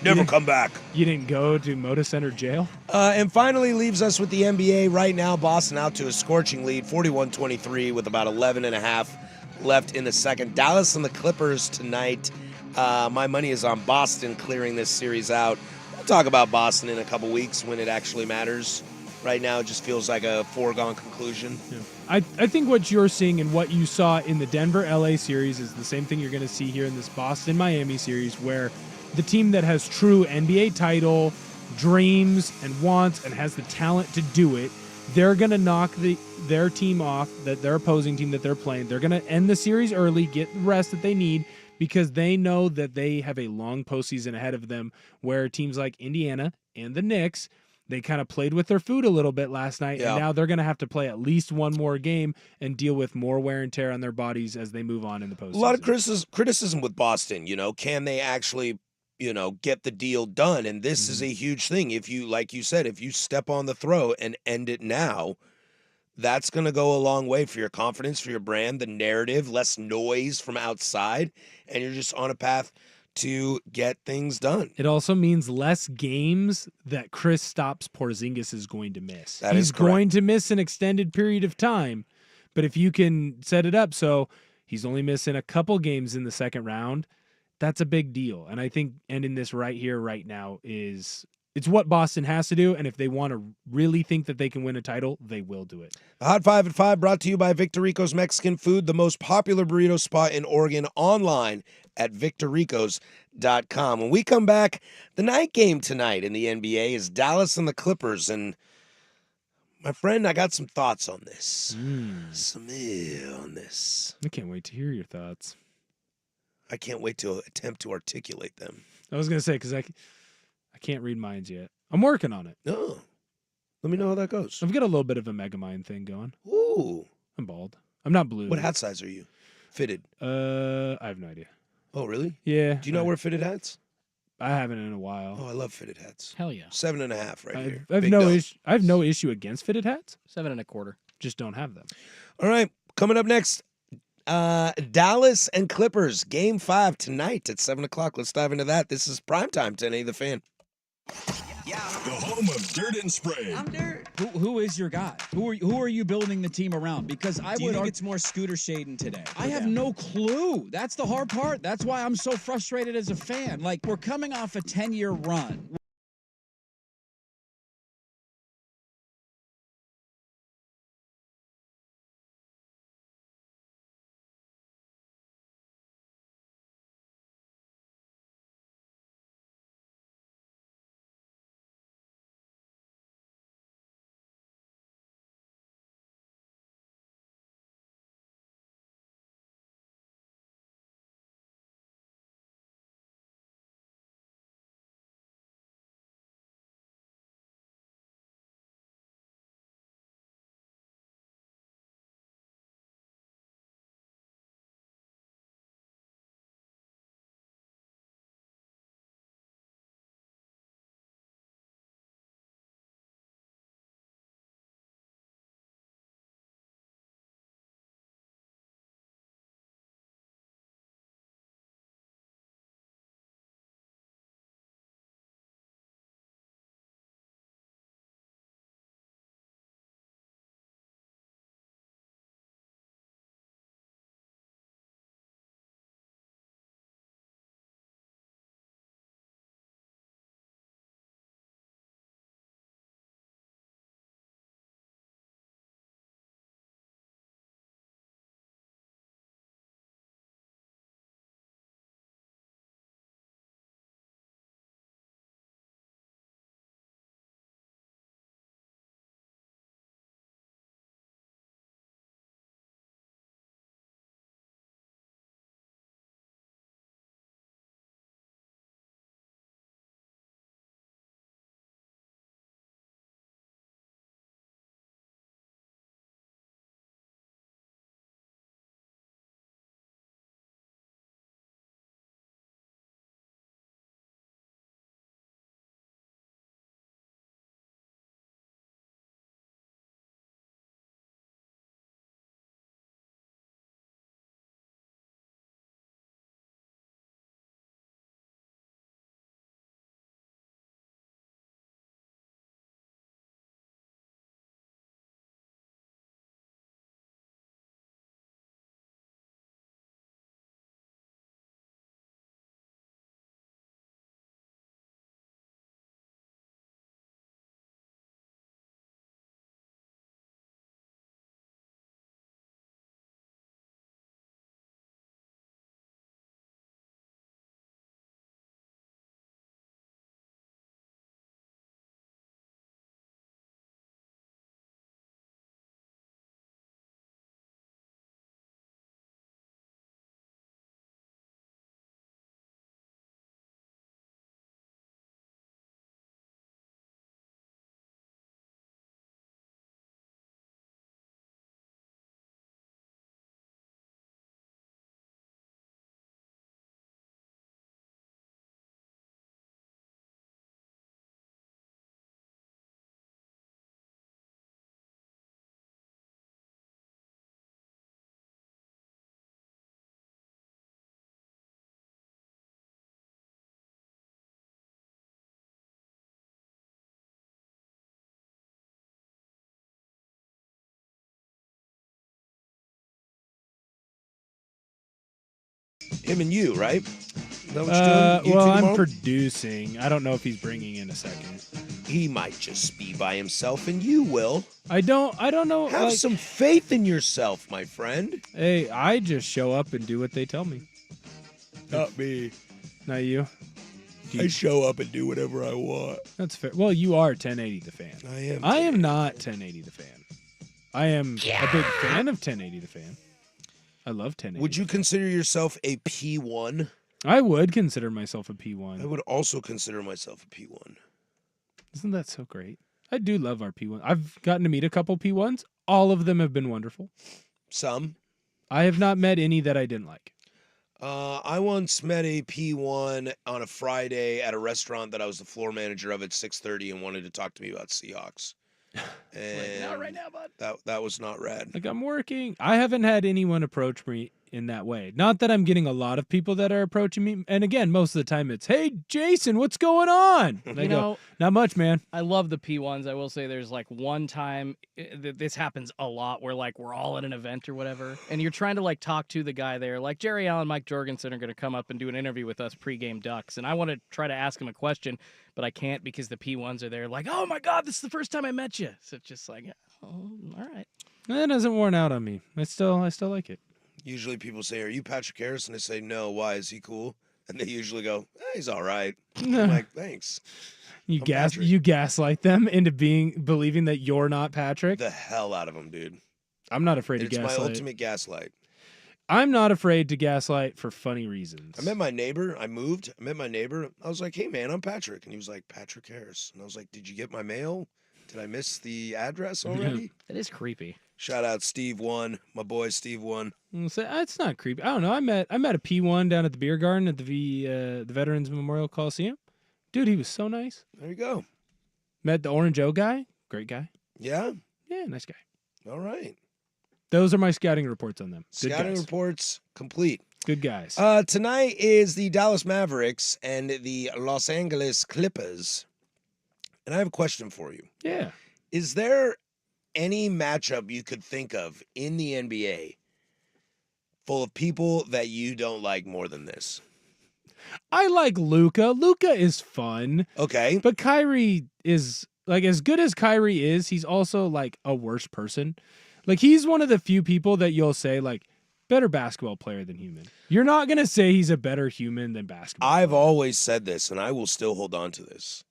Never come back. You didn't go to Moda Center jail? And finally leaves us with the NBA. Right now, Boston out to a scorching lead, 41-23 with about 11 and a half left in the second. Dallas and the Clippers tonight. My money is on Boston clearing this series out. We'll talk about Boston in a couple weeks when it actually matters. Right now, it just feels like a foregone conclusion. Yeah. I think what you're seeing and what you saw in the Denver-LA series is the same thing you're going to see here in this Boston-Miami series, where the team that has true NBA title, dreams and wants and has the talent to do it, they're going to knock their team off, their opposing team that they're playing. They're going to end the series early, get the rest that they need, because they know that they have a long postseason ahead of them, where teams like Indiana and the Knicks, they kind of played with their food a little bit last night, and now they're going to have to play at least one more game and deal with more wear and tear on their bodies as they move on in the postseason. A lot of criticism with Boston, can they actually get the deal done? And this is a huge thing. If you, like you said, if you step on the throw and end it now, that's going to go a long way for your confidence, for your brand, the narrative, less noise from outside, and you're just on a path to get things done. It also means less games that Kristaps Porzingis is going to miss. He's going to miss an extended period of time, but if you can set it up so he's only missing a couple games in the second round, That's a big deal. And I think ending this right here, right now it's what Boston has to do. And if they want to really think that they can win a title, they will do it. The Hot 5 at 5 brought to you by Victorico's Mexican Food, the most popular burrito spot in Oregon, online at victoricos.com. When we come back, the night game tonight in the NBA is Dallas and the Clippers. And my friend, I got some thoughts on this. On this. I can't wait to hear your thoughts. I can't wait to attempt to articulate them. I was going to say, because I can't read minds yet. I'm working on it. No. Let me know how that goes. I've got a little bit of a Megamind thing going. Ooh. I'm bald. I'm not blue. What hat size are you? Fitted? I have no idea. Oh, really? Yeah. Do you know where fitted hats? I haven't in a while. Oh, I love fitted hats. Hell yeah. 7.5 right here. I have no issue against fitted hats. 7.25. Just don't have them. All right. Coming up next, Dallas and Clippers, Game 5 tonight at 7 o'clock. Let's dive into that. This is Primetime, 1080 The Fan. The home of Dirt and Spray. I'm Dirt. Who is your guy? Who are you building the team around? Because I Do you think it's more Scooter Shaden today? I have no clue. That's the hard part. That's why I'm so frustrated as a fan. Like, we're coming off a 10-year run. Him and you, right? Is that what you're doing? Well, YouTube I'm tomorrow? producing. I don't know if he's bringing in a second. He might just be by himself, and you will. I don't know. Have some faith in yourself, my friend. Hey, I just show up and do what they tell me. Not me. Not you. I show up and do whatever I want. That's fair. Well, you are 1080 the fan. I am. I am not 1080 the fan. I am a big fan of 1080 the fan. I love 1080. Would you consider yourself a P1? I would consider myself a P1. I would also consider myself a P1. Isn't that so great? I do love our P1. I've gotten to meet a couple P1s. All of them have been wonderful. Some. I have not met any that I didn't like. I once met a P1 on a Friday at a restaurant that I was the floor manager of at 6:30 and wanted to talk to me about Seahawks. And Not right now, bud. That was not rad. Like, I'm working. I haven't had anyone approach me in that way. Not that I'm getting a lot of people that are approaching me. And again, most of the time it's, hey, Jason, what's going on? And I go, not much, man. I love the P1s. I will say there's like one time, this happens a lot, where like we're all at an event or whatever, and you're trying to like talk to the guy there. Like Jerry Allen, Mike Jorgensen are going to come up and do an interview with us pregame Ducks, and I want to try to ask him a question, but I can't because the P1s are there like, oh my God, this is the first time I met you. So it's just like, oh, all right. That hasn't worn out on me. I still like it. Usually people say, are you Patrick Harris? And I say, no. Why? Is he cool? And they usually go, he's all right. I'm like, thanks. You gaslight them into believing that you're not Patrick. The hell out of them, dude. I'm not afraid to It's gaslight. my ultimate gaslight. I'm not afraid to gaslight for funny reasons. I met my neighbor. I met my neighbor. I was like, hey, man, I'm Patrick. And he was like, Patrick Harris. And I was like, did you get my mail? Did I miss the address already? That is creepy. Shout out Steve One, my boy Steve One. It's not creepy. I don't know. I met a P1 down at the beer garden at the Veterans Memorial Coliseum. Dude, he was so nice. There you go. Met the Orange O guy. Great guy. Yeah? Yeah, nice guy. All right. Those are my scouting reports on them. Good Scouting guys. reports complete. Good guys. Tonight is the Dallas Mavericks and the Los Angeles Clippers. And I have a question for you. Yeah. Is there any matchup you could think of in the NBA full of people that you don't like more than this? I like Luka. Luka is fun. Okay. But Kyrie is, like, as good as Kyrie is, he's also, like, a worse person. Like, he's one of the few people that you'll say, like, better basketball player than human. You're not going to say he's a better human than basketball. I've always said this, and I will still hold on to this.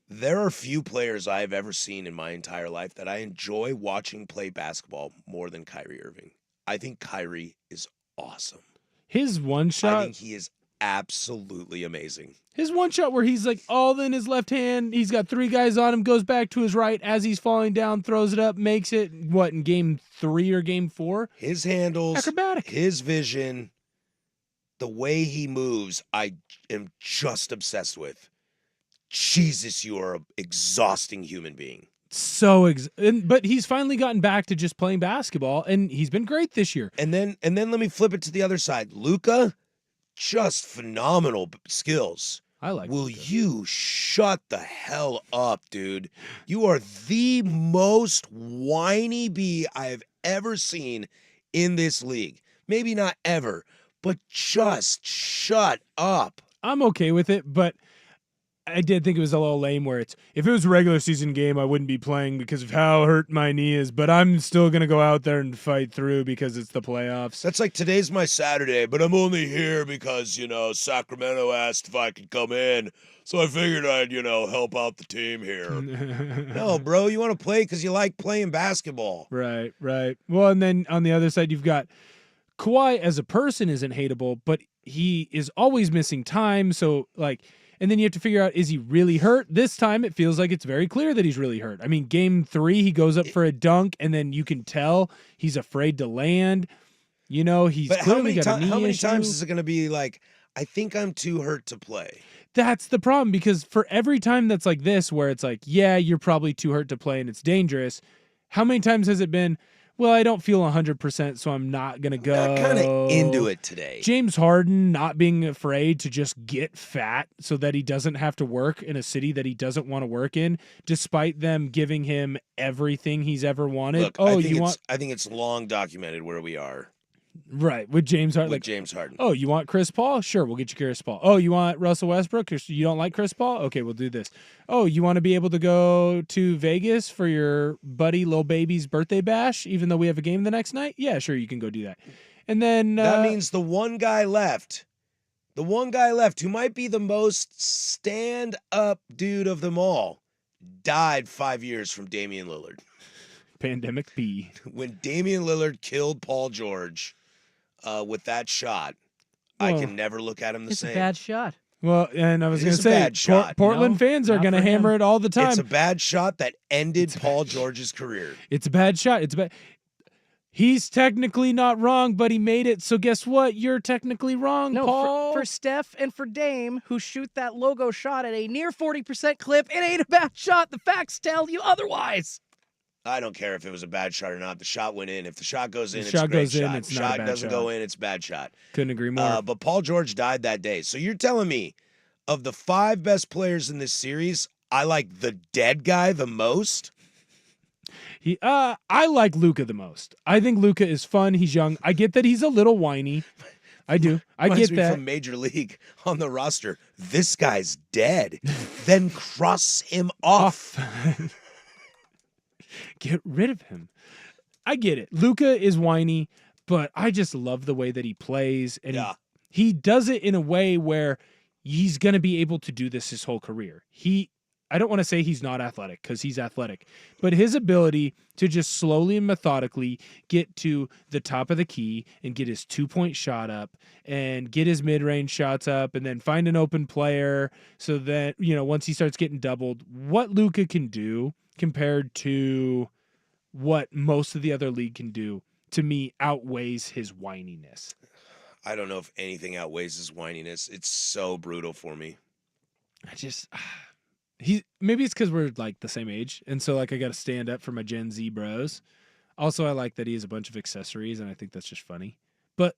There are few players I've ever seen in my entire life that I enjoy watching play basketball more than Kyrie Irving. I think Kyrie is awesome. His one shot. I think he is absolutely amazing. His one shot where he's like all in his left hand, he's got three guys on him, goes back to his right as he's falling down, throws it up, makes it, what, in game 3 or game 4? His handles, acrobatic. His vision, the way he moves, I am just obsessed with. Jesus, you are an exhausting human being. But he's finally gotten back to just playing basketball, and he's been great this year. And then let me flip it to the other side. Luka, just phenomenal skills. I like. Will you shut the hell up, dude? You are the most whiny bee I have ever seen in this league. Maybe not ever, but just shut up. I'm okay with it, but I did think it was a little lame where it's, if it was a regular season game, I wouldn't be playing because of how hurt my knee is, but I'm still going to go out there and fight through because it's the playoffs. That's like, today's my Saturday, but I'm only here because, Sacramento asked if I could come in, so I figured I'd, help out the team here. No, bro, you want to play because you like playing basketball. Right. Well, and then on the other side, you've got Kawhi as a person isn't hateable, but he is always missing time, so, and then you have to figure out, is he really hurt? This time, it feels like it's very clear that he's really hurt. I mean, game 3, he goes up for a dunk, and then you can tell he's afraid to land. He's clearly got a knee how many issue. times is it going to be like, I think I'm too hurt to play? That's the problem, because for every time that's like this, where it's like, yeah, you're probably too hurt to play and it's dangerous, how many times has it been, well, I don't feel 100%, so I'm not going to go. I'm kind of into it today. James Harden not being afraid to just get fat so that he doesn't have to work in a city that he doesn't want to work in, despite them giving him everything he's ever wanted. Look, I think it's long documented where we are. Right, with James Harden. With James Harden. Oh, you want Chris Paul? Sure, we'll get you Chris Paul. Oh, you want Russell Westbrook? You don't like Chris Paul? Okay, we'll do this. Oh, you want to be able to go to Vegas for your buddy Lil Baby's birthday bash, even though we have a game the next night? Yeah, sure, you can go do that. And then that means the one guy left who might be the most stand-up dude of them all died 5 years from Damian Lillard. Pandemic B. When Damian Lillard killed Paul George with that shot, I can never look at him the same. It's a bad shot. Well, and I was It going is to a say, bad shot. Portland fans are going to hammer it all the time. It's a bad shot that ended Paul George's career. It's a bad shot. It's bad. He's technically not wrong, but he made it. So guess what? You're technically wrong, No, Paul. for Steph and for Dame, who shoot that logo shot at a near 40% clip, it ain't a bad shot. The facts tell you otherwise. I don't care if it was a bad shot or not. The shot went in. If the shot goes in, The it's a shot great goes in, shot. it's not a Shot bad doesn't shot. go in, it's a bad shot. Couldn't agree more. But Paul George died that day. So you're telling me, of the 5 best players in this series, I like the dead guy the most? I like Luka the most. I think Luka is fun. He's young. I get that he's a little whiny. I do. I Reminds get me that. from Major League on the roster. This guy's dead. Then cross him off. Get rid of him. I get it. Luka is whiny, but I just love the way that he plays. And he does it in a way where he's going to be able to do this his whole career. I don't want to say he's not athletic, because he's athletic, but his ability to just slowly and methodically get to the top of the key and get his 2-point shot up and get his mid-range shots up and then find an open player so that, once he starts getting doubled, what Luka can do compared to what most of the other league can do, to me, outweighs his whininess. I don't know if anything outweighs his whininess. It's so brutal for me. Maybe it's because we're like the same age, and so like I got to stand up for my Gen Z bros. Also, I like that he has a bunch of accessories, and I think that's just funny. But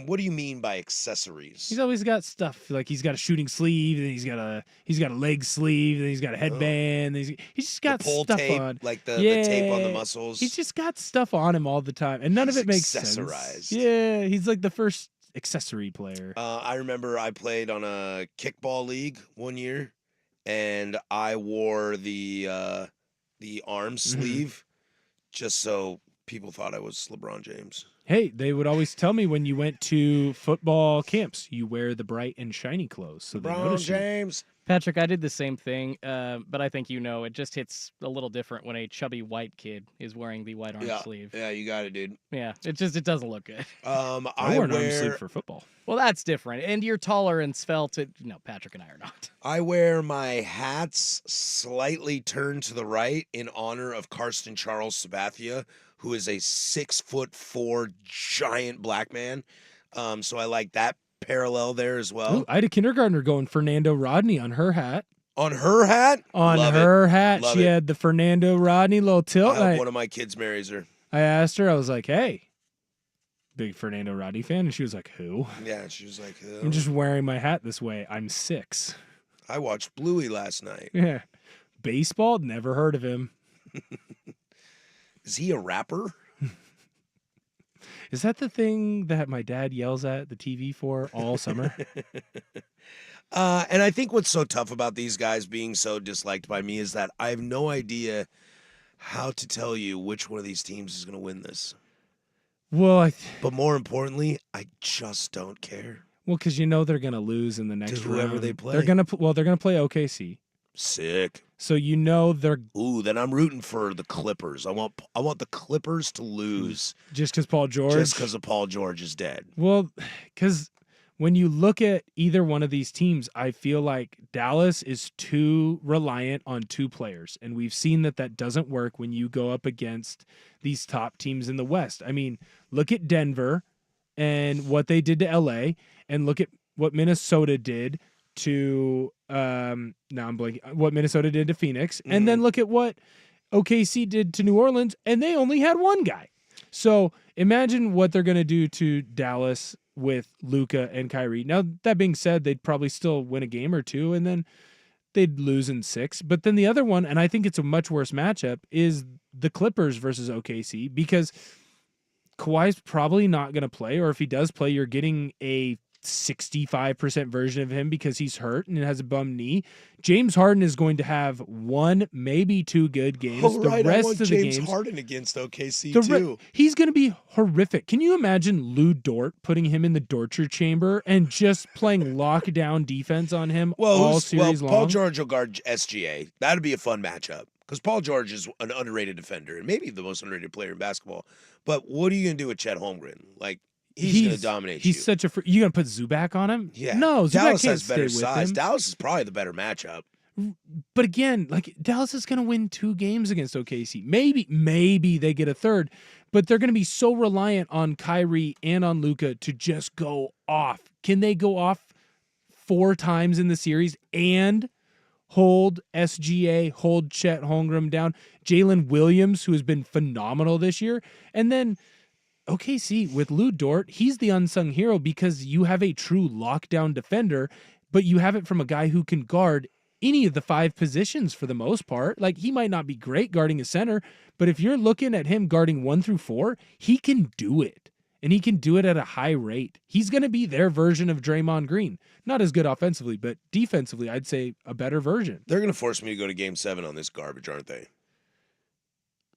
what do you mean by accessories? he's always got stuff. Like he's got a shooting sleeve, and he's got a leg sleeve, and he's got a headband. And he's just got The pull stuff tape, on, like the tape on the Yeah. muscles. He's just got stuff on him all the time, and none of He's it makes accessorized. sense. Yeah, he's like the first accessory player. I remember I played on a kickball league one year, and I wore the arm sleeve just so people thought I was LeBron James. Hey, they would always tell me when you went to football camps, you wear the bright and shiny clothes. So they LeBron notice you. James. Patrick, I did the same thing, but I think it just hits a little different when a chubby white kid is wearing the white arm sleeve. Yeah, you got it, dude. Yeah, it doesn't look good. I wear an arm sleeve for football. Well, that's different. And you're taller and svelte. No, Patrick and I are not. I wear my hats slightly turned to the right in honor of Karsten Charles Sabathia, who is a 6'4" giant black man. So I like that parallel there as well. Ooh, I had a kindergartner going Fernando Rodney on her hat. On her hat? On Love her it. hat, Love she it. had the Fernando Rodney little tilt. I hope one of my kids marries her. I asked her, I was like, hey, big Fernando Rodney fan? And she was like, who? Yeah, she was like, oh. I'm just wearing my hat this way. I'm 6. I watched Bluey last night. Yeah. Baseball? Never heard of him. Is he a rapper? Is that the thing that my dad yells at the TV for all summer? And I think what's so tough about these guys being so disliked by me is that I have no idea how to tell you which one of these teams is going to win this. Well, but more importantly, I just don't care. Well, because they're going to lose in the next To whoever round. they play. They're going to play OKC. Sick. So they're Ooh, then I'm rooting for the Clippers. I want the Clippers to lose just because Paul George. just because of Paul George is dead. Well, because when you look at either one of these teams, I feel like Dallas is too reliant on 2 players, and we've seen that doesn't work when you go up against these top teams in the West. I mean, look at Denver and what they did to LA, and look at what Minnesota did to now I'm blanking what Minnesota did to Phoenix, and then look at what OKC did to New Orleans, and they only had 1 guy. So imagine what they're going to do to Dallas with Luka and Kyrie. Now, that being said, they'd probably still win a game or 2, and then they'd lose in 6. But then the other one, and I think it's a much worse matchup, is the Clippers versus OKC, because Kawhi's probably not going to play, or if he does play, you're getting a 65% version of him because he's hurt and has a bum knee. James Harden is going to have one, maybe two good games. Oh, right. The rest I want of the James games, Harden against OKC too. he's going to be horrific. Can you imagine Lou Dort putting him in the torture chamber and just playing lockdown defense on him all series long? Paul George will guard SGA. That'd be a fun matchup because Paul George is an underrated defender and maybe the most underrated player in basketball. But what are you going to do with Chet Holmgren? Like, he's going to dominate you. He's such a... You going to put Zubac on him? Yeah. No, Zubac Dallas can't has better stay with size. him. Dallas is probably the better matchup. But again, like Dallas is going to win 2 games against OKC. Maybe they get a third, but they're going to be so reliant on Kyrie and on Luka to just go off. Can they go off 4 times in the series and hold SGA, hold Chet Holmgren down, Jalen Williams, who has been phenomenal this year, and then OKC with Lou Dort, he's the unsung hero because you have a true lockdown defender, but you have it from a guy who can guard any of the 5 positions for the most part. Like, he might not be great guarding a center, but if you're looking at him guarding 1 through 4, he can do it. And he can do it at a high rate. He's going to be their version of Draymond Green. Not as good offensively, but defensively, I'd say a better version. They're going to force me to go to Game 7 on this garbage, aren't they?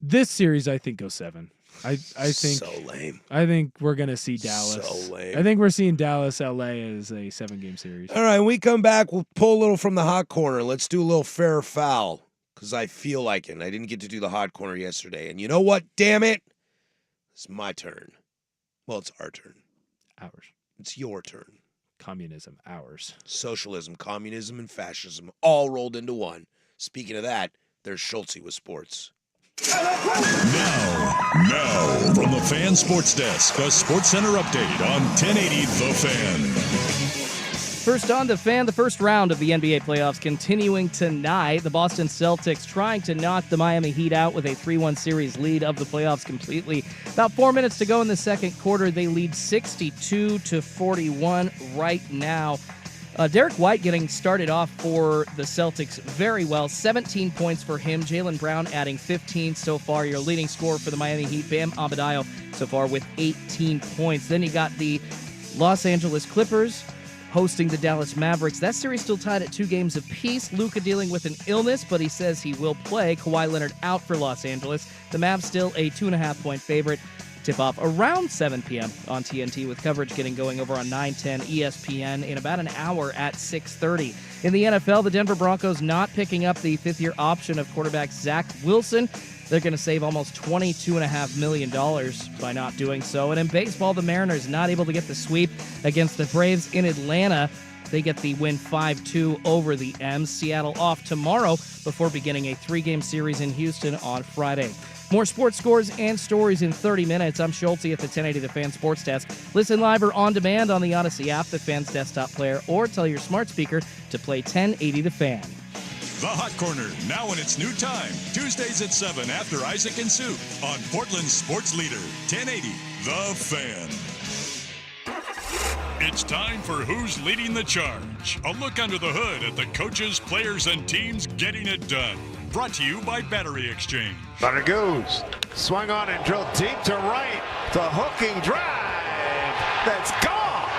This series, I think, goes 7. I think so lame. I think we're gonna see Dallas. So lame. I think we're seeing Dallas LA as a 7-game series. All right, when we come back, we'll pull a little from the hot corner. Let's do a little fair or foul because I feel like it. And I didn't get to do the hot corner yesterday. And you know what? Damn it. It's my turn. Well, it's our turn. Ours. It's your turn. Communism, ours. Socialism, communism, and all rolled into one. Speaking of that, there's Schultze with sports. Now, from the Fan Sports Desk, a Sports Center update on 1080 The Fan. First on The Fan, the first round of the NBA playoffs continuing tonight. The Boston Celtics trying to knock the Miami Heat out with a 3-1 series lead of the playoffs completely. About 4 minutes to go in the second quarter. They lead 62-41 right now. Derek White getting started off for the Celtics very well. 17 points for him. Jaylen Brown adding 15 so far. Your leading scorer for the Miami Heat, Bam Adebayo, so far with 18 points. Then you got the Los Angeles Clippers hosting the Dallas Mavericks. That series still tied at 2 games apiece. Luka dealing with an illness, but he says he will play. Kawhi Leonard out for Los Angeles. The Mavs still a 2.5-point favorite. Tip-off around 7 p.m. on TNT with coverage getting going over on 910 ESPN in about an hour at 6:30. In the NFL, the Denver Broncos not picking up the 5th-year option of quarterback Zach Wilson. They're going to save almost $22.5 million by not doing so. And in baseball, the Mariners not able to get the sweep against the Braves in Atlanta. They get the win 5-2 over the M's. Seattle off tomorrow before beginning a 3-game series in Houston on Friday. More sports scores and stories in 30 minutes. I'm Schultze at the 1080 The Fan Sports Desk. Listen live or on demand on the Odyssey app, the Fan's desktop player, or tell your smart speaker to play 1080 The Fan. The Hot Corner, now in its new time. Tuesdays at 7 after Isaac and Soup on Portland's sports leader, 1080 The Fan. It's time for Who's Leading the Charge. A look under the hood at the coaches, players, and teams getting it done. Brought to you by Battery Exchange. Runner goes. Swung on and drilled deep to right. The hooking drive. That's gone.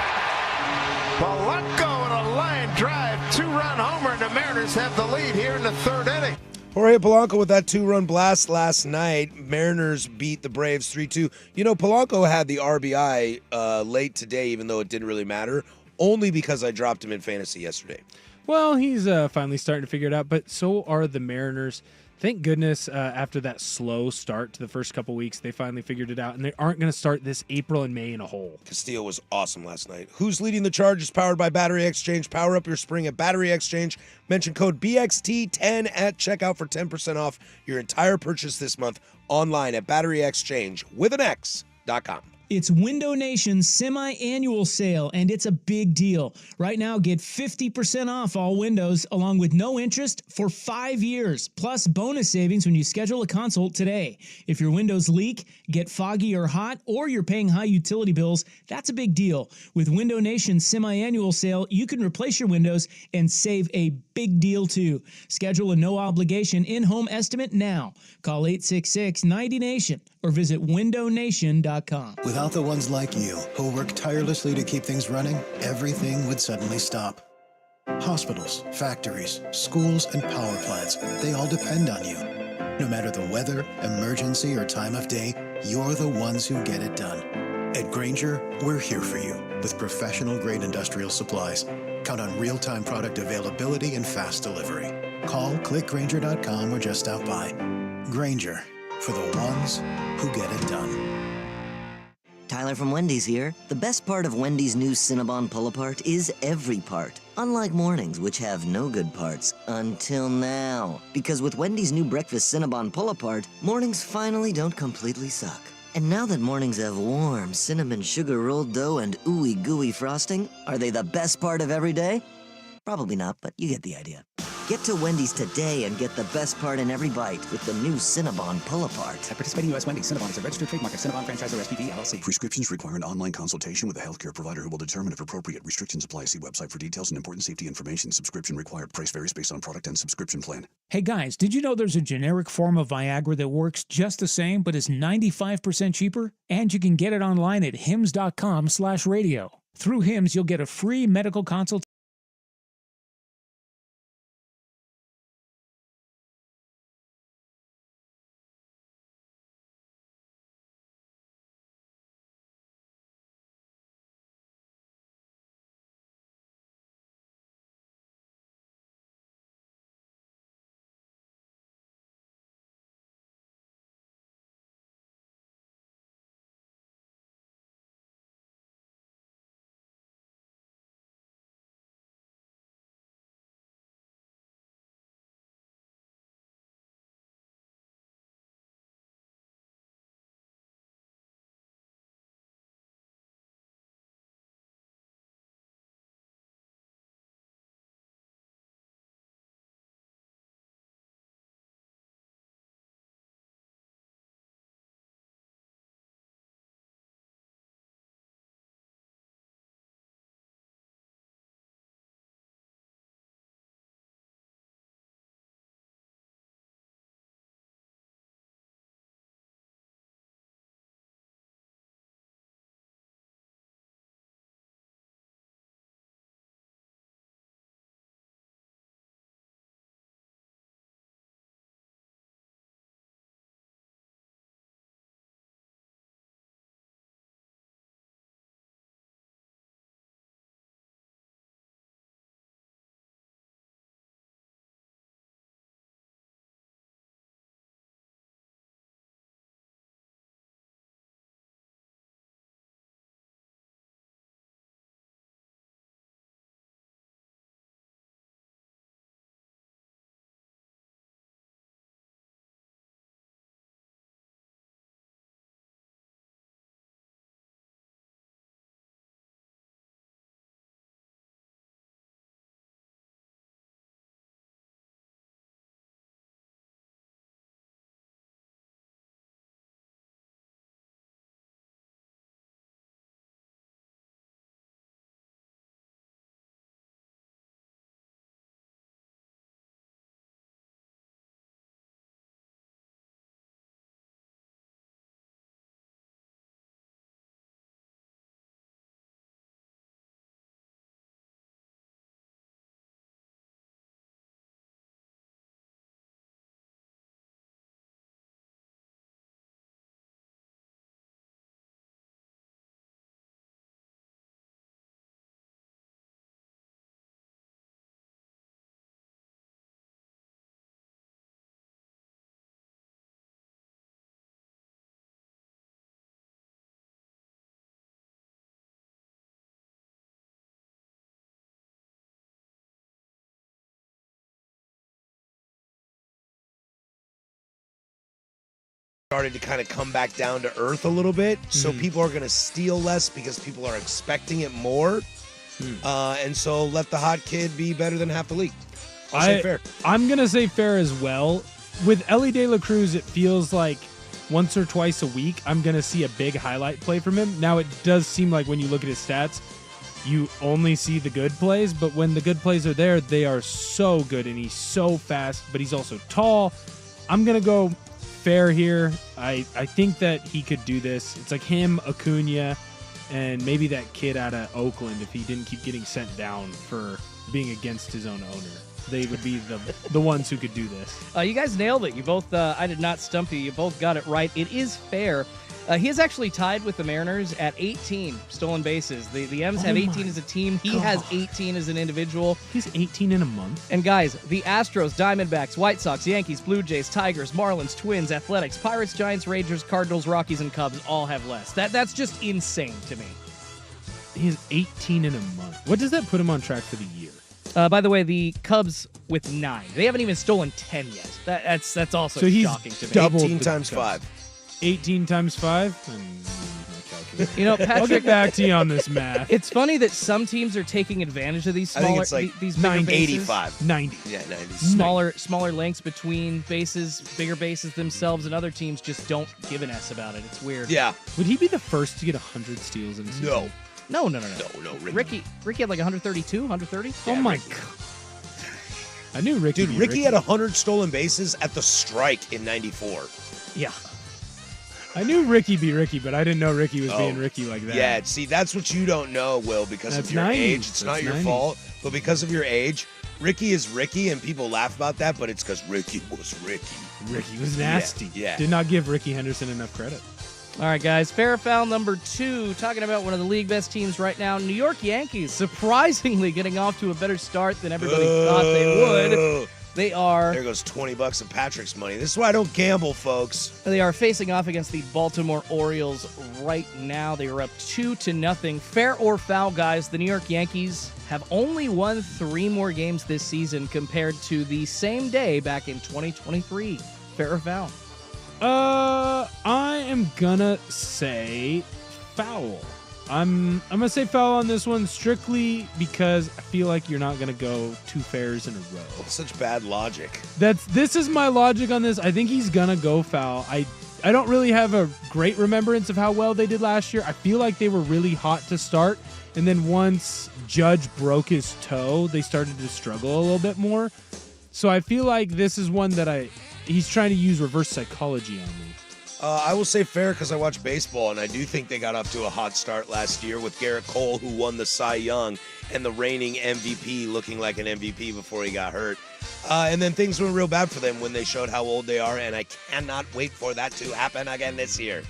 Polanco and a line drive. 2-run homer, and the Mariners have the lead here in the 3rd inning. Jorge Polanco with that 2-run blast last night. Mariners beat the Braves 3-2. You know, Polanco had the RBI late today, even though it didn't really matter, only because I dropped him in fantasy yesterday. Well, he's finally starting to figure it out, but so are the Mariners. Thank goodness after that slow start to the first couple weeks, they finally figured it out, and they aren't going to start this April and May in a hole. Castillo was awesome last night. Who's Leading the Charge is powered by Battery Exchange. Power up your spring at Battery Exchange. Mention code BXT10 at checkout for 10% off your entire purchase this month online at batteryexchange.com. It's Window Nation's semi-annual sale, and it's a big deal. Right now, get 50% off all windows, along with no interest for 5 years, plus bonus savings when you schedule a consult today. If your windows leak, get foggy or hot, or you're paying high utility bills, that's a big deal. With Window Nation's semi-annual sale, you can replace your windows and save a big deal too. Schedule a no-obligation in-home estimate now. Call 866-90-NATION or visit windownation.com. Without the ones like you, who work tirelessly to keep things running, everything would suddenly stop. Hospitals, factories, schools, and power plants, they all depend on you. No matter the weather, emergency, or time of day, you're the ones who get it done. At Grainger, we're here for you with professional-grade industrial supplies. Count on real-time product availability and fast delivery. Call, click Grainger.com, or just stop by. Grainger, for the ones who get it done. Tyler from Wendy's here. The best part of Wendy's new Cinnabon Pull-Apart is every part. Unlike mornings, which have no good parts, until now. Because with Wendy's new breakfast Cinnabon Pull-Apart, mornings finally don't completely suck. And now that mornings have warm cinnamon sugar rolled dough and ooey gooey frosting, are they the best part of every day? Probably not, but you get the idea. Get to Wendy's today and get the best part in every bite with the new Cinnabon Pull-Apart. At participating U.S. Wendy's, Cinnabon is a registered trademark of Cinnabon Franchisor SPV LLC. Prescriptions require an online consultation with a healthcare provider who will determine if appropriate. Restrictions apply. See website for details and important safety information. Subscription required. Price varies based on product and subscription plan. Hey guys, did you know there's a generic form of Viagra that works just the same but is 95% cheaper? And you can get it online at hims.com/radio. Through Hims, you'll get a free medical consultation. Started to kind of come back down to earth a little bit, so people are going to steal less because people are expecting it more, and so let the hot kid be better than half the league. I'll say fair. I'm going to say fair as well. With Ellie De La Cruz, it feels like once or twice a week I'm going to see a big highlight play from him. Now, it does seem like when you look at his stats, you only see the good plays, but when the good plays are there, they are so good, and he's so fast, but he's also tall. I'm going to go fair here. I think that he could do this. It's like him, Acuna, and maybe that kid out of Oakland if he didn't keep getting sent down for being against his own owner. They would be the ones who could do this. You guys nailed it. You both, I did not stump you. You both got it right. It is fair. He is actually tied with the Mariners at 18 stolen bases. The M's have 18 as a team. He has 18 as an individual. He's 18 in a month. And guys, the Astros, Diamondbacks, White Sox, Yankees, Blue Jays, Tigers, Marlins, Twins, Athletics, Pirates, Giants, Rangers, Cardinals, Rockies, and Cubs all have less. That's just insane to me. He's 18 in a month. What does that put him on track for the year? By the way, the Cubs with 9. They haven't even stolen 10 yet. That's also so he's shocking to me. 18 times 5. 18 times 5? You know, Patrick, I'll get back to you on this math. It's funny that some teams are taking advantage of these smaller, I think it's like these bigger 85. bases. 90. Yeah, 90. Smaller lengths between bases, bigger bases themselves, and other teams just don't give an S about it. It's weird. Yeah. Would he be the first to get 100 steals in a season? No. No, Ricky had like 132, 130. Oh my God. I knew Ricky. Dude, Ricky had 100 stolen bases at the strike in 94. Yeah. I knew Ricky be Ricky, but I didn't know Ricky was being Ricky like that. Yeah, see, that's what you don't know, Will, because That's of your 90s. age. It's not That's your 90s. fault, but because of your age, Ricky is Ricky, and people laugh about that, but it's because Ricky was Ricky. Ricky was nasty. Yeah. Did not give Ricky Henderson enough credit. All right, guys. Fair or foul number 2. Talking about one of the league best teams right now, New York Yankees, surprisingly getting off to a better start than everybody thought they would. They are. There goes $20 of Patrick's money. This is why I don't gamble, folks. They are facing off against the Baltimore Orioles right now. They are up 2-0. Fair or foul, guys, the New York Yankees have only won 3 more games this season compared to the same day back in 2023. Fair or foul? I am gonna say foul. I'm gonna say foul on this one strictly because I feel like you're not gonna go 2 fairs in a row. Such bad logic. This is my logic on this. I think he's gonna go foul. I don't really have a great remembrance of how well they did last year. I feel like they were really hot to start, and then once Judge broke his toe, they started to struggle a little bit more. So I feel like this is one that he's trying to use reverse psychology on me. I will say fair because I watch baseball, and I do think they got off to a hot start last year with Garrett Cole, who won the Cy Young, and the reigning MVP looking like an MVP before he got hurt. And then things went real bad for them when they showed how old they are, and I cannot wait for that to happen again this year.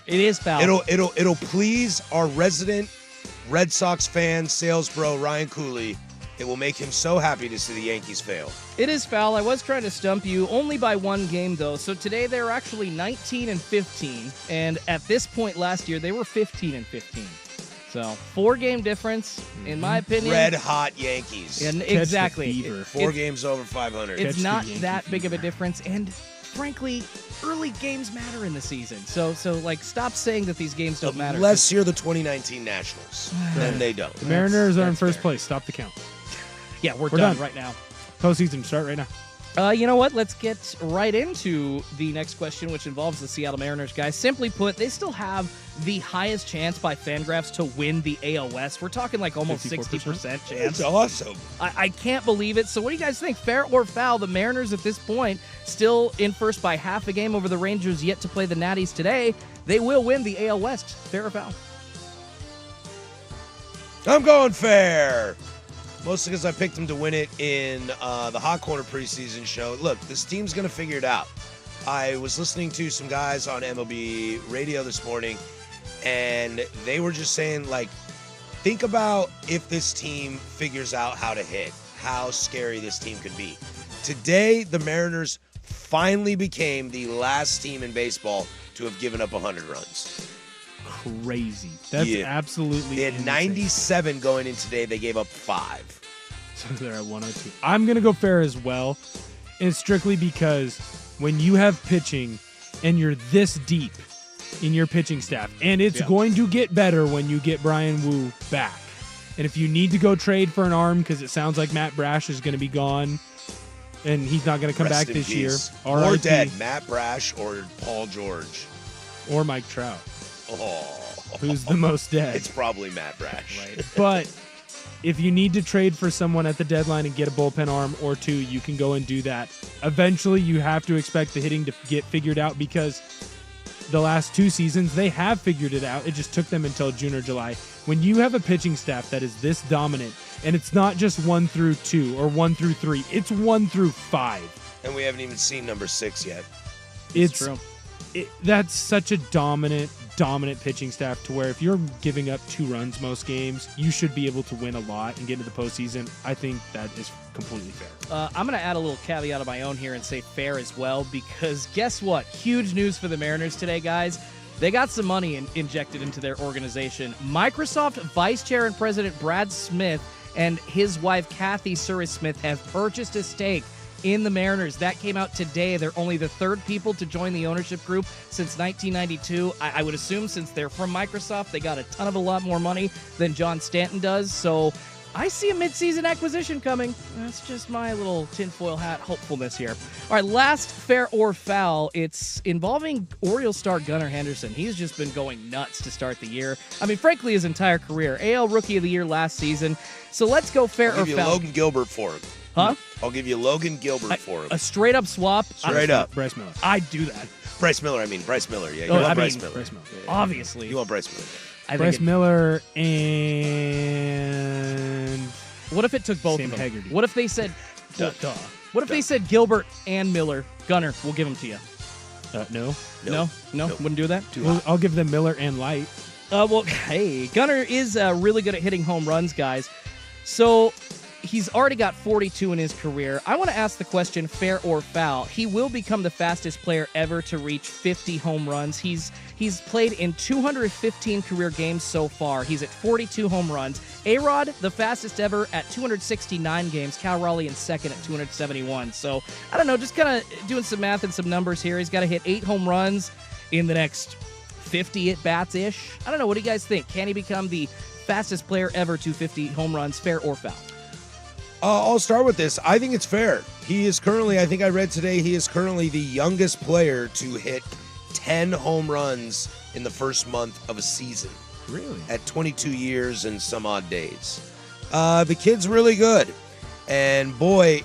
It is foul. It'll please our resident Red Sox fan, sales bro Ryan Cooley. It will make him so happy to see the Yankees fail. It is foul. I was trying to stump you only by 1 game, though. So today they're actually 19-15. And at this point last year, they were 15-15. So 4-game difference, in my opinion. Red hot Yankees. Yeah, exactly. 4 games over 500. It's not that big of a difference. And frankly, early games matter in the season. So like, stop saying that these games don't matter. Unless you're the 2019 Nationals. Then they don't. The Mariners are in first place. Stop the count. Yeah, we're done right now. Postseason start right now. You know what? Let's get right into the next question, which involves the Seattle Mariners, guys. Simply put, they still have the highest chance by Fangraphs to win the AL West. We're talking like almost 60% chance. That's awesome. I can't believe it. So what do you guys think? Fair or foul? The Mariners at this point still in first by half a game over the Rangers, yet to play the Natties today. They will win the AL West. Fair or foul? I'm going fair. Mostly because I picked them to win it in the Hot Corner preseason show. Look, this team's going to figure it out. I was listening to some guys on MLB radio this morning, and they were just saying, like, think about if this team figures out how to hit, how scary this team could be. Today, the Mariners finally became the last team in baseball to have given up 100 runs. Crazy. That's absolutely They had insane. 97 going in today. They gave up 5. So they're at 102. I'm going to go fair as well. And it's strictly because when you have pitching and you're this deep in your pitching staff, and it's going to get better when you get Brian Wu back. And if you need to go trade for an arm because it sounds like Matt Brash is going to be gone and he's not going to come back this year. Or RIP. dead. Matt Brash or Paul George. Or Mike Trout. Oh. Who's the most dead. It's probably Matt Brash. Right. But if you need to trade for someone at the deadline and get a bullpen arm or two, you can go and do that. Eventually, you have to expect the hitting to get figured out because the last 2 seasons, they have figured it out. It just took them until June or July. When you have a pitching staff that is this dominant, and it's not just 1 through 2 or 1 through 3, it's 1 through 5. And we haven't even seen number 6 yet. It's true. That's such a dominant pitching staff to where if you're giving up 2 runs most games, you should be able to win a lot and get into the postseason. I think that is completely fair. I'm going to add a little caveat of my own here and say fair as well, because guess what? Huge news for the Mariners today, guys. They got some money injected into their organization. Microsoft Vice Chair and President Brad Smith and his wife, Kathy Surris Smith, have purchased a stake in the Mariners. That came out today. They're only the 3rd people to join the ownership group since 1992. I would assume since they're from Microsoft, they got a lot more money than John Stanton does. So I see a midseason acquisition coming. That's just my little tinfoil hat hopefulness here. All right, last fair or foul. It's involving Orioles star Gunnar Henderson. He's just been going nuts to start the year. I mean, frankly, his entire career. AL Rookie of the Year last season. So let's go fair I'll or give you foul. Logan Gilbert for him. Huh? I'll give you Logan Gilbert for him. A straight up swap. Straight up. Bryce Miller. I'd do that. Bryce Miller. Yeah, you Oh, want I Bryce mean, Miller. Bryce Miller. Yeah. Obviously. You want Bryce Miller. Bryce Miller and what if it took both Sam of them? Haggerty. What if they said, What if they said Gilbert and Miller? Gunner, we'll give them to you. No. No, wouldn't do that. I'll give them Miller and Light. Well, hey, Gunner is really good at hitting home runs, guys. So he's already got 42 in his career. I want to ask the question, fair or foul. He will become the fastest player ever to reach 50 home runs. He's played in 215 career games so far. He's at 42 home runs. A-Rod, the fastest ever at 269 games. Cal Raleigh in second at 271. So, I don't know, just kind of doing some math and some numbers here. He's got to hit 8 home runs in the next 50 at-bats-ish. I don't know, what do you guys think? Can he become the fastest player ever to 50 home runs, fair or foul? I'll start with this. I think it's fair. He is currently, I think I read today, he is currently the youngest player to hit 10 home runs in the first month of a season. Really? At 22 years and some odd days. The kid's really good. And boy,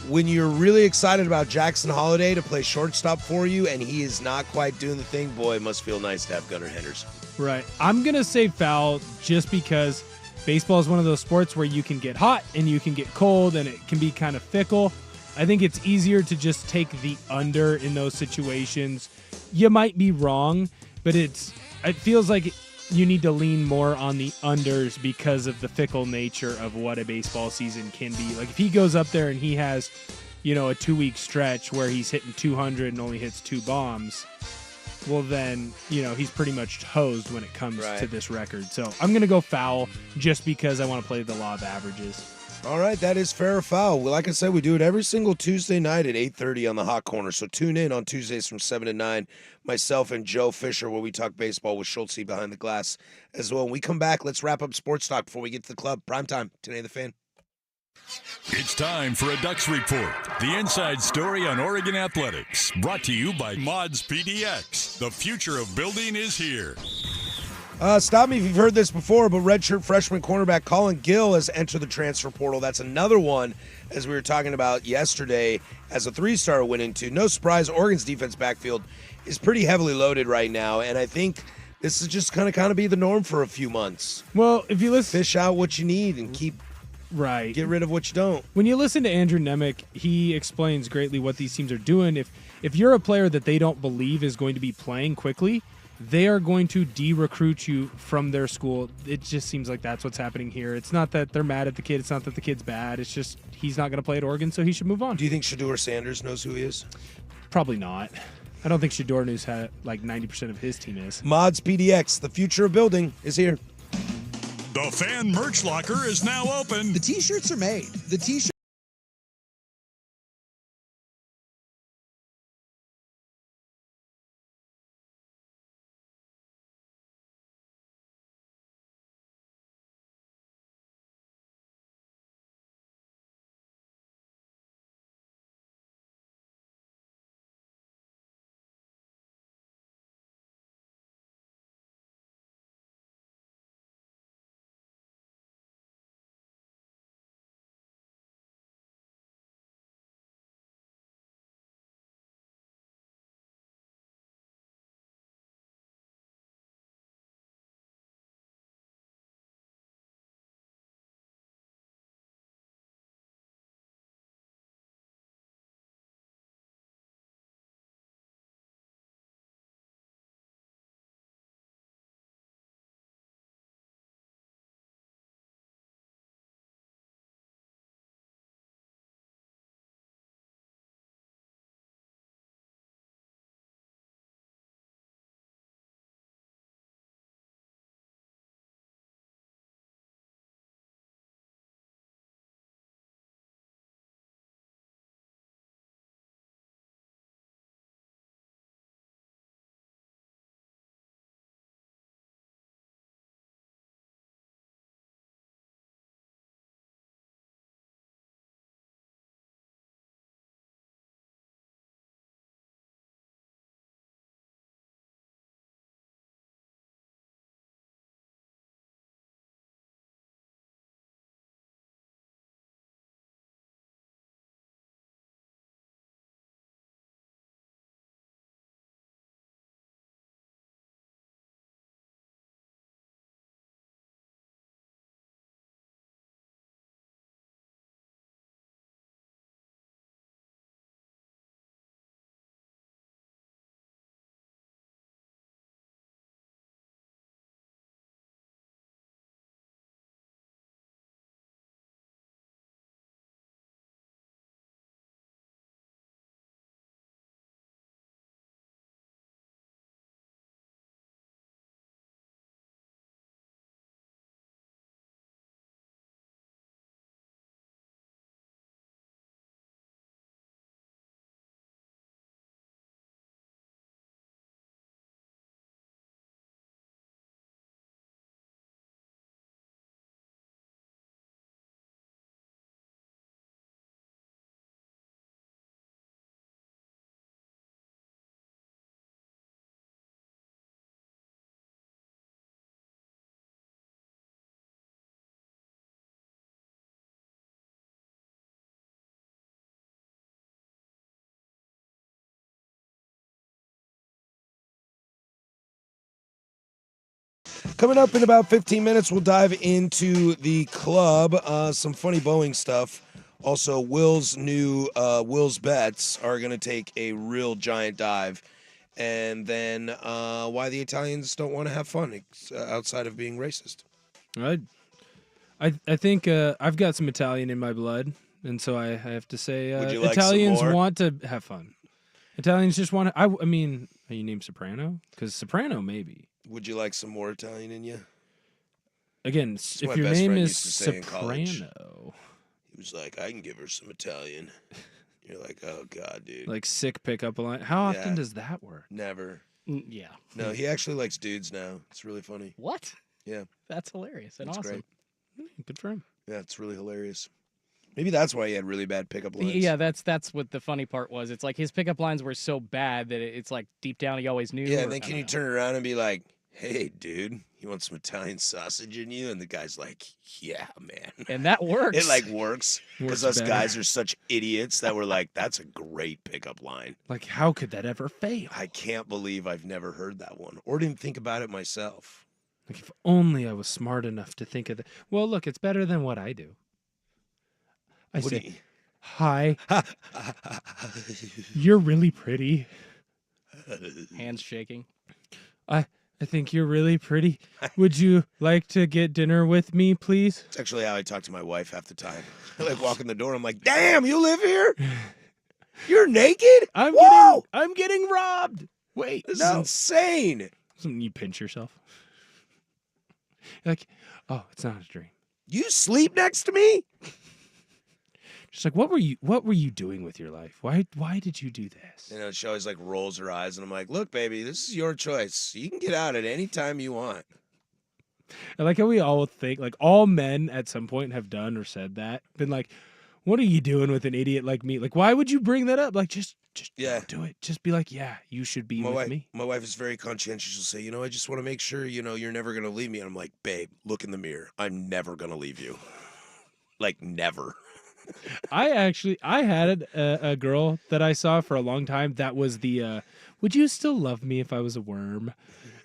when you're really excited about Jackson Holliday to play shortstop for you and he is not quite doing the thing, boy, it must feel nice to have Gunnar Henderson. Right. I'm going to say foul just because baseball is one of those sports where you can get hot and you can get cold and it can be kind of fickle. I think it's easier to just take the under in those situations. You might be wrong, but it feels like you need to lean more on the unders because of the fickle nature of what a baseball season can be. Like if he goes up there and he has, a 2-week stretch where he's hitting 200 and only hits 2 bombs, well then, he's pretty much hosed when it comes to this record. So I'm going to go foul just because I want to play the law of averages. All right, that is fair or foul. Well, like I said, we do it every single Tuesday night at 8:30 on the Hot Corner. So tune in on Tuesdays from 7 to 9. Myself and Joe Fisher, where we talk baseball with Schultze behind the glass as well. When we come back, let's wrap up sports talk before we get to the club. Primetime, today the Fan. It's time for a Ducks Report, the inside story on Oregon athletics. Brought to you by Mods PDX. The future of building is here. Stop me if you've heard this before, but redshirt freshman cornerback Colin Gill has entered the transfer portal. That's another one, as we were talking about yesterday, as a 3-star went into. No surprise, Oregon's defense backfield is pretty heavily loaded right now, and I think this is just going to kind of be the norm for a few months. Well, if you listen, fish out what you need and get rid of what you don't. When you listen to Andrew Nemec, he explains greatly what these teams are doing. If you're a player that they don't believe is going to be playing quickly, they are going to de-recruit you from their school. It just seems like that's what's happening here. It's not that they're mad at the kid. It's not that the kid's bad. It's just he's not going to play at Oregon, so he should move on. Do you think Shedeur Sanders knows who he is? Probably not. I don't think Shedeur knows how like 90% of his team is. Mods PDX, the future of building, is here. The Fan merch locker is now open. The T-shirts are made. The T-shirts. Coming up in about 15 minutes, we'll dive into the club. Some funny Boeing stuff. Also, Will's bets are going to take a real giant dive. And then why the Italians don't want to have fun outside of being racist. I think I've got some Italian in my blood, and so I have to say Would you like some Italians more? want to have fun. Italians just want to. I mean, are you named Soprano? Because Soprano, maybe. Would you like some more Italian in you? Again, That's if my your best name friend is used to say in college. Soprano, He was like, I can give her some Italian. You're like, oh, God, dude. like sick pickup line. How often Yeah. does that work? Never. Yeah. No, he actually likes dudes now. It's really funny. What? Yeah. That's hilarious and It's awesome. great. Good for him. Yeah, it's really hilarious. Maybe that's why he had really bad pickup lines. Yeah, that's what the funny part was. It's like his pickup lines were so bad that it's like deep down he always knew. Yeah, or- and then can you turn around and be like, hey, dude, you want some Italian sausage in you? And the guy's like, yeah, man. And that works. It, like, works. Because us better. guys are such idiots that we're like, that's a great pickup line. Like, how could that ever fail? I can't believe I've never heard that one or didn't think about it myself. Like, if only I was smart enough to think of that. Well, look, it's better than what I do. I What do say, you- hi, you're really pretty. Hands shaking. I think you're really pretty. Would you like to get dinner with me, please? It's actually how I talk to my wife half the time. I like walk in the door, I'm like, damn, you live here? You're naked? I'm getting robbed. Wait, This no. is insane. Something you pinch yourself. You're like, oh, it's not a dream. You sleep next to me? She's like, what were you doing with your life? Why did you do this? You know, she always like rolls her eyes, and I'm like, look, baby, this is your choice. You can get out at any time you want. I like how we all think, like all men at some point have done or said that. Been like, what are you doing with an idiot like me? Like, why would you bring that up? Like, just Yeah. don't do it. Just be like, yeah, you should be with me. My wife is very conscientious. She'll say, I just want to make sure, you're never going to leave me. And I'm like, babe, look in the mirror. I'm never going to leave you. Like, never. I had a girl that I saw for a long time that was the would you still love me if I was a worm?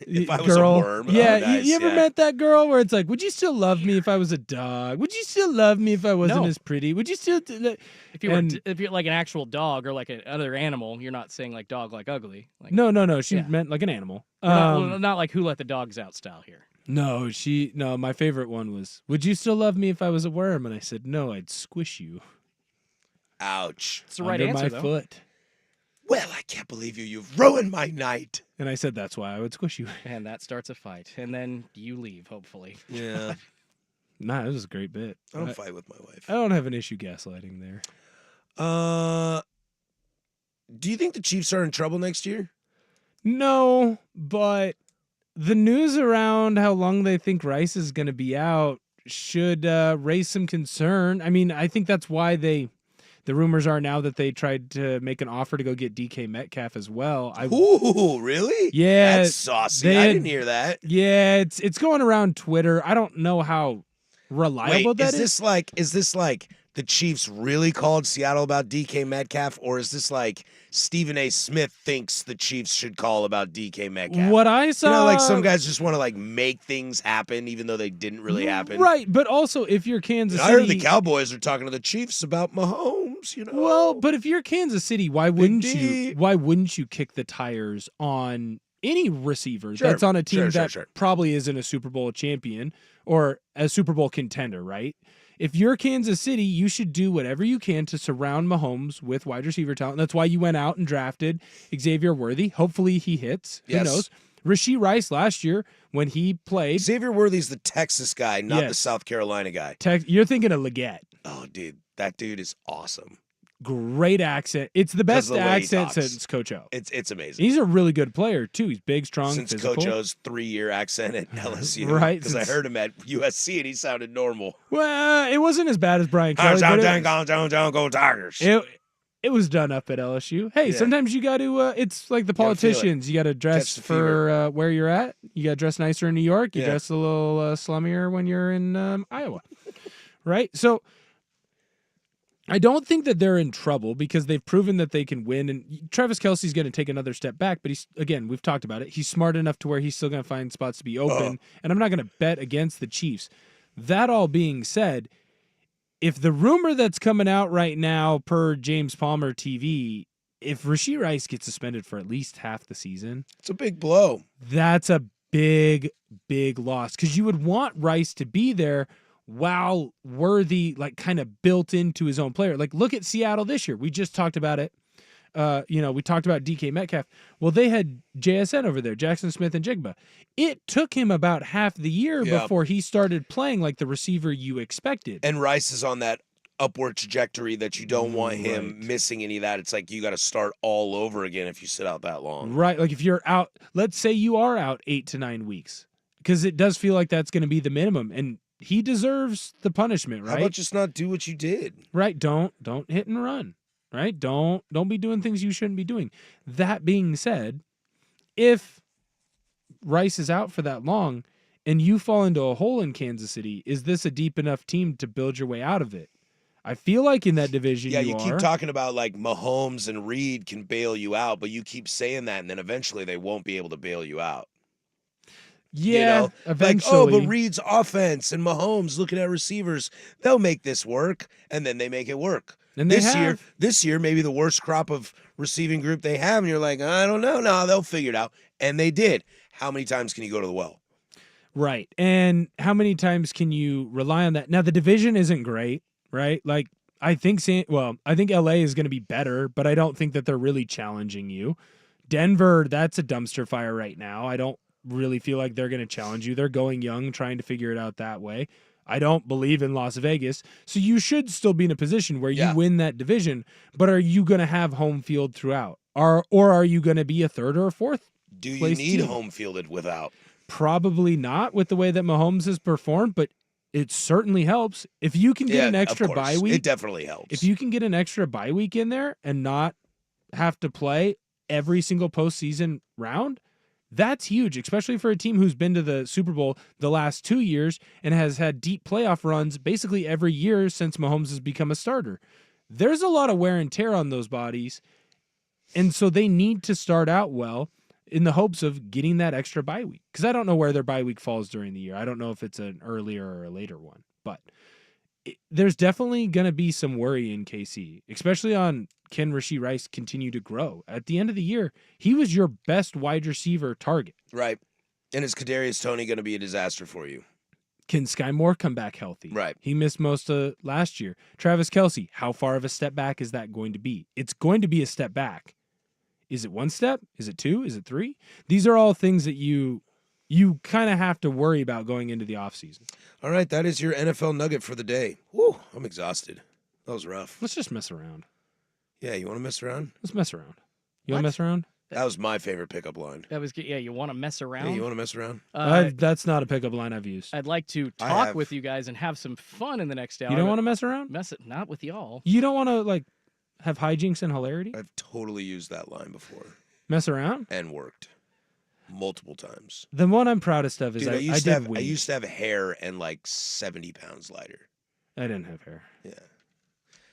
If I was girl. a worm? Oh, Yeah, nice, you ever yeah. met that girl where it's like, would you still love me if I was a dog? Would you still love me if I wasn't No. as pretty? Would you still If you're like an actual dog or like another animal, you're not saying like dog like ugly. Like, No, she Yeah. meant like an animal. not like who let the dogs out style here. No, my favorite one was, would you still love me if I was a worm? And I said, no, I'd squish you. Ouch. It's the right under answer my though. foot. Well, I can't believe you've ruined my night. And I said, that's why I would squish you. And that starts a fight, and then you leave. Hopefully. Yeah. Nah, it was a great bit. I don't fight with my wife. I don't have an issue gaslighting there. Do you think the Chiefs are in trouble next year? No, but the news around how long they think Rice is going to be out should raise some concern. I mean, I think that's why the rumors are now that they tried to make an offer to go get DK Metcalf as well. Ooh, really? Yeah, That's saucy. they I had- didn't hear that. Yeah, it's going around Twitter. I don't know how reliable Wait, that is this like the Chiefs really called Seattle about DK Metcalf, or is this like Stephen A. Smith thinks the Chiefs should call about DK Metcalf? What I saw, like some guys just want to like make things happen even though they didn't really happen. Right, but also if you're Kansas I City, heard the Cowboys are talking to the Chiefs about Mahomes, Well, but if you're Kansas City, why wouldn't D. you? Why wouldn't you kick the tires on any receiver Sure, that's on a team sure, that sure. probably isn't a Super Bowl champion or a Super Bowl contender, right? If you're Kansas City, you should do whatever you can to surround Mahomes with wide receiver talent. That's why you went out and drafted Xavier Worthy. Hopefully he hits. Yes. Who knows? Rasheed Rice last year when he played. Xavier Worthy's the Texas guy, not the Yes. South Carolina guy. You're thinking of Leggett. Oh, dude, that dude is awesome. Great accent. It's the best the way he accent talks. since Coach O. It's amazing. He's a really good player too. He's big, strong, Since physical. Coach O's 3-year accent at LSU. Right, Because I since- heard him at USC and he sounded normal. Well, it wasn't as bad as Brian Kelly. but Go Tigers. it was done up at LSU. Hey, Yeah. sometimes you got to. It's like the Gotta feel it. politicians. You got to dress Catch the for where you're at. You got to dress nicer in New York. You Yeah. dress a little slummier when you're in Iowa. Right. So I don't think that they're in trouble because they've proven that they can win. And Travis Kelce's going to take another step back, but we've talked about it. He's smart enough to where he's still going to find spots to be open. And I'm not going to bet against the Chiefs. That all being said, if the rumor that's coming out right now per James Palmer TV, if Rashee Rice gets suspended for at least half the season, it's a big blow. That's a big, big loss because you would want Rice to be there while Worthy, like, kind of built into his own player. Like, look at Seattle this year. We just talked about it. We talked about DK Metcalf. Well, they had JSN over there, Jackson Smith and Jigba. It took him about half the year before he started playing like the receiver you expected. And Rice is on that upward trajectory that you don't want him missing any of that. It's like you got to start all over again if you sit out that long. Right. Like if you're out, let's say you are out 8 to 9 weeks, because it does feel like that's going to be the minimum. And he deserves the punishment, right? How about just not do what you did? Right. Don't hit and run. Right? Don't be doing things you shouldn't be doing. That being said, if Rice is out for that long and you fall into a hole in Kansas City, is this a deep enough team to build your way out of it? I feel like in that division, you keep talking about like Mahomes and Reed can bail you out, but you keep saying that, and then eventually they won't be able to bail you out. Yeah, eventually. Like, but Reed's offense and Mahomes looking at receivers, they'll make this work, and then they make it work. And this year, maybe the worst crop of receiving group they have, and you're like, I don't know. No, they'll figure it out. And they did. How many times can you go to the well? Right. And how many times can you rely on that? Now, the division isn't great, right? Like, I think LA is going to be better, but I don't think that they're really challenging you. Denver, that's a dumpster fire right now. I don't really feel like they're going to challenge you. They're going young, trying to figure it out that way. I don't believe in Las Vegas. So you should still be in a position where you win that division, but are you going to have home field throughout? Or are you going to be a third or a fourth? Do you need home fielded without? Probably not with the way that Mahomes has performed, but it certainly helps. If you can get an extra bye week. It definitely helps. If you can get an extra bye week in there and not have to play every single postseason round, that's huge, especially for a team who's been to the Super Bowl the last 2 years and has had deep playoff runs basically every year since Mahomes has become a starter. There's a lot of wear and tear on those bodies, and so they need to start out well in the hopes of getting that extra bye week. Because I don't know where their bye week falls during the year. I don't know if it's an earlier or a later one, but there's definitely going to be some worry in KC, especially on can Rashee Rice continue to grow. At the end of the year, he was your best wide receiver target. Right. And is Kadarius Toney going to be a disaster for you? Can Sky Moore come back healthy? Right. He missed most of last year. Travis Kelce, how far of a step back is that going to be? It's going to be a step back. Is it 1 step? Is it 2? Is it 3? These are all things that you kind of have to worry about going into the offseason. All right, that is your NFL nugget for the day. Whew, I'm exhausted. That was rough. Let's just mess around. Yeah, you want to mess around? Let's mess around. You want to mess around? That was my favorite pickup line. That was you want to mess around? Hey, you want to mess around? That's not a pickup line I've used. I'd like to talk with you guys and have some fun in the next hour. You don't want to mess around? Not with y'all. You don't want to have hijinks and hilarity? I've totally used that line before. Mess around? And worked. Multiple times. The one I'm proudest of is Dude, I used to have hair and like 70 pounds lighter. I didn't have hair. Yeah.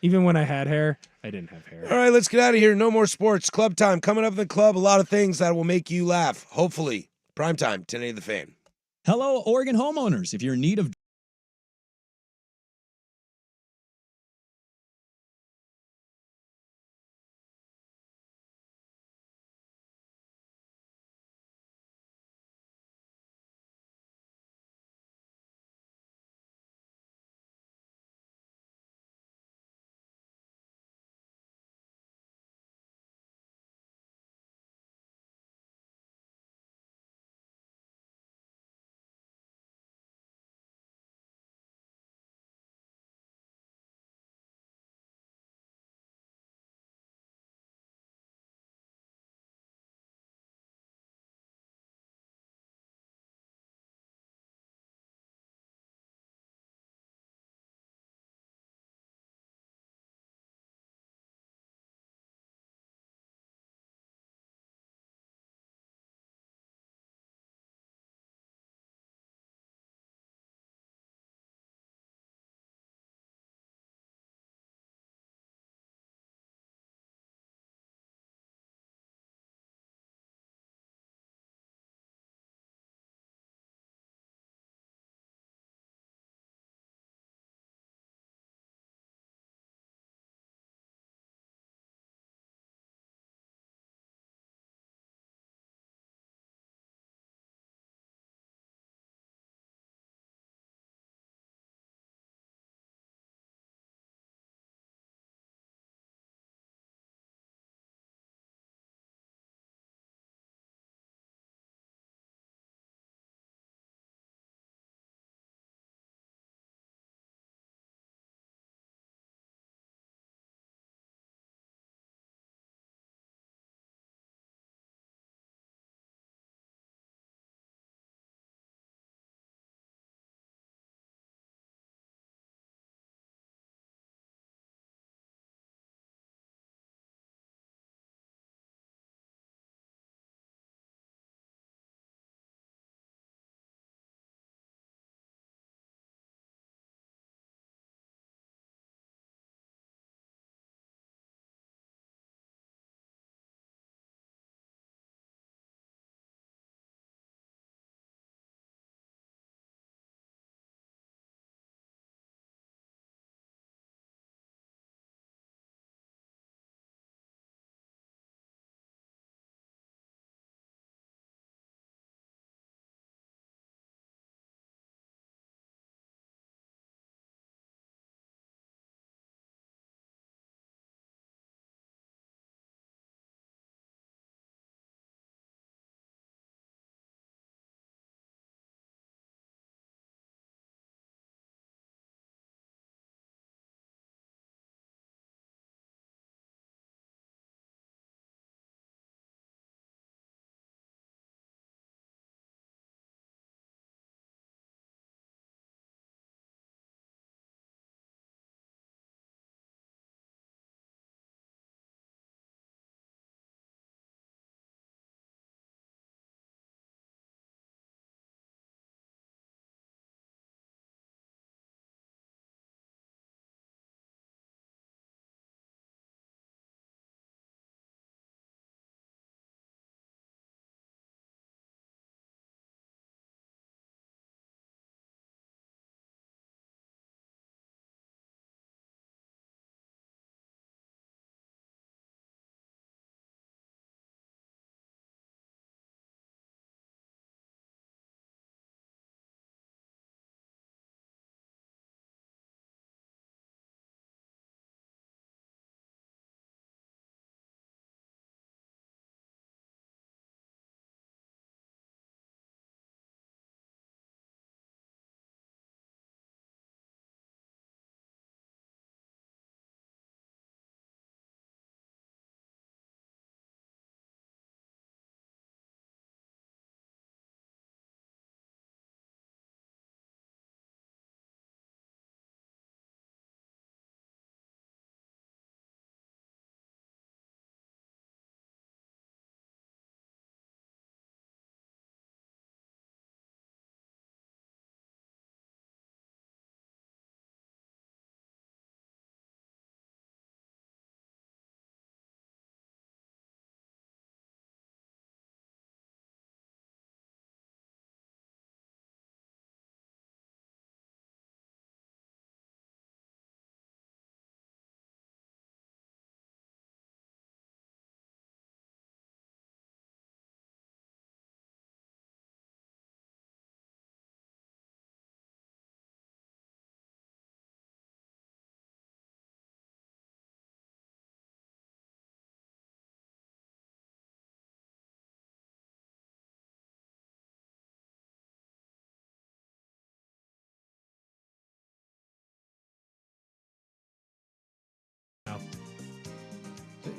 Even when I had hair, I didn't have hair. All right, let's get out of here. No more sports. Club time. Coming up in the club, a lot of things that will make you laugh. Hopefully. Primetime, 1080 The Fan. Hello, Oregon homeowners. If you're in need of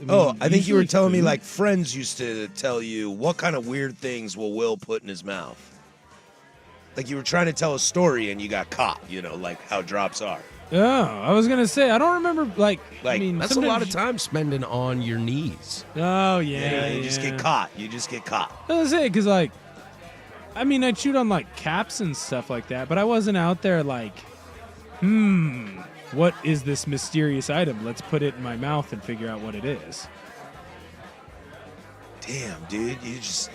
I think you were usually telling me food. like friends used to tell you what kind of weird things will Will put in his mouth. Like you were trying to tell a story and you got caught, like how drops are. Oh, I was gonna say I don't remember I mean That's a lot of sometimes- time spending on your knees. Oh yeah, You just get caught. You just get caught. I was gonna say because I mean I chewed on like caps and stuff like that, but I wasn't out there like, what is this mysterious item? Let's put it in my mouth and figure out what it is. Damn, dude, you just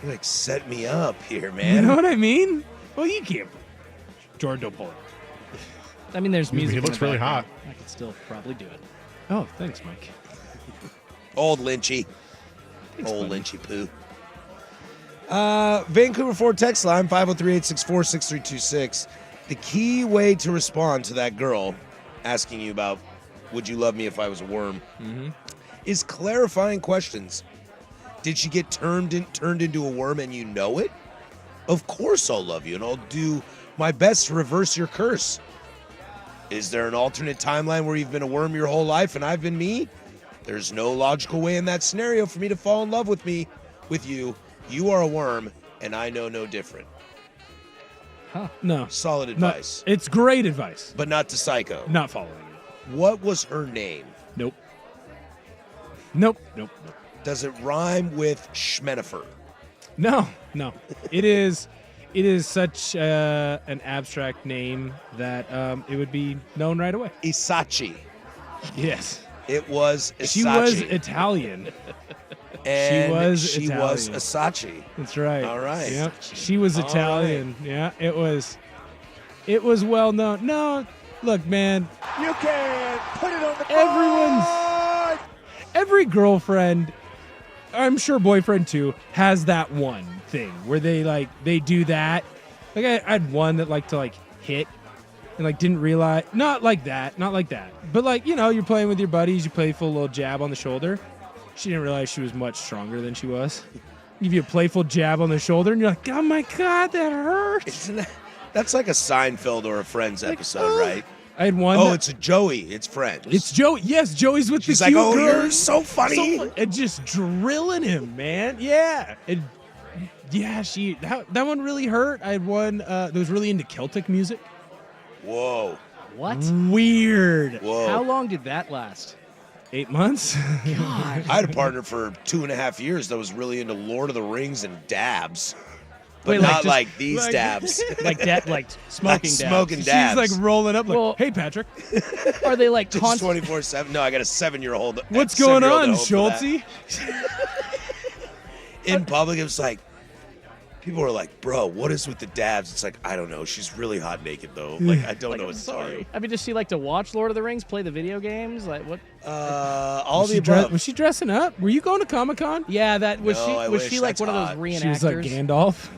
you set me up here, man. You know what I mean? Well, you can't. Jordan, don't pull it. I mean, there's music. He in looks the really background. I could still probably do it. Oh, thanks, Mike. Old Lynchy. Thanks, Old buddy. Lynchy poo. Vancouver Ford text line 503-864-6326. The key way to respond to that girl asking you about would you love me if I was a worm is clarifying questions. Did she get turned into a worm and you know it? Of course I'll love you and I'll do my best to reverse your curse. Is there an alternate timeline where you've been a worm your whole life and I've been me? There's no logical way in that scenario for me to fall in love with you. You are a worm and I know no different. No. Solid No, advice. it's great advice. But not to Psycho. Not following it. What was her name? Nope. Does it rhyme with Schmenifer? No. It is such an abstract name that it would be known right away. Isachi. Yes. It was Isachi. She was Italian. And she she was Italian. Isachi. That's right. All right. Yep. She was All Italian. Yeah, it was well known. No, look, man. You can put it on the Every girlfriend, I'm sure boyfriend too, has that one thing where they do that. Like I had one that liked to hit and didn't realize, not like that, but you're playing with your buddies, you playful little jab on the shoulder. She didn't realize she was much stronger than she was. Give you a playful jab on the shoulder and you're like, oh my God, that hurts. That's like a Seinfeld or a Friends episode, right? I had one. Oh, it's a Joey. It's Friends. It's Joey. Yes, Joey's with She's the like, cute oh, girl. you're so funny. And just drilling him, man. Yeah. That one really hurt. I had one that was really into Celtic music. Whoa. What? Weird. Whoa. How long did that last? 8 months. God. I had a partner for 2.5 years that was really into Lord of the Rings and dabs. But Wait, not just- like these dabs. like smoking Like dabs. smoking dabs. She's rolling up Well- hey, Patrick. Are they Just 24/7. No, I got a 7-year-old. What's going on, 7-year-old at home for Schultzy? that. In public, it was like, people were like, bro, what is with the dabs? It's like, I don't know. She's really hot naked, though. I don't know what to tell you. I mean, does she like to watch Lord of the Rings, play the video games? Like what? All Was the she above. was she dressing up? Were you going to Comic-Con? Yeah, that was No, she. I Was wish. she like That's one of hot. those reenactors? She was like Gandalf.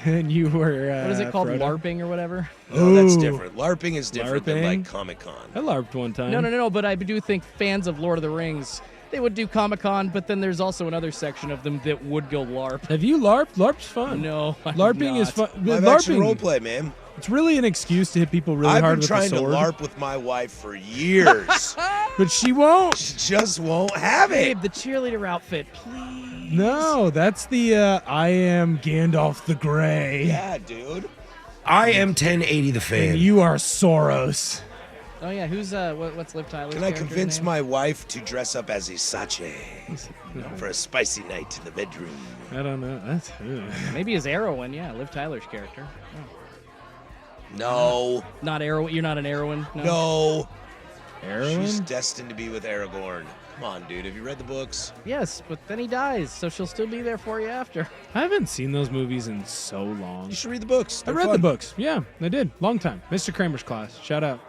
And you were What is it called? Frodo? LARPing or whatever? No, that's Ooh. different. LARPing is different than LARPing? like Comic-Con. I LARPed one time. No. But I do think fans of Lord of the Rings, they would do Comic-Con, but then there's also another section of them that would go LARP. Have you LARPed? LARP's fun. No, I have LARPing is not. fun. Live action LARPing, roleplay, man. it's really an excuse to hit people really I've hard been with trying a to sword. LARP with my wife for years. But she won't. She just won't have it. Babe, the cheerleader outfit, please. No, that's the I am Gandalf the Grey. Yeah, dude. I am 1080 the fan. And you are Soros. Oh yeah, who's what's Liv Tyler's Can I character's convince name? my wife to dress up as Isachi for a spicy night in the bedroom? I don't know. That's Maybe his heroine, yeah, Liv Tyler's character. No. Not Arrow. You're not an heroine. No. She's Arwen? destined to be with Aragorn. Come on, dude. Have you read the books? Yes, but then he dies, so she'll still be there for you after. I haven't seen those movies in so long. You should read the books. I They're read fun. the books. Yeah, I did. Long time. Mr. Kramer's class. Shout out.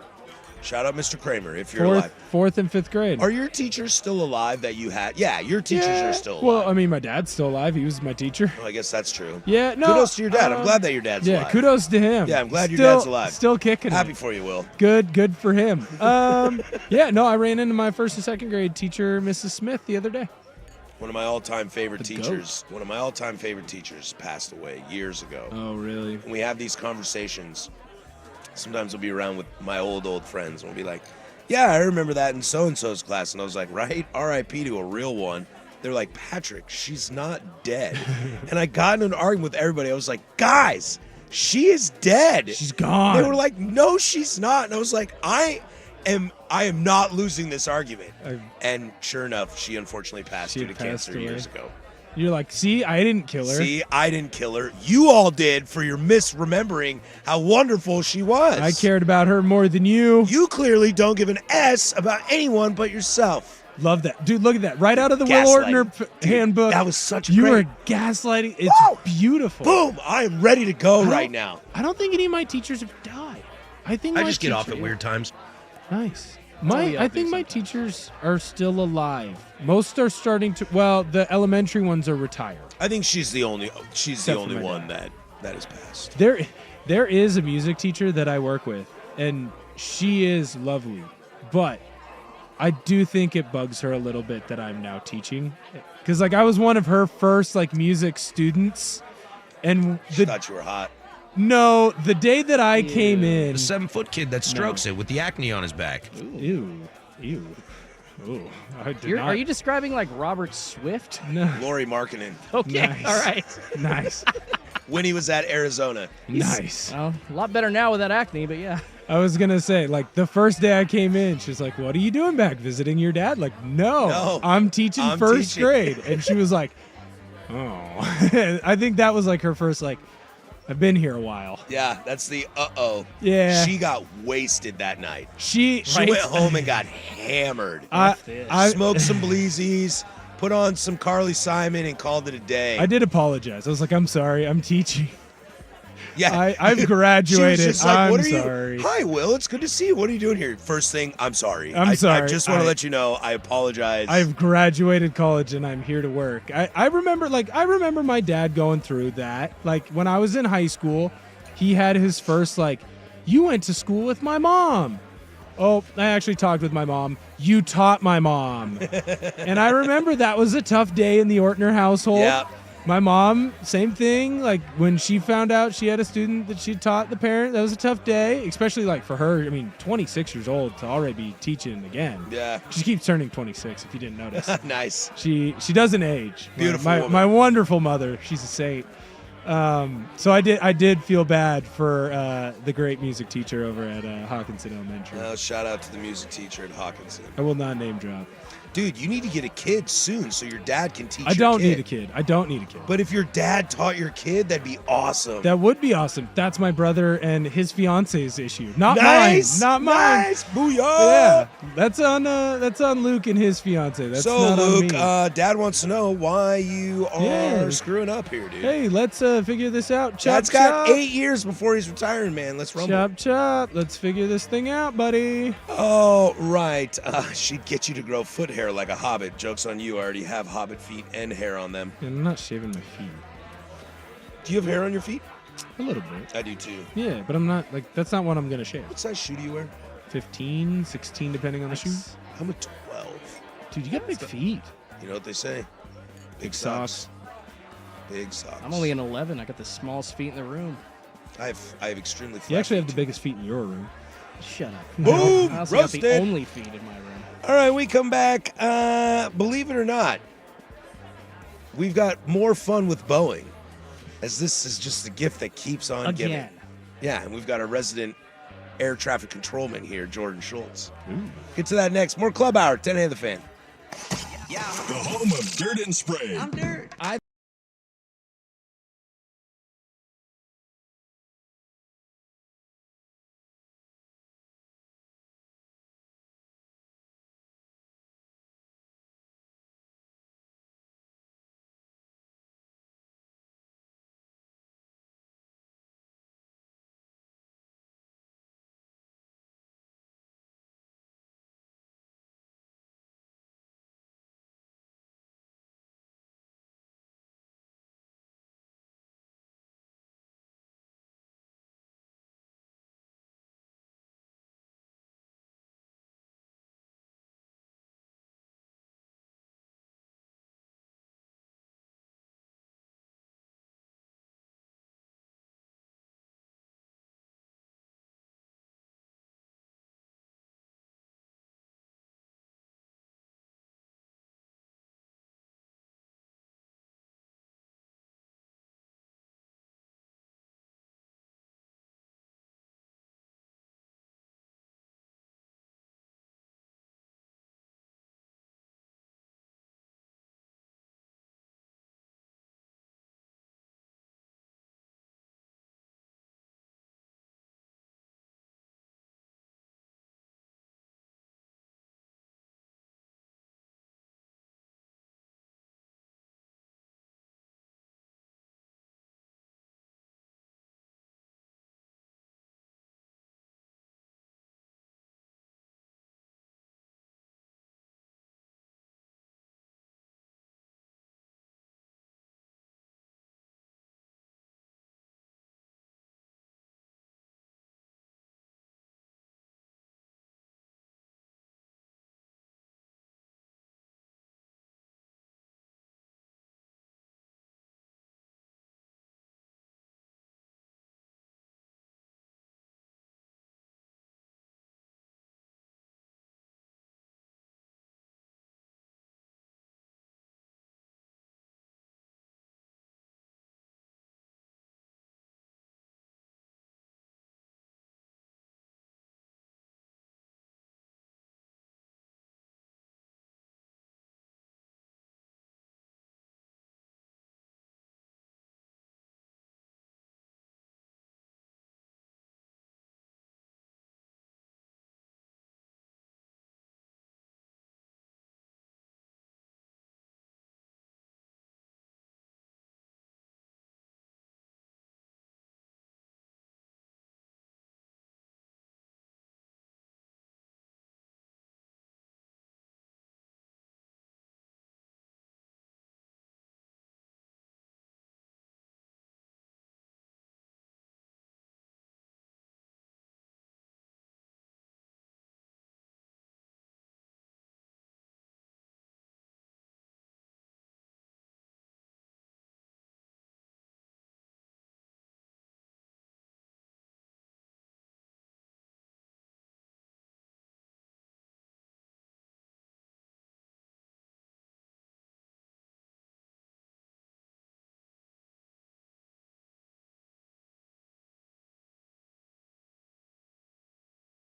Shout out Mr. Kramer if you're alive. Fourth and fifth grade. Are your teachers still alive that you had? Yeah, your teachers are still alive. Well, I mean, my dad's still alive. He was my teacher. Well, I guess that's true. Yeah, no. Kudos to your dad. I'm glad that your dad's yeah, alive. kudos to him. Yeah, I'm glad your Still- dad's alive. Still kicking. Happy it. for you, Will. Good for him. Yeah, no, I ran into my first and second grade teacher, Mrs. Smith, the other day. One of my all-time favorite The teachers. One of my all-time favorite teachers passed away years ago. Oh, really? And we have these conversations. Sometimes we'll be around with my old friends and we'll be like, Yeah, I remember that in so-and-so's class, and I was like, right? R.I.P. to a real one. They're like, Patrick, she's not dead. And I got in an argument with everybody. I was like, guys, she is dead. She's gone. They were like, no, she's not. And I was like, I am not losing this argument. And sure enough, she unfortunately passed due to cancer years ago. You're like, see, I didn't kill her. See, I didn't kill her. You all did for your misremembering how wonderful she was. I cared about her more than you. You clearly don't give an S about anyone but yourself. Love that. Dude, look at that. Right out of the Will Ortner handbook. That was such You great. were gaslighting. It's beautiful. Boom. I am ready to go right now. I don't think any of my teachers have died. I think I my just get off teacher- at weird times. Nice. we all I do think my teachers are still alive. Most are starting to. Well, the elementary ones are retired. I think she's the only Except for my one that has passed. There is a music teacher that I work with, and she is lovely, but I do think it bugs her a little bit that I'm now teaching, because like I was one of her first like music students, and She thought you were hot. no, the day that I came in, The 7-foot kid that strokes it with the acne on his back. ew. Ooh, I did not. Are you describing like Robert Swift? No. Lori Markkinen. Okay, Nice. all right. Nice. When he was at Arizona. Nice. Well, a lot better now with that acne, but yeah. I was gonna say, like the first day I came in, she's like, "What are you doing back? Visiting your dad?" Like, no, I'm teaching first grade, and she was like, "Oh." I think that was like her first like, I've been here a while. Yeah, that's the uh-oh. Yeah. She got wasted that night. She went home and got hammered. I Smoked some bleezies, put on some Carly Simon, and called it a day. I did apologize. I was like, "I'm sorry. I'm teaching." Yeah. I've graduated. She was just like, I'm what are sorry. you? Hi, Will. It's good to see you. What are you doing here? First thing, I'm sorry. I'm sorry. I just want to let you know I apologize. I've graduated college and I'm here to work. I remember my dad going through that. Like when I was in high school, he had his first like, "You went to school with my mom." Oh, I actually talked with my mom. You taught my mom. And I remember that was a tough day in the Ortner household. Yeah. My mom, same thing. Like when she found out she had a student that she taught the parent, that was a tough day, especially like for her. I mean, 26 years old to already be teaching again. Yeah. She keeps turning 26 if you didn't notice. Nice. She doesn't age. Beautiful My, woman. my wonderful mother. She's a saint. So I did feel bad for the great music teacher over at Hawkinson Elementary. Shout out to the music teacher at Hawkinson. I will not name drop. Dude, you need to get a kid soon so your dad can teach I your don't kid. need a kid. I don't need a kid. But if your dad taught your kid, that'd be awesome. That would be awesome. That's my brother and his fiance's issue. Not Nice, mine. Not mine. nice. Booyah. Yeah. That's on Luke and his fiance. That's so, not Luke, on me. Dad wants to know why you are Yeah. screwing up here, dude. Hey, let's figure this out. Chop, Dad's got chop. 8 years before he's retiring, man. Let's rumble. Chop, chop. Let's figure this thing out, buddy. Oh, right. She'd get you to grow foot hair like a hobbit. Joke's on you. I already have hobbit feet and hair on them. I'm not shaving my feet. Do you have hair on your feet? A little bit. I do too. Yeah, but I'm not, like, that's not what I'm going to shave. What size shoe do you wear? 15, 16, depending on the shoe. I'm a 12. Dude, you got big feet. You know what they say? Big socks. Big socks. I'm only an 11. I got the smallest feet in the room. I have extremely flat You actually have feet. the biggest feet in your room. Shut up. Boom! I also got Roasted. the only feet in my room. All right, we come back. Believe it or not, we've got more fun with Boeing, as this is just a gift that keeps on giving. Again. Yeah, and we've got a resident air traffic controlman here, Jordan Schultz. Get to that next. More Club Hour, 10 A the Fan. The home of Dirt and Spray. I'm dirt.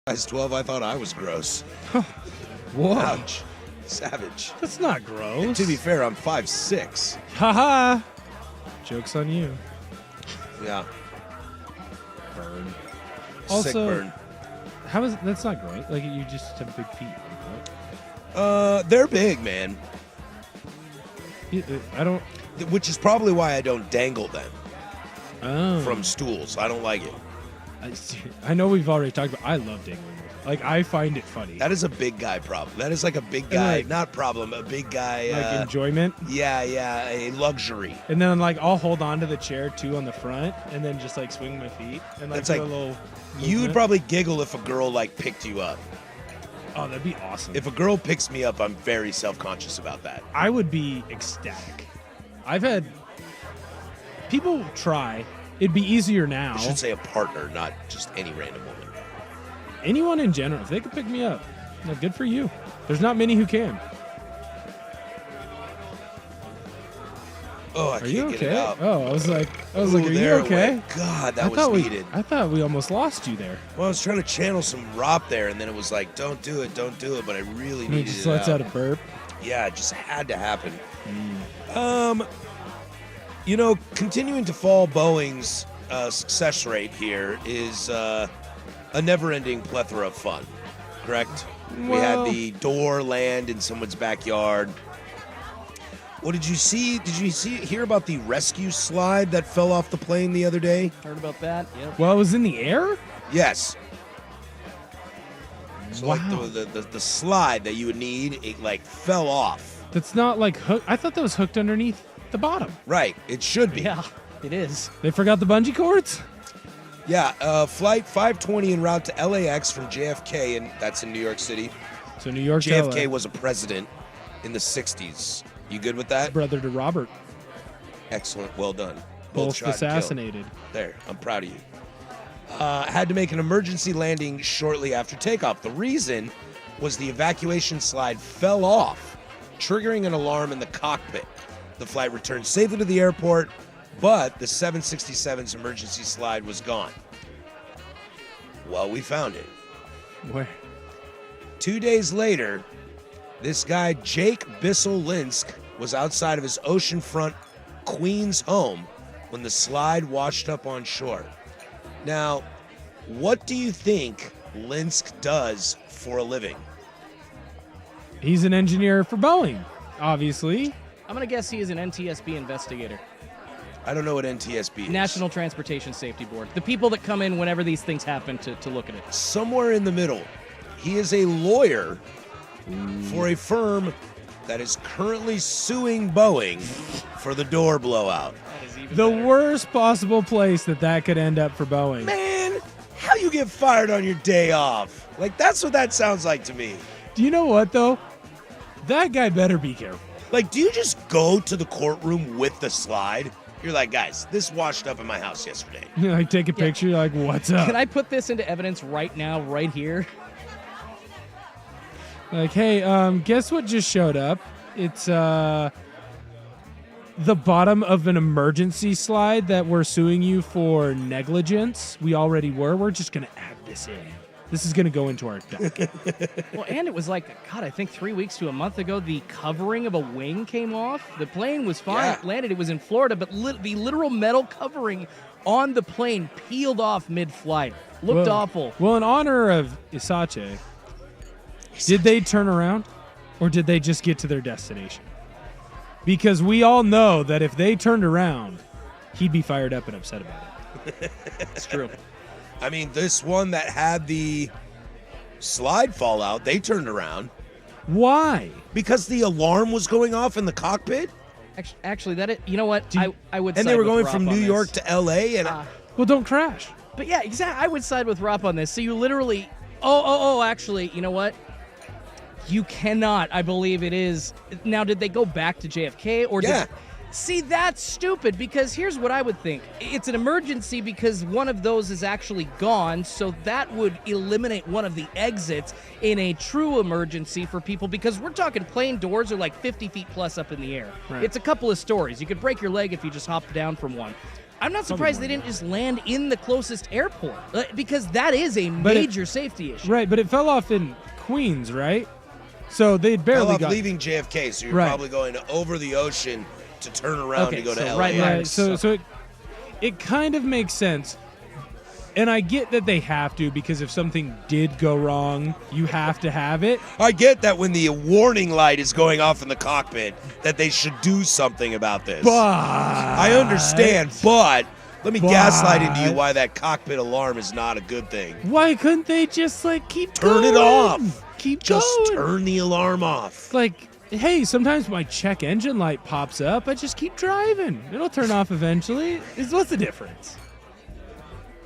Size 12, I thought I was gross. Whoa. Ouch. Savage. That's not gross. And to be fair, I'm 5'6". Haha. Joke's on you. Yeah. Burn. Sick Also, burn. how is that's not great? Like you just have big feet. Right? They're big, man. I don't. Which is probably why I don't dangle them Oh. from stools. I don't like it. I know we've already talked about. I love dangling. Like I find it funny. That is a big guy problem. That is like a big guy, Like- not problem, a big guy. Like enjoyment. Yeah, a luxury. And then like I'll hold on to the chair too on the front, and then just like swing my feet and like That's do like a little. You would movement. probably giggle if a girl like picked you up. Oh, that'd be awesome. If a girl picks me up, I'm very self-conscious about that. I would be ecstatic. I've had people try. It'd be easier now. I should say a partner, not just any random woman. Anyone in general, if they could pick me up, no, good for you. There's not many who can. Oh, I Are can't you get it okay? out. Oh, I was like, Ooh, are you there it okay? went. God, that I was thought needed. I thought we almost lost you there. Well, I was trying to channel some rop there, and then it was like, don't do it, but I really And it needed just it lets out a burp. Yeah, it just had to happen. You know, continuing to fall Boeing's success rate here is a never-ending plethora of fun, correct? We had Well- the door land in someone's backyard. What did you see? Did you hear about the rescue slide that fell off the plane the other day? Heard about that? Yep. Well, it was in the air? Yes. So Wow. like the slide that you would need, it like fell off. That's not like hook. I thought that was hooked underneath the bottom. Right. It should be. Yeah, it is. They forgot the bungee cords? Yeah, flight 520 en route to LAX from JFK, and that's in New York City. So New York to JFK LA. was a president in the 60s. You good with that? Brother to Robert. Excellent. Well done. Both shot and killed. assassinated. There. I'm proud of you. Had to make an emergency landing shortly after takeoff. The reason was the evacuation slide fell off, triggering an alarm in the cockpit. The flight returned safely to the airport, but the 767's emergency slide was gone. Well, we found it. Where? 2 days later, this guy, Jake Bissell-Linsk, was outside of his oceanfront Queens home when the slide washed up on shore. Now, what do you think Linsk does for a living? He's an engineer for Boeing, obviously. I'm going to guess he is an NTSB investigator. I don't know what NTSB is. National Transportation Safety Board. The people that come in whenever these things happen to look at it. Somewhere in the middle. He is a lawyer for a firm that is currently suing Boeing for the door blowout. The worst possible place that could end up for Boeing. Man, how you get fired on your day off? Like, that's what that sounds like to me. Do you know what, though? That guy better be careful. Like, do you just go to the courtroom with the slide? You're like, guys, this washed up in my house yesterday. You like take a picture, you're like, what's up? Can I put this into evidence right now, right here? Like, hey, guess what just showed up? It's the bottom of an emergency slide that we're suing you for negligence. We already were. We're just gonna add this in. This is gonna go into our docket. Well, and it was like, God, I think 3 weeks to a month ago, the covering of a wing came off. The plane was fine. Yeah. It landed. It was in Florida, but the literal metal covering on the plane peeled off mid-flight. Looked awful. Well, in honor of Isache, did they turn around or did they just get to their destination? Because we all know that if they turned around, he'd be fired up and upset about it. It's true. I mean, this one that had the slide fall out, they turned around. Why? Because the alarm was going off in the cockpit? Actually, you know what? I would. And side they were with going Rob from on New this. York to LA, and well, don't crash. But yeah, exactly. I would side with Rob on this. So you literally. Oh. Actually, you know what? You cannot. I believe it is. Now, did they go back to JFK or? Yeah. See, that's stupid because here's what I would think. It's an emergency because one of those is actually gone, so that would eliminate one of the exits in a true emergency for people because we're talking plane doors are like 50 feet plus up in the air. Right. It's a couple of stories. You could break your leg if you just hopped down from one. I'm not surprised they didn't just land in the closest airport, because that is a major safety issue. Right, but it fell off in Queens, right? So they barely got leaving JFK, so you're Right. probably going over the ocean to turn around to go to LA. Right. So it kind of makes sense. And I get that they have to, because if something did go wrong, you have to have it. I get that when the warning light is going off in the cockpit, that they should do something about this. But I understand, but let me gaslight into you why that cockpit alarm is not a good thing. Why couldn't they just keep Turn going? it off. Keep Just going. turn the alarm off. Hey, sometimes my check engine light pops up. I just keep driving. It'll turn off eventually. What's the difference?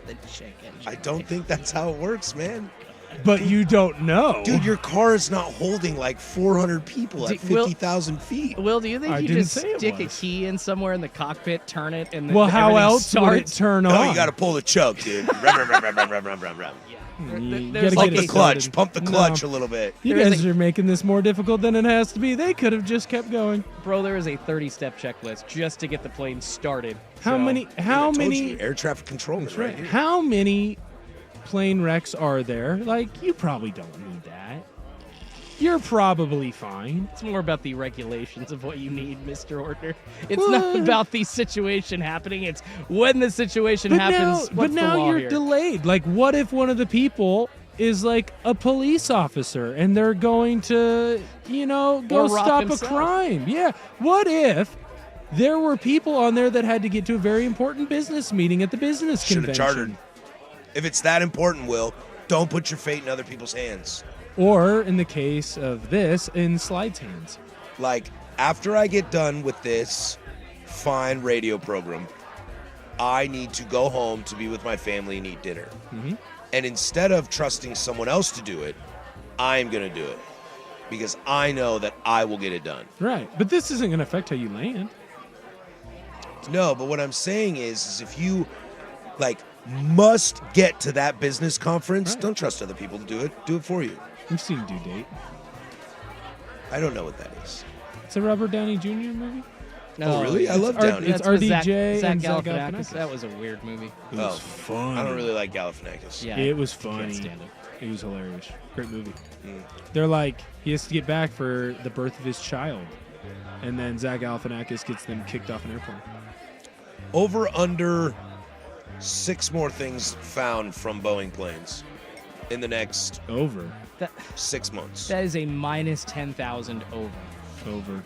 The check engine. I don't think that's how it works, man. But you don't know. Dude, your car is not holding 400 people at 50,000 feet. Will, do you think I you didn't just say it stick a was. key in somewhere in the cockpit, turn it, and then Well, how everything else would it starts? turn on? No, you got to pull the choke, dude. Run. There's Pump the clutch. started. Pump the clutch No. a little bit. You guys are making this more difficult than it has to be. They could have just kept going. Bro, there is a 30-step checklist just to get the plane started. How many air traffic control is right here. How many plane wrecks are there? You probably don't need that. You're probably fine. It's more about the regulations of what you need, Mr. Order. It's not about the situation happening. It's when the situation happens. But now you're delayed. What if one of the people is a police officer and they're going to, go Or rob stop himself. a crime? Yeah. What if there were people on there that had to get to a very important business meeting at the business Should have convention? chartered. If it's that important, Will, don't put your fate in other people's hands. Or, in the case of this, in Slide's hands. After I get done with this fine radio program, I need to go home to be with my family and eat dinner. Mm-hmm. And instead of trusting someone else to do it, I'm going to do it. Because I know that I will get it done. Right. But this isn't going to affect how you land. No, but what I'm saying is if you, must get to that business conference, don't trust other people to do it. Do it for you. You've seen Due Date. I don't know what that is. It's a Robert Downey Jr. movie. Oh, really? I love Downey. It's That's with RDJ Zach and Zach Galifianakis. Galifianakis. That was a weird movie. It was fun. I don't really like Galifianakis. Yeah, It was I can't funny. stand him. It was hilarious. Great movie. They're he has to get back for the birth of his child. And then Zach Galifianakis gets them kicked off an airplane. Over under 6 more things found from Boeing planes in the next 6 months. That is a minus 10,000 over. Over.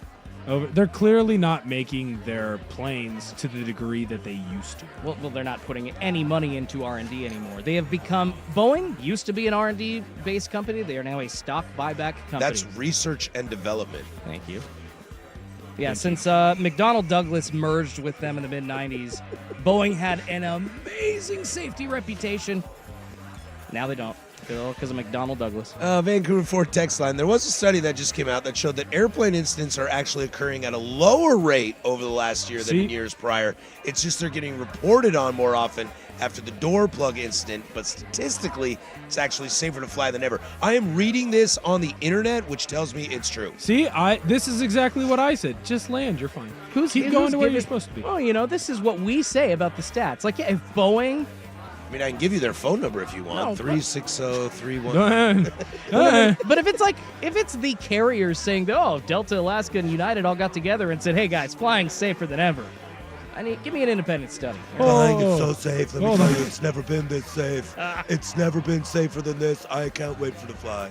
They're clearly not making their planes to the degree that they used to. Well, they're not putting any money into R&D anymore. They have become Boeing used to be an R&D based company. They are now a stock buyback company. That's research and development. Thank you. Yeah, since McDonnell Douglas merged with them in the mid-90s, Boeing had an amazing safety reputation. Now they don't. Because of McDonnell Douglas. Vancouver Ford text line. There was a study that just came out that showed that airplane incidents are actually occurring at a lower rate over the last year than in years prior. It's just they're getting reported on more often after the door plug incident, but statistically, it's actually safer to fly than ever. I am reading this on the internet, which tells me it's true. See, this is exactly what I said. Just land, you're fine. Keep going to where you're supposed to be. Well, this is what we say about the stats. If Boeing... I mean, I can give you their phone number if you want. No, 360-31. But if it's the carriers saying that, Delta, Alaska, and United all got together and said, hey guys, flying's safer than ever. Give me an independent study. Flying is so safe. Let me tell you, it's never been this safe. It's never been safer than this. I can't wait for the fly.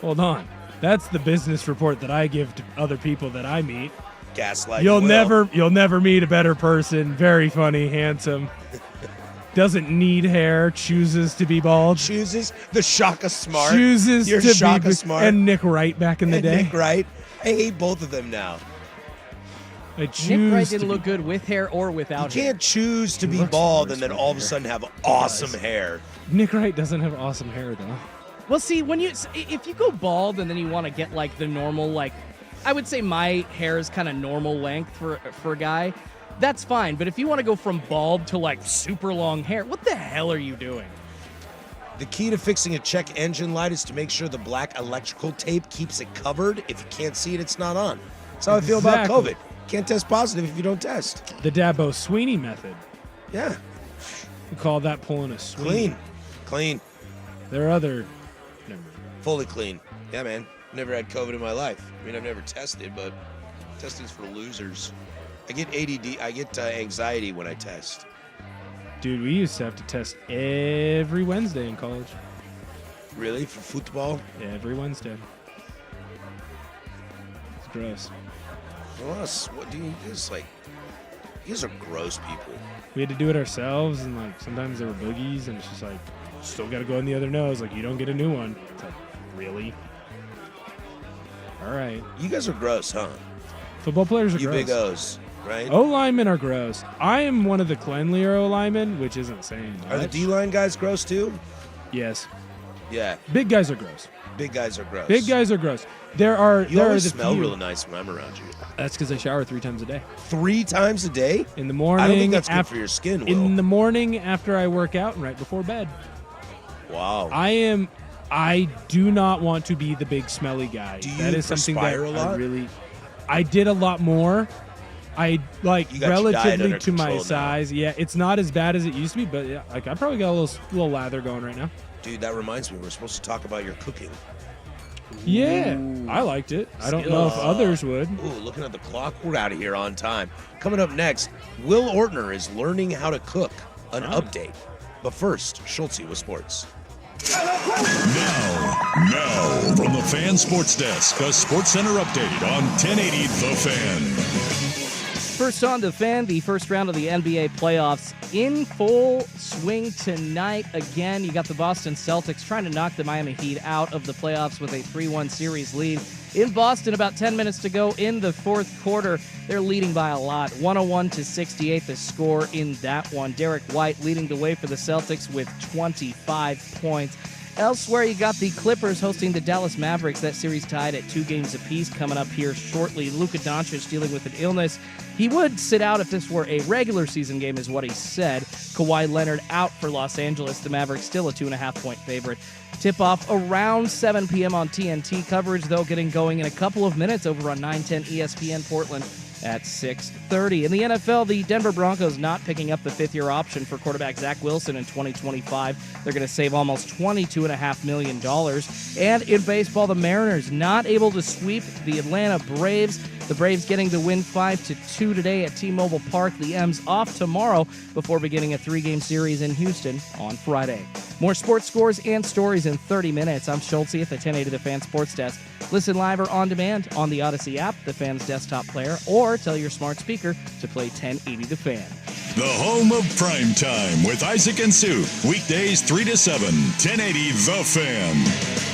Hold on. That's the business report that I give to other people that I meet. Gaslight. You'll never meet a better person. Very funny, handsome. Doesn't need hair, chooses to be bald. Chooses the Shaka Smart. Chooses You're to Shaka be Smart. And Nick Wright back in the day. Nick Wright. I hate both of them now. I choose Nick Wright to didn't be look good with hair or without You hair. can't choose to be bald and then all of a sudden have awesome hair. Nick Wright doesn't have awesome hair though. Well, see, if you go bald and then you want to get the normal, I would say my hair is kind of normal length for a guy. That's fine, but if you want to go from bald to super long hair, what the hell are you doing? The key to fixing a check engine light is to make sure the black electrical tape keeps it covered. If you can't see it, it's not on. That's how I feel about Exactly. COVID. Can't test positive if you don't test. The Dabo Sweeney method. Yeah. We call that pulling a swing. Clean. There are other. Never mind. Fully clean. Yeah, man. Never had COVID in my life. I mean, I've never tested, but testing's for losers. I get ADD. I get anxiety when I test. Dude, we used to have to test every Wednesday in college. Really? For football? Every Wednesday. It's gross. Well, what do you just like? You guys are gross people. We had to do it ourselves, and like sometimes there were boogies, and it's just like, still got to go in the other nose. Like, you don't get a new one. It's like, really? All right. You guys are gross, huh? Football players are You gross. big O's, right? O linemen are gross. I am one of the cleanlier O linemen, which isn't saying much. Are the D line guys gross too? Yes. Yeah. Big guys are gross. Big guys are gross. Big guys are gross. There are. You there always are the smell few. really nice when I'm around you. That's because I shower 3 times a day. 3 times a day? In the morning. I don't think that's good for your skin, Will. In the morning after I work out and right before bed. Wow. I do not want to be the big smelly guy. Do you that is something that perspire a lot? I did a lot more. I like You got your diet relatively under to my control now. size. Yeah, it's not as bad as it used to be, but yeah, like I probably got a little lather going right now. Dude, that reminds me, we're supposed to talk about your cooking. Yeah, I liked it. I don't know if others would. Ooh, looking at the clock, we're out of here on time. Coming up next, Will Ortner is learning how to cook. An update. But first, Schultze with sports. Now, from the Fan Sports Desk, a Sports Center update on 1080 The Fan. First on the Fan, the first round of the NBA playoffs in full swing tonight. Again, you got the Boston Celtics trying to knock the Miami Heat out of the playoffs with a 3-1 series lead. In Boston, about 10 minutes to go in the fourth quarter. They're leading by a lot, 101-68 the score in that one. Derek White leading the way for the Celtics with 25 points. Elsewhere, you got the Clippers hosting the Dallas Mavericks. That series tied at 2 games apiece coming up here shortly. Luka Doncic dealing with an illness. He would sit out if this were a regular season game, is what he said. Kawhi Leonard out for Los Angeles. The Mavericks still a 2.5-point favorite. Tip-off around 7 p.m. on TNT. Coverage, though, getting going in a couple of minutes over on 910 ESPN Portland at 6:30. In the NFL, the Denver Broncos not picking up the fifth-year option for quarterback Zach Wilson in 2025. They're going to save almost $22.5 million. And in baseball, the Mariners not able to sweep the Atlanta Braves. The Braves getting the win 5-2 today at T-Mobile Park. The M's off tomorrow before beginning a 3-game series in Houston on Friday. More sports scores and stories in 30 minutes. I'm Schultze at the 1080 The Fan Sports Desk. Listen live or on demand on the Odyssey app, the Fan's desktop player, or tell your smart speaker to play 1080 The Fan. The home of Primetime with Isaac and Sue. Weekdays 3 to 7, 1080 The Fan.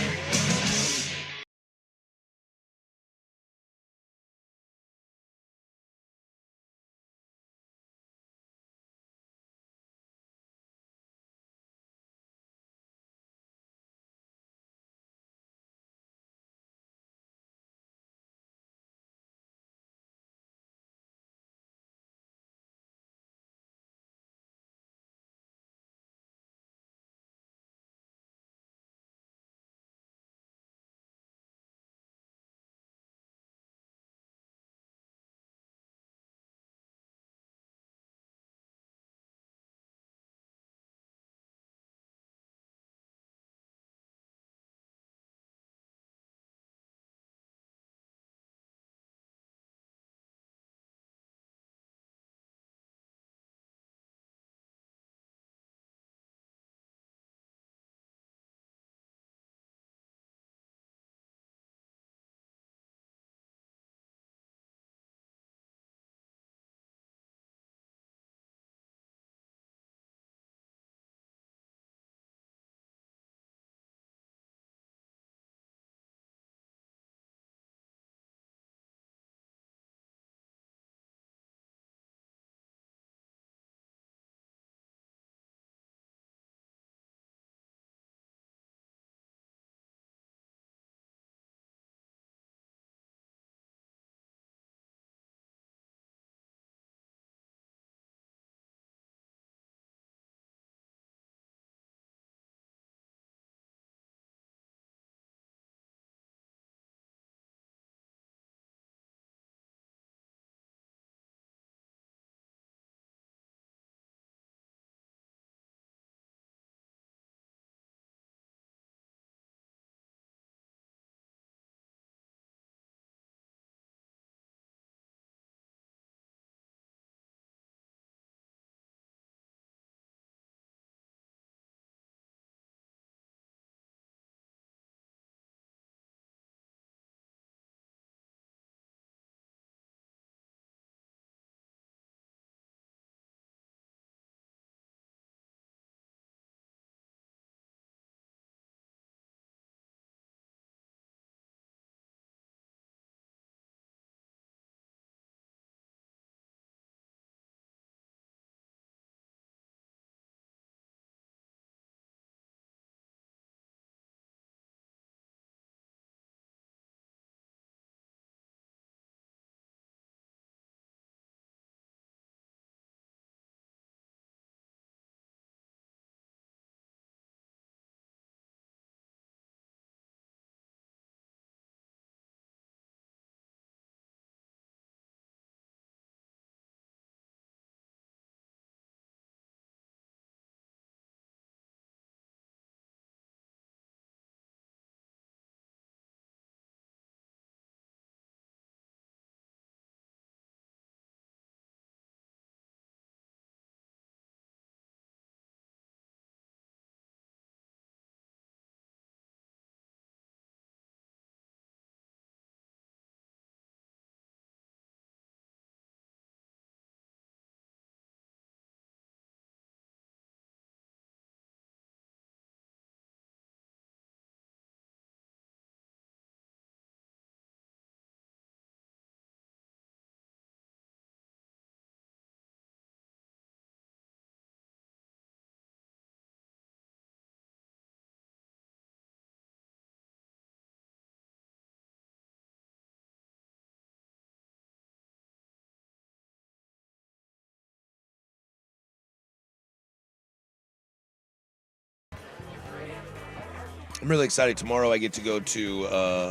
I'm really excited. Tomorrow I get to go to,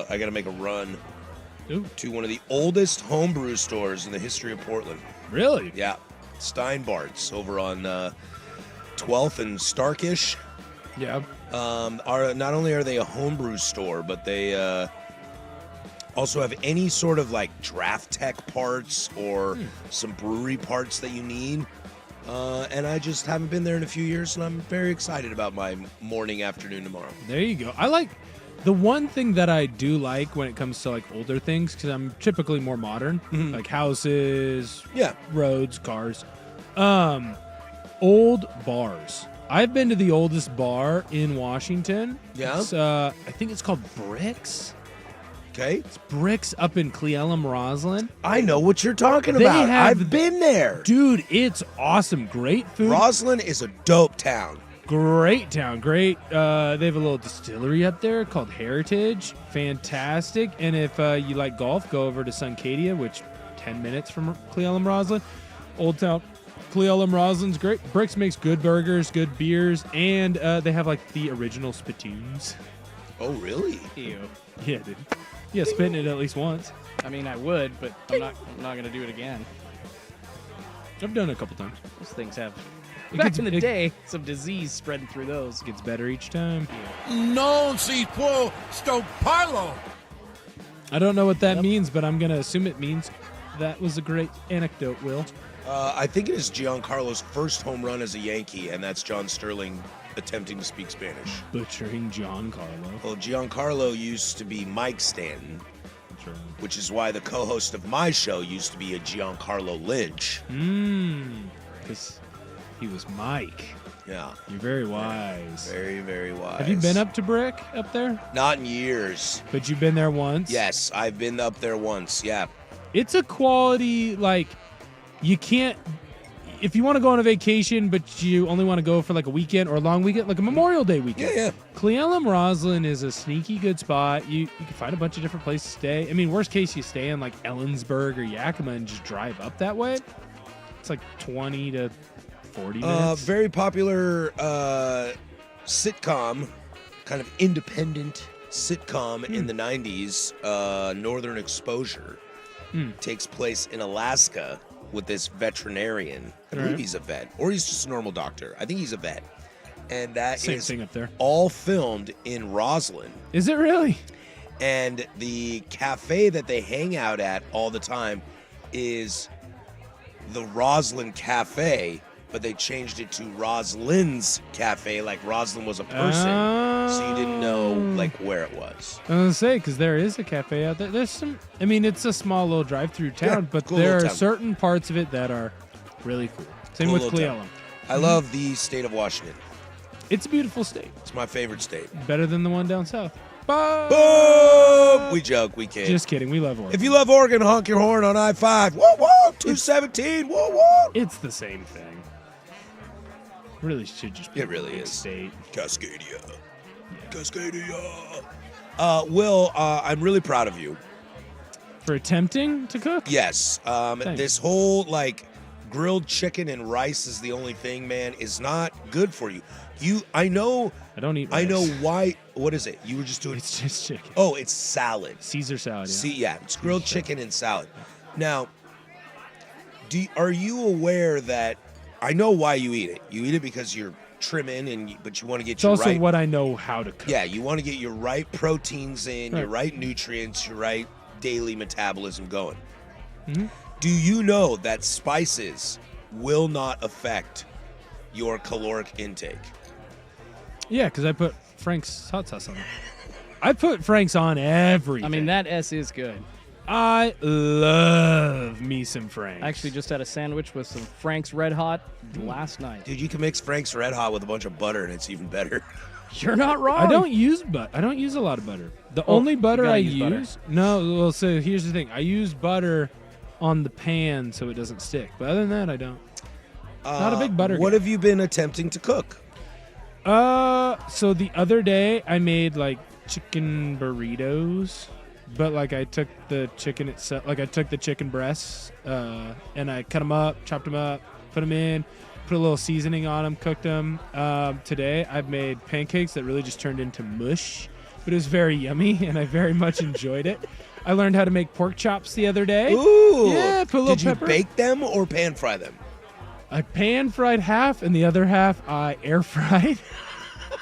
I got to make a run to one of the oldest homebrew stores in the history of Portland. Really? Yeah. Steinbart's over on 12th and Starkish. Yeah. Not only are they a homebrew store, but they also have any sort of like draft tech parts or some brewery parts that you need. And I just haven't been there in a few years, and I'm very excited about my morning, afternoon tomorrow. There you go. I like the one thing that I do like when it comes to like older things, because I'm typically more modern, like houses, roads, cars, old bars. I've been to the oldest bar in Washington. Yeah? It's, I think it's called Bricks. Okay. It's Bricks up in Cle Elum, Roslyn. I know what you're talking about. I've been there. Dude, it's awesome. Great food. Roslyn is a dope town. Great town. Great. They have a little distillery up there called Heritage. Fantastic. And if you like golf, go over to Suncadia, which 10 minutes from Cle Elum, Roslyn. Old town. Cle Elum, Roslyn's great. Bricks makes good burgers, good beers, and they have like the original spittoons. Oh, really? Ew. Yeah, dude. Yeah, spitting it at least once. I mean, I would, but I'm not gonna do it again. I've done it a couple times. Those things have. It Back gets- in the it- day, some disease spreading through those. Gets better each time. Non si può sto parlo. I don't know what that means, but I'm gonna assume it means that was a great anecdote, Will. I think it is Giancarlo's first home run as a Yankee, and that's John Sterling attempting to speak Spanish. Butchering Giancarlo. Well, Giancarlo used to be Mike Stanton, which is why the co-host of my show used to be a Giancarlo Lynch. Because he was Mike. Yeah. You're very wise. Very, very wise. Have you been up to Brick up there? Not in years. But you've been there once? Yes, I've been up there once, yeah. It's a quality, like, you can't, if you want to go on a vacation, but you only want to go for like a weekend or a long weekend, like a Memorial Day weekend. Yeah. Cle Elum, Roslyn is a sneaky good spot. You can find a bunch of different places to stay. I mean, worst case, you stay in like Ellensburg or Yakima and just drive up that way. It's like 20 to 40 minutes. Very popular sitcom, kind of independent sitcom in the 90s, Northern Exposure, takes place in Alaska with this veterinarian. I believe he's a vet, or he's just a normal doctor. I think he's a vet. And that Same is thing up there. all filmed in Roslyn. Is it really? And the cafe that they hang out at all the time is the Roslyn Cafe, but they changed it to Roslyn's Cafe, like Roslyn was a person, so you didn't know like where it was. I was gonna say, because there is a cafe out there. There's some. I mean, it's a small little drive-through town, but cool there are little town. certain parts of it that are really cool. Same Cool with little Cle town. Elum. I love the state of Washington. It's a beautiful state. It's my favorite state. Better than the one down south. Boom! We joke, we kid. Just kidding. We love Oregon. If you love Oregon, honk your horn on I-5. Whoa, whoa! 217. Whoa, whoa! It's the same thing. Really should just be It really big is. State. Cascadia. Cascadia. Will, I'm really proud of you. For attempting to cook? Yes. Thanks. This whole, like, grilled chicken and rice is the only thing, man, is not good for you. I know. I don't eat rice. I know why. What is it? You were just doing. It's just chicken. Oh, it's salad. Caesar salad. It's grilled chicken and salad. Now, are you aware that? I know why you eat it. You eat it because you're trimming, but you want to get It's your also right. what I know how to cook. Yeah, you want to get your right proteins in, your right nutrients, your right daily metabolism going. Mhm. Do you know that spices will not affect your caloric intake? Yeah, because I put Frank's hot sauce on it. I put Frank's on everything. I mean, that S is good. I love me some Frank's. I actually just had a sandwich with some Frank's Red Hot last night. Dude, you can mix Frank's Red Hot with a bunch of butter, and it's even better. You're not wrong. I don't use a lot of butter. The only butter gotta I use butter. No, well, so here's the thing. I use butter on the pan so it doesn't stick. But other than that, I don't. Not a big butter What guy. have you been attempting to cook? So the other day I made like chicken burritos, but like I took the chicken itself, like I took the chicken breasts, and I cut them up, chopped them up, put them in, put a little seasoning on them, cooked them. Today, I've made pancakes that really just turned into mush, but it was very yummy, and I very much enjoyed it. I learned how to make pork chops the other day. Ooh. Yeah, put a little pepper. Did you bake them or pan fry them? I pan fried half, and the other half I air fried.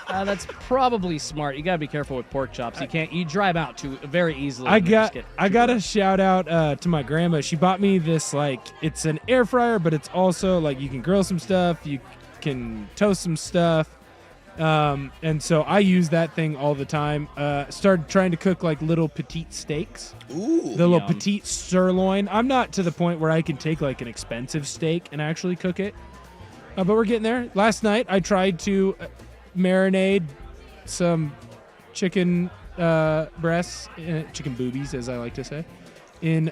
That's probably smart. You gotta be careful with pork chops. You dry them out too very easily. I got a shout out to my grandma. She bought me this, like, it's an air fryer, but it's also like you can grill some stuff, you can toast some stuff. And so I use that thing all the time. Started trying to cook like little petite steaks. Ooh, the little petite sirloin. I'm not to the point where I can take like an expensive steak and actually cook it, but we're getting there. Last night I tried to marinate some chicken breasts, chicken boobies, as I like to say, in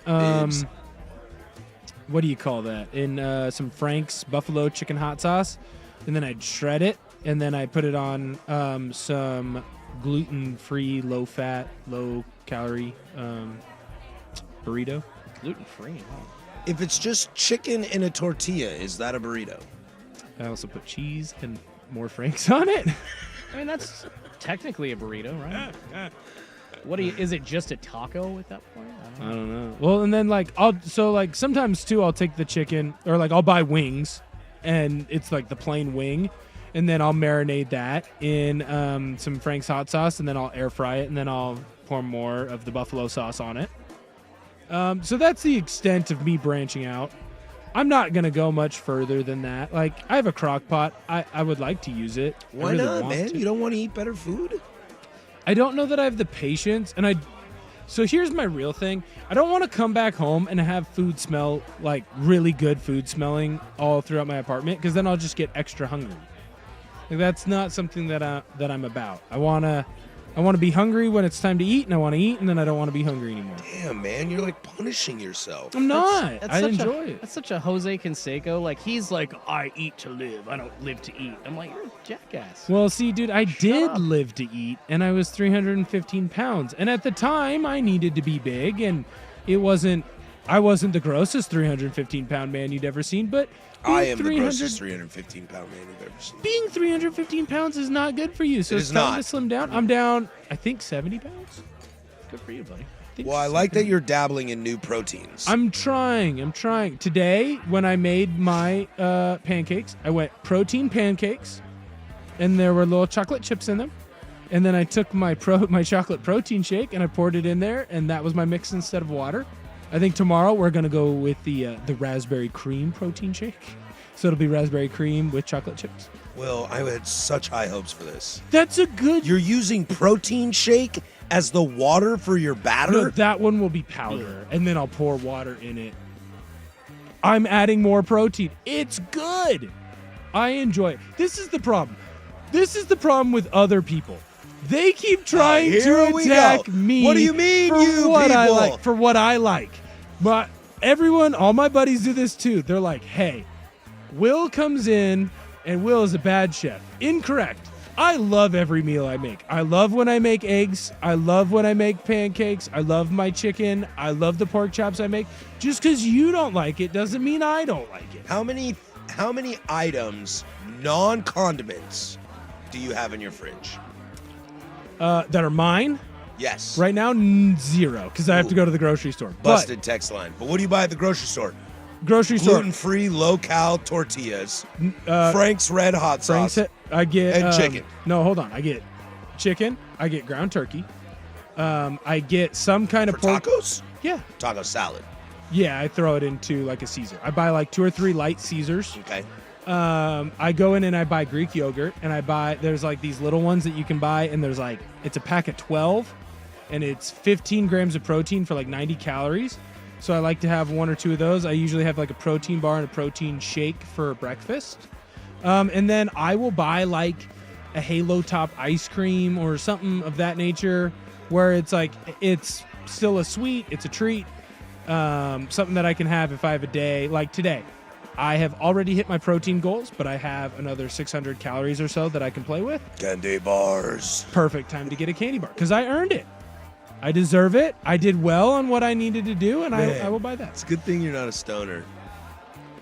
what do you call that? In some Frank's buffalo chicken hot sauce, and then I'd shred it. And then I put it on some gluten-free, low-fat, low-calorie burrito. Gluten-free? Wow. If it's just chicken in a tortilla, is that a burrito? I also put cheese and more Franks on it. I mean, that's technically a burrito, right? Is it just a taco at that point? I don't know. Well, and then sometimes too, I'll take the chicken, or like I'll buy wings, and it's like the plain wing. And then I'll marinate that in some Frank's hot sauce, and then I'll air fry it, and then I'll pour more of the buffalo sauce on it. So that's the extent of me branching out. I'm not going to go much further than that. Like, I have a crock pot. I would like to use it. Why not, man? You don't want to eat better food? I don't know that I have the patience, so here's my real thing. I don't want to come back home and have food smell like really good food smelling all throughout my apartment, because then I'll just get extra hungry. Like, that's not something that I'm about. I wanna be hungry when it's time to eat, and I want to eat, and then I don't want to be hungry anymore. Damn, man, you're like punishing yourself. I'm not. I enjoy it. That's such a Jose Canseco. Like, he's like, I eat to live. I don't live to eat. I'm like, you're a jackass. Well, see, dude, I did live to eat, and I was 315 pounds, and at the time I needed to be big, and I wasn't the grossest 315-pound man you'd ever seen, but I am the grossest 315-pound man you've ever seen. Being 315 pounds is not good for you, so it's time to slim down. I'm down, I think, 70 pounds. Good for you, buddy. Well, I like that you're dabbling in new proteins. I'm trying. Today, when I made my pancakes, I went protein pancakes, and there were little chocolate chips in them. And then I took my chocolate protein shake, and I poured it in there, and that was my mix instead of water. I think tomorrow we're going to go with the raspberry cream protein shake. So it'll be raspberry cream with chocolate chips. Well, I had such high hopes for this. That's a good... You're using protein shake as the water for your batter? No, that one will be powder, and then I'll pour water in it. I'm adding more protein. It's good. I enjoy it. This is the problem. This is the problem with other people. They keep trying to attack me. What do you mean, for what I like. But all my buddies do this too. They're like, hey, Will comes in, and Will is a bad chef. Incorrect. I love every meal I make. I love when I make eggs. I love when I make pancakes. I love my chicken. I love the pork chops I make. Just because you don't like it doesn't mean I don't like it. How many items, non-condiments, do you have in your fridge? That are mine? Yes. Right now, 0, because I have to go to the grocery store. Busted text line. But what do you buy at the grocery store? Gluten-free, low-cal tortillas. Frank's Red Hot Sauce. I get... And chicken. No, hold on. I get chicken. I get ground turkey. I get some kind of pork. Tacos? Yeah. Taco salad. Yeah, I throw it into like a Caesar. I buy like 2 or 3 light Caesars. Okay. I go in and I buy Greek yogurt, and there's like these little ones that you can buy, and there's like, it's a pack of 12, and it's 15 grams of protein for like 90 calories. So I like to have 1 or 2 of those. I usually have like a protein bar and a protein shake for breakfast. And then I will buy like a Halo Top ice cream or something of that nature, where it's like, it's still a sweet, it's a treat, something that I can have if I have a day like today. I have already hit my protein goals, but I have another 600 calories or so that I can play with. Candy bars. Perfect time to get a candy bar, because I earned it. I deserve it. I did well on what I needed to do, and I will buy that. It's a good thing you're not a stoner.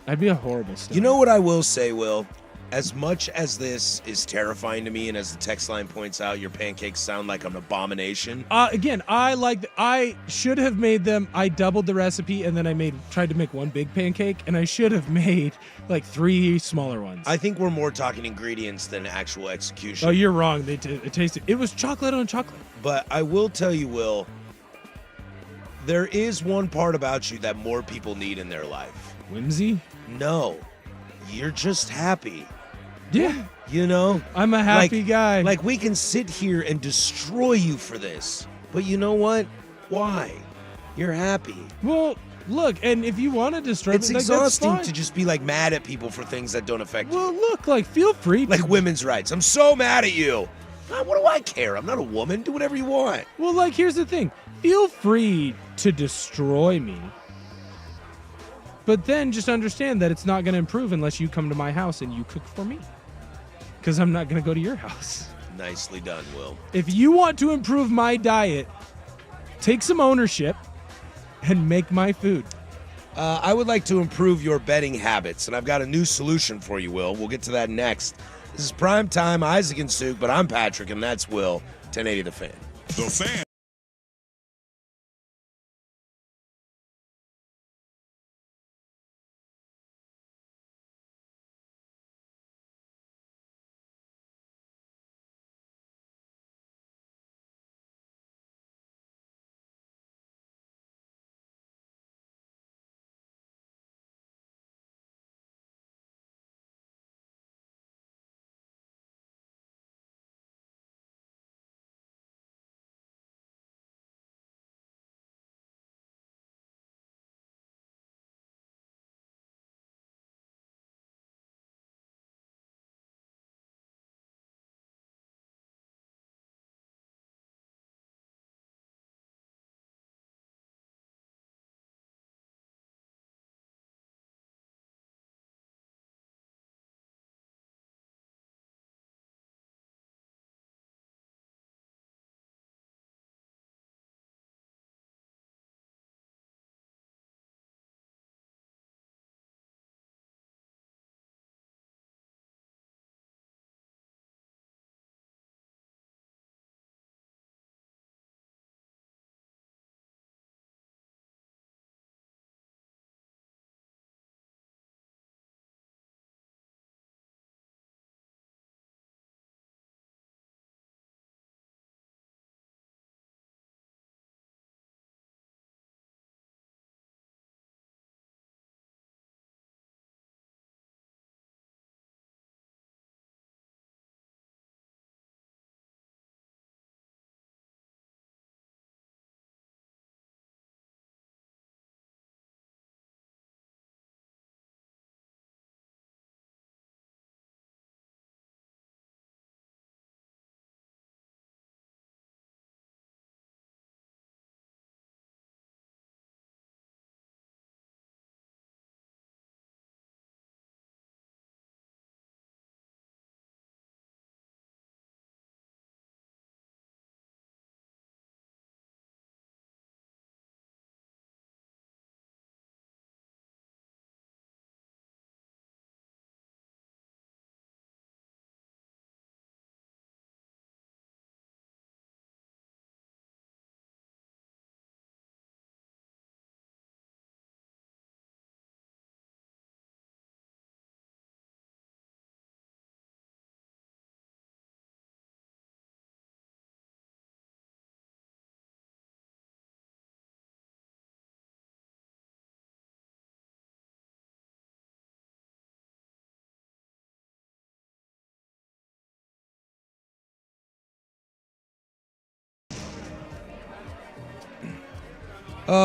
I'd be a horrible stoner. You know what I will say, Will? As much as this is terrifying to me, and as the text line points out, your pancakes sound like an abomination. Again, I should have made them. I doubled the recipe, and then I tried to make one big pancake, and I should have made like 3 smaller ones. I think we're more talking ingredients than actual execution. Oh, you're wrong. It tasted. It was chocolate on chocolate. But I will tell you, Will, there is one part about you that more people need in their life. Whimsy? No, you're just happy. Yeah. You know? I'm a happy guy. Like, we can sit here and destroy you for this. But you know what? Why? You're happy. Well, look, and if you want to destroy It's me, exhausting that's fine. to just be, like, mad at people for things that don't affect you. Well, look, like, feel free. Like women's rights. I'm so mad at you. What do I care? I'm not a woman. Do whatever you want. Well, like, here's the thing. Feel free to destroy me. But then just understand that it's not going to improve unless you come to my house and you cook for me. Because I'm not going to go to your house. Nicely done, Will. If you want to improve my diet, take some ownership and make my food. I would like to improve your betting habits, and I've got a new solution for you, Will. We'll get to that next. This is Primetime, Isaac and Suk, but I'm Patrick, and that's Will, 1080 The Fan. The Fan.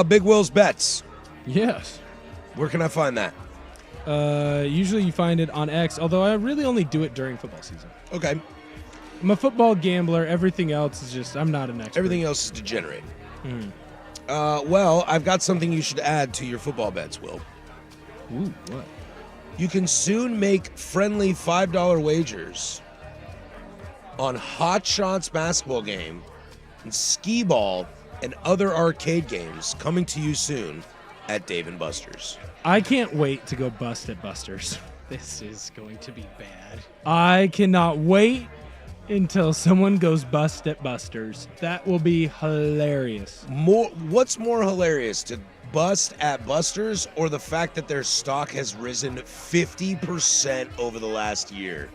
Big Will's Bets. Yes. Where can I find that? Usually you find it on X, although I really only do it during football season. Okay. I'm a football gambler. Everything else is just, I'm not an expert. Everything else is degenerate. Mm. Well, I've got something you should add to your football bets, Will. Ooh, what? You can soon make friendly $5 wagers on Hot Shots basketball game and skee ball and other arcade games coming to you soon at Dave & Buster's. I can't wait to go bust at Buster's. This is going to be bad. I cannot wait until someone goes bust at Buster's. That will be hilarious. What's more hilarious, to bust at Buster's or the fact that their stock has risen 50% over the last year?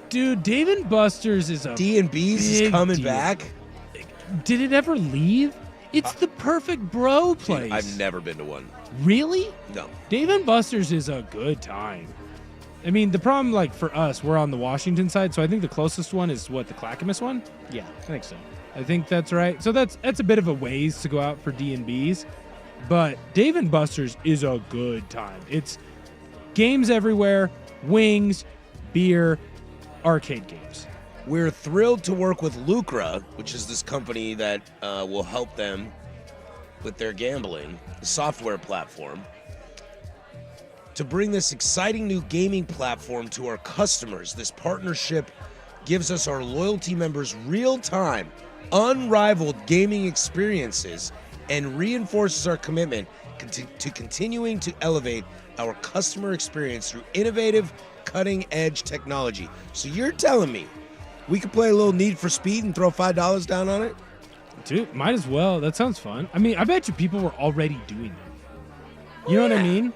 Dude, Dave & Buster's is a D&B's is coming back. Did it ever leave? It's the perfect bro place. I've never been to one. Really? No. Dave & Buster's is a good time. I mean, the problem, like, for us, we're on the Washington side, so I think the closest one is, what, the Clackamas one? Yeah, I think so. I think that's right. So that's a bit of a ways to go out for D&B's, but Dave & Buster's is a good time. It's games everywhere, wings, beer, arcade games. We're thrilled to work with Lucra, which is this company that will help them with their gambling, the software platform, to bring this exciting new gaming platform to our customers. This partnership gives us our loyalty members real-time, unrivaled gaming experiences and reinforces our commitment to continuing to elevate our customer experience through innovative, cutting-edge technology. So you're telling me we could play a little Need for Speed and throw $5 down on it? Dude, might as well. That sounds fun. I mean, I bet you people were already doing that. You know what I mean?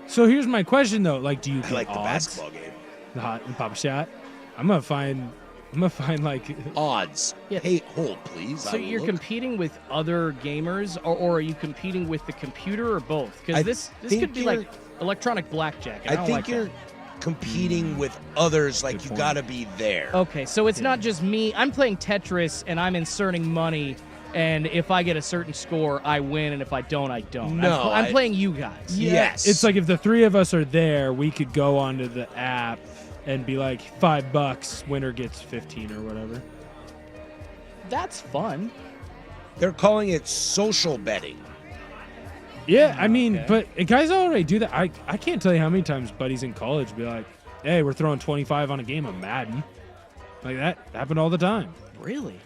So here's my question, though. Like, do you get I like the odds? basketball game. The Papa Shot? I'm gonna find like odds. Yeah. Hey, hold please. So you're competing with other gamers, or are you competing with the computer, or both? Because this could be like electronic blackjack. And I don't think like you're that. competing with others. Like you got to be there. Okay, so it's not just me. I'm playing Tetris and I'm inserting money, and if I get a certain score, I win, and if I don't, I don't. No, I'm playing you guys. Yes. It's like if the three of us are there, we could go onto the app and be like $5, winner gets 15 or whatever. That's fun. They're calling it social betting. Yeah, I mean, but guys already do that. I can't tell you how many times buddies in college be like, hey, we're throwing 25 on a game of Madden. Like that happened all the time. Really?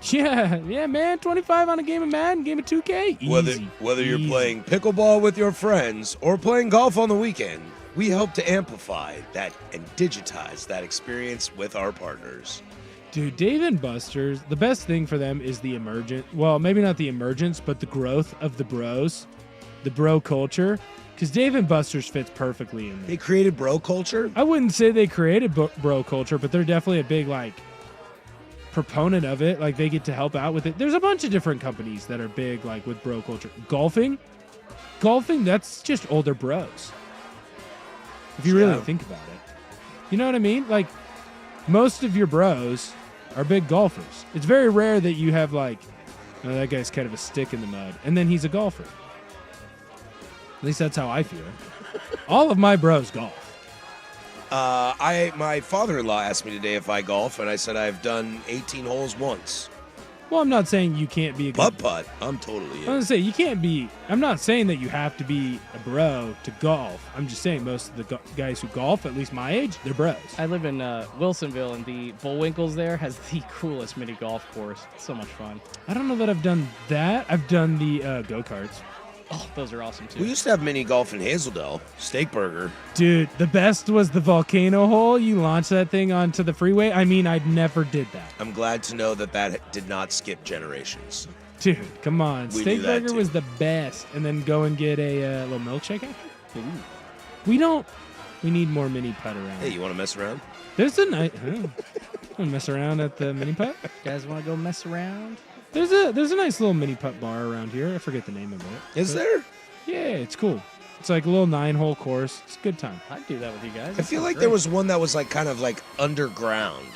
Yeah, man, 25 on a game of Madden, game of 2K. Easy. Whether you're playing pickleball with your friends or playing golf on the weekend, we hope to amplify that and digitize that experience with our partners. Dude, Dave & Buster's, the best thing for them is the emergent, well, maybe not the emergence, but the growth of the bros, the bro culture, because Dave & Buster's fits perfectly in there. They created bro culture? I wouldn't say they created bro culture, but they're definitely a big, like, proponent of it. Like, they get to help out with it. There's a bunch of different companies that are big, like, with bro culture. Golfing, that's just older bros. If you really think about it. You know what I mean? Like, most of your bros are big golfers. It's very rare that you have, like, oh, that guy's kind of a stick in the mud, and then he's a golfer. At least that's how I feel. All of my bros golf. My father-in-law asked me today if I golf, and I said I've done 18 holes once. Well, I'm not saying you can't be a good putt. I'm totally in. I was gonna say you can't be. I'm not saying that you have to be a bro to golf. I'm just saying most of the guys who golf, at least my age, they're bros. I live in Wilsonville, and the Bullwinkles there has the coolest mini golf course. It's so much fun. I don't know that I've done that. I've done the go-karts. Oh, those are awesome too. We used to have mini golf in Hazeldale, Steak Burger. Dude, the best was the volcano hole. You launch that thing onto the freeway. I mean, I never did that. I'm glad to know that did not skip generations. Dude, come on. We Steak knew that Burger too. was the best. And then go and get a little milkshake after. Ooh. We need more mini putt around. Hey, you want to mess around? There's a nice. Want to mess around at the mini putt? You guys want to go mess around? There's a nice little mini putt bar around here. I forget the name of it. Is there? Yeah, it's cool. It's like a little 9-hole course. It's a good time. I'd do that with you guys. I feel like there was one that was like kind of like underground.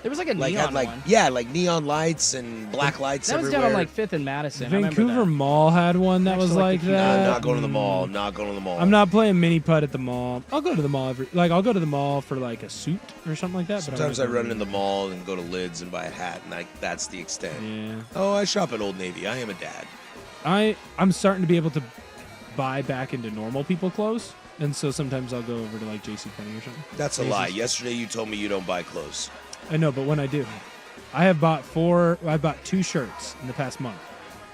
There was like a Like neon had like one. yeah, like neon lights and black lights That was everywhere. down on like 5th and Madison. I remember Vancouver that. Mall had one that was like that. I'm not going to the mall. Not going to the mall. I'm not playing mini putt at the mall. I'll go to the mall I'll go to the mall for like a suit or something like that. Sometimes I run in the mall and go to Lids and buy a hat, and that's the extent. Yeah. Oh, I shop at Old Navy. I am a dad. I'm starting to be able to buy back into normal people clothes, and so sometimes I'll go over to like JCPenney or something. That's a lie. Yesterday you told me you don't buy clothes. I know, but when I do, I bought 2 shirts in the past month.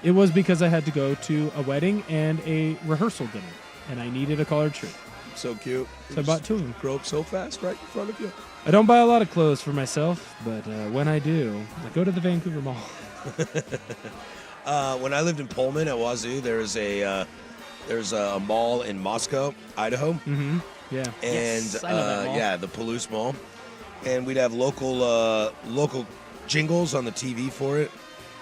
It was because I had to go to a wedding and a rehearsal dinner, and I needed a collared shirt. So cute. So I bought 2 of them. Grow up so fast right in front of you. I don't buy a lot of clothes for myself, but when I do, I go to the Vancouver Mall. When I lived in Pullman at Wazoo, there's a mall in Moscow, Idaho. Mm-hmm. Yeah. And Yes, I know that mall. yeah, the Palouse Mall. And we'd have local jingles on the TV for it.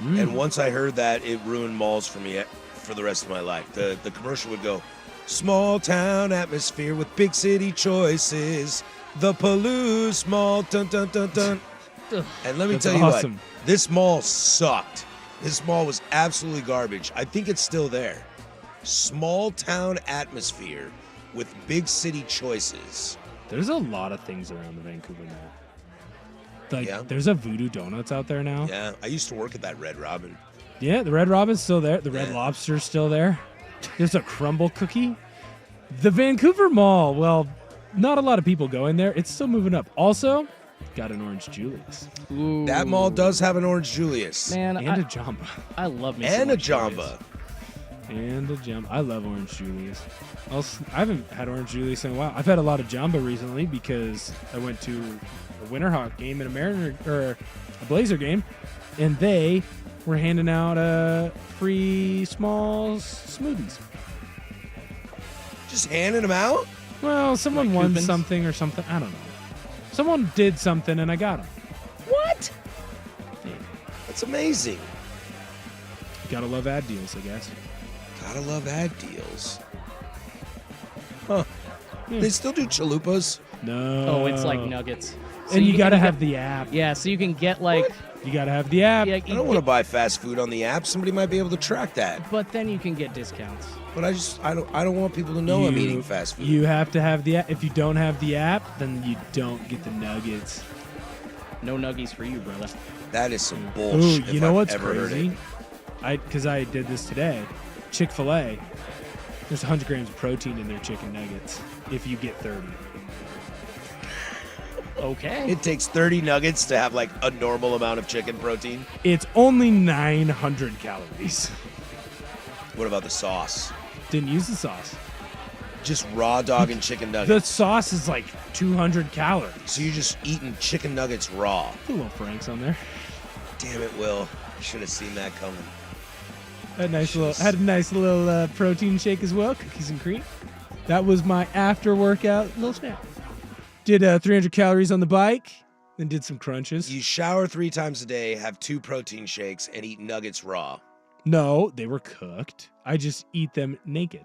And once I heard that, it ruined malls for me for the rest of my life. The commercial would go, small town atmosphere with big city choices. The Palouse Mall, dun dun dun dun. And let me That's tell you awesome. what, this mall sucked. This mall was absolutely garbage. I think it's still there. Small town atmosphere with big city choices. There's a lot of things around the Vancouver Mall. Like, Yeah. there's a Voodoo Donuts out there now. Yeah, I used to work at that Red Robin. Yeah, the Red Robin's still there. The Red Yeah. Lobster's still there. There's a Crumble Cookie. The Vancouver Mall, well, not a lot of people go in there. It's still moving up. Also, got an Orange Julius. Ooh. That mall does have an Orange Julius. Man, And a Jamba. I love me And some a Orange Julius. Jamba. And a Jamba. I love Orange Julius. I haven't had Orange Julius in a while. I've had a lot of Jamba recently because I went to a Winterhawk game and a Mariner or a Blazer game, and they were handing out free small smoothies. Just handing them out? Well, someone Like won coupons? something or something. I don't know. Someone did something and I got them. What? That's amazing. Gotta love ad deals, I guess. Gotta love ad deals. Huh. Yeah. They still do chalupas? No. Oh, it's like nuggets. So And you gotta can have get- the app. Yeah, so you can get like. You gotta have the app. Yeah, I don't want to buy fast food on the app. Somebody might be able to track that. But then you can get discounts. But I don't want people to know I'm eating fast food. You have to have the app. If you don't have the app, then you don't get the nuggets. No nuggies for you, brother. That is some Ooh, bullshit. you if know I've what's ever heard crazy? it. Because I did this today. Chick-fil-A. There's 100 grams of protein in their chicken nuggets if you get 30. Okay. It takes 30 nuggets to have like a normal amount of chicken protein. It's only 900 calories. What about the sauce? Didn't use the sauce. Just raw dog and chicken The nuggets. sauce is like 200 calories. So you're just eating chicken nuggets raw. Put a little Frank's on there. Damn it, Will. I should have seen that coming. Had a nice little protein shake as well, cookies and cream. That was my after workout little snack. Did 300 calories on the bike, then did some crunches. You shower 3 times a day, have 2 protein shakes, and eat nuggets raw. No, they were cooked. I just eat them naked.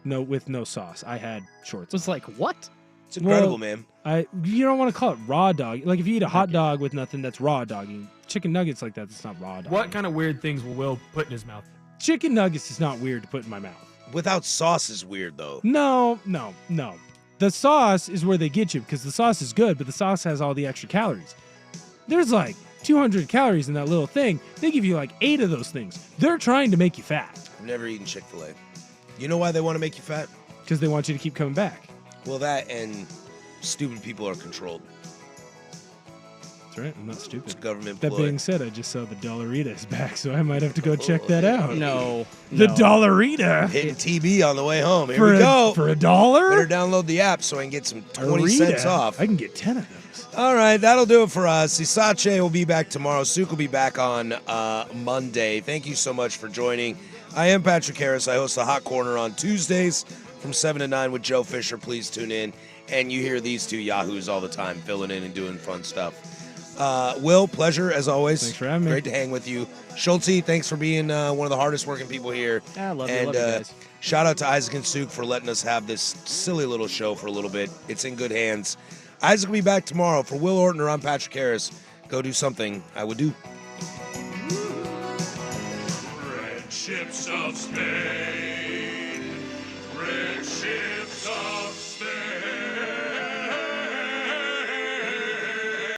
With no sauce. I had shorts. It's like, what? It's incredible, man. You don't want to call it raw dog. Like if you eat a hot dog with nothing, that's raw dogging. Chicken nuggets like that, that's not raw dog. What kind of weird things will Will put in his mouth? Chicken nuggets is not weird to put in my mouth. Without sauce is weird, though. No. The sauce is where they get you because the sauce is good, but the sauce has all the extra calories. There's like 200 calories in that little thing. They give you like 8 of those things. They're trying to make you fat. I've never eaten Chick-fil-A. You know why they want to make you fat? Because they want you to keep coming back. Well, that and stupid people are controlled. That's right. I'm not stupid. It's government That ploy. being said, I just saw the Dollarita is back, so I might have to go check that out. No. The Dollarita. Hitting TB on the way home. Here For we go. For $1? Better download the app so I can get some 20 Arita. cents off. I can get 10 of those. All right, that'll do it for us. Isache will be back tomorrow. Suk will be back on Monday. Thank you so much for joining. I am Patrick Harris. I host the Hot Corner on Tuesdays from 7 to 9 with Joe Fisher. Please tune in. And you hear these two yahoos all the time filling in and doing fun stuff. Will, pleasure as always. Thanks for having me. Great to hang with you. Schulte, thanks for being one of the hardest working people here. I love you. And Love you guys. shout out to Isaac and Suk for letting us have this silly little show for a little bit. It's in good hands. Isaac will be back tomorrow. For Will Ortner, I'm Patrick Harris. Go do something I would do. Red ships of space.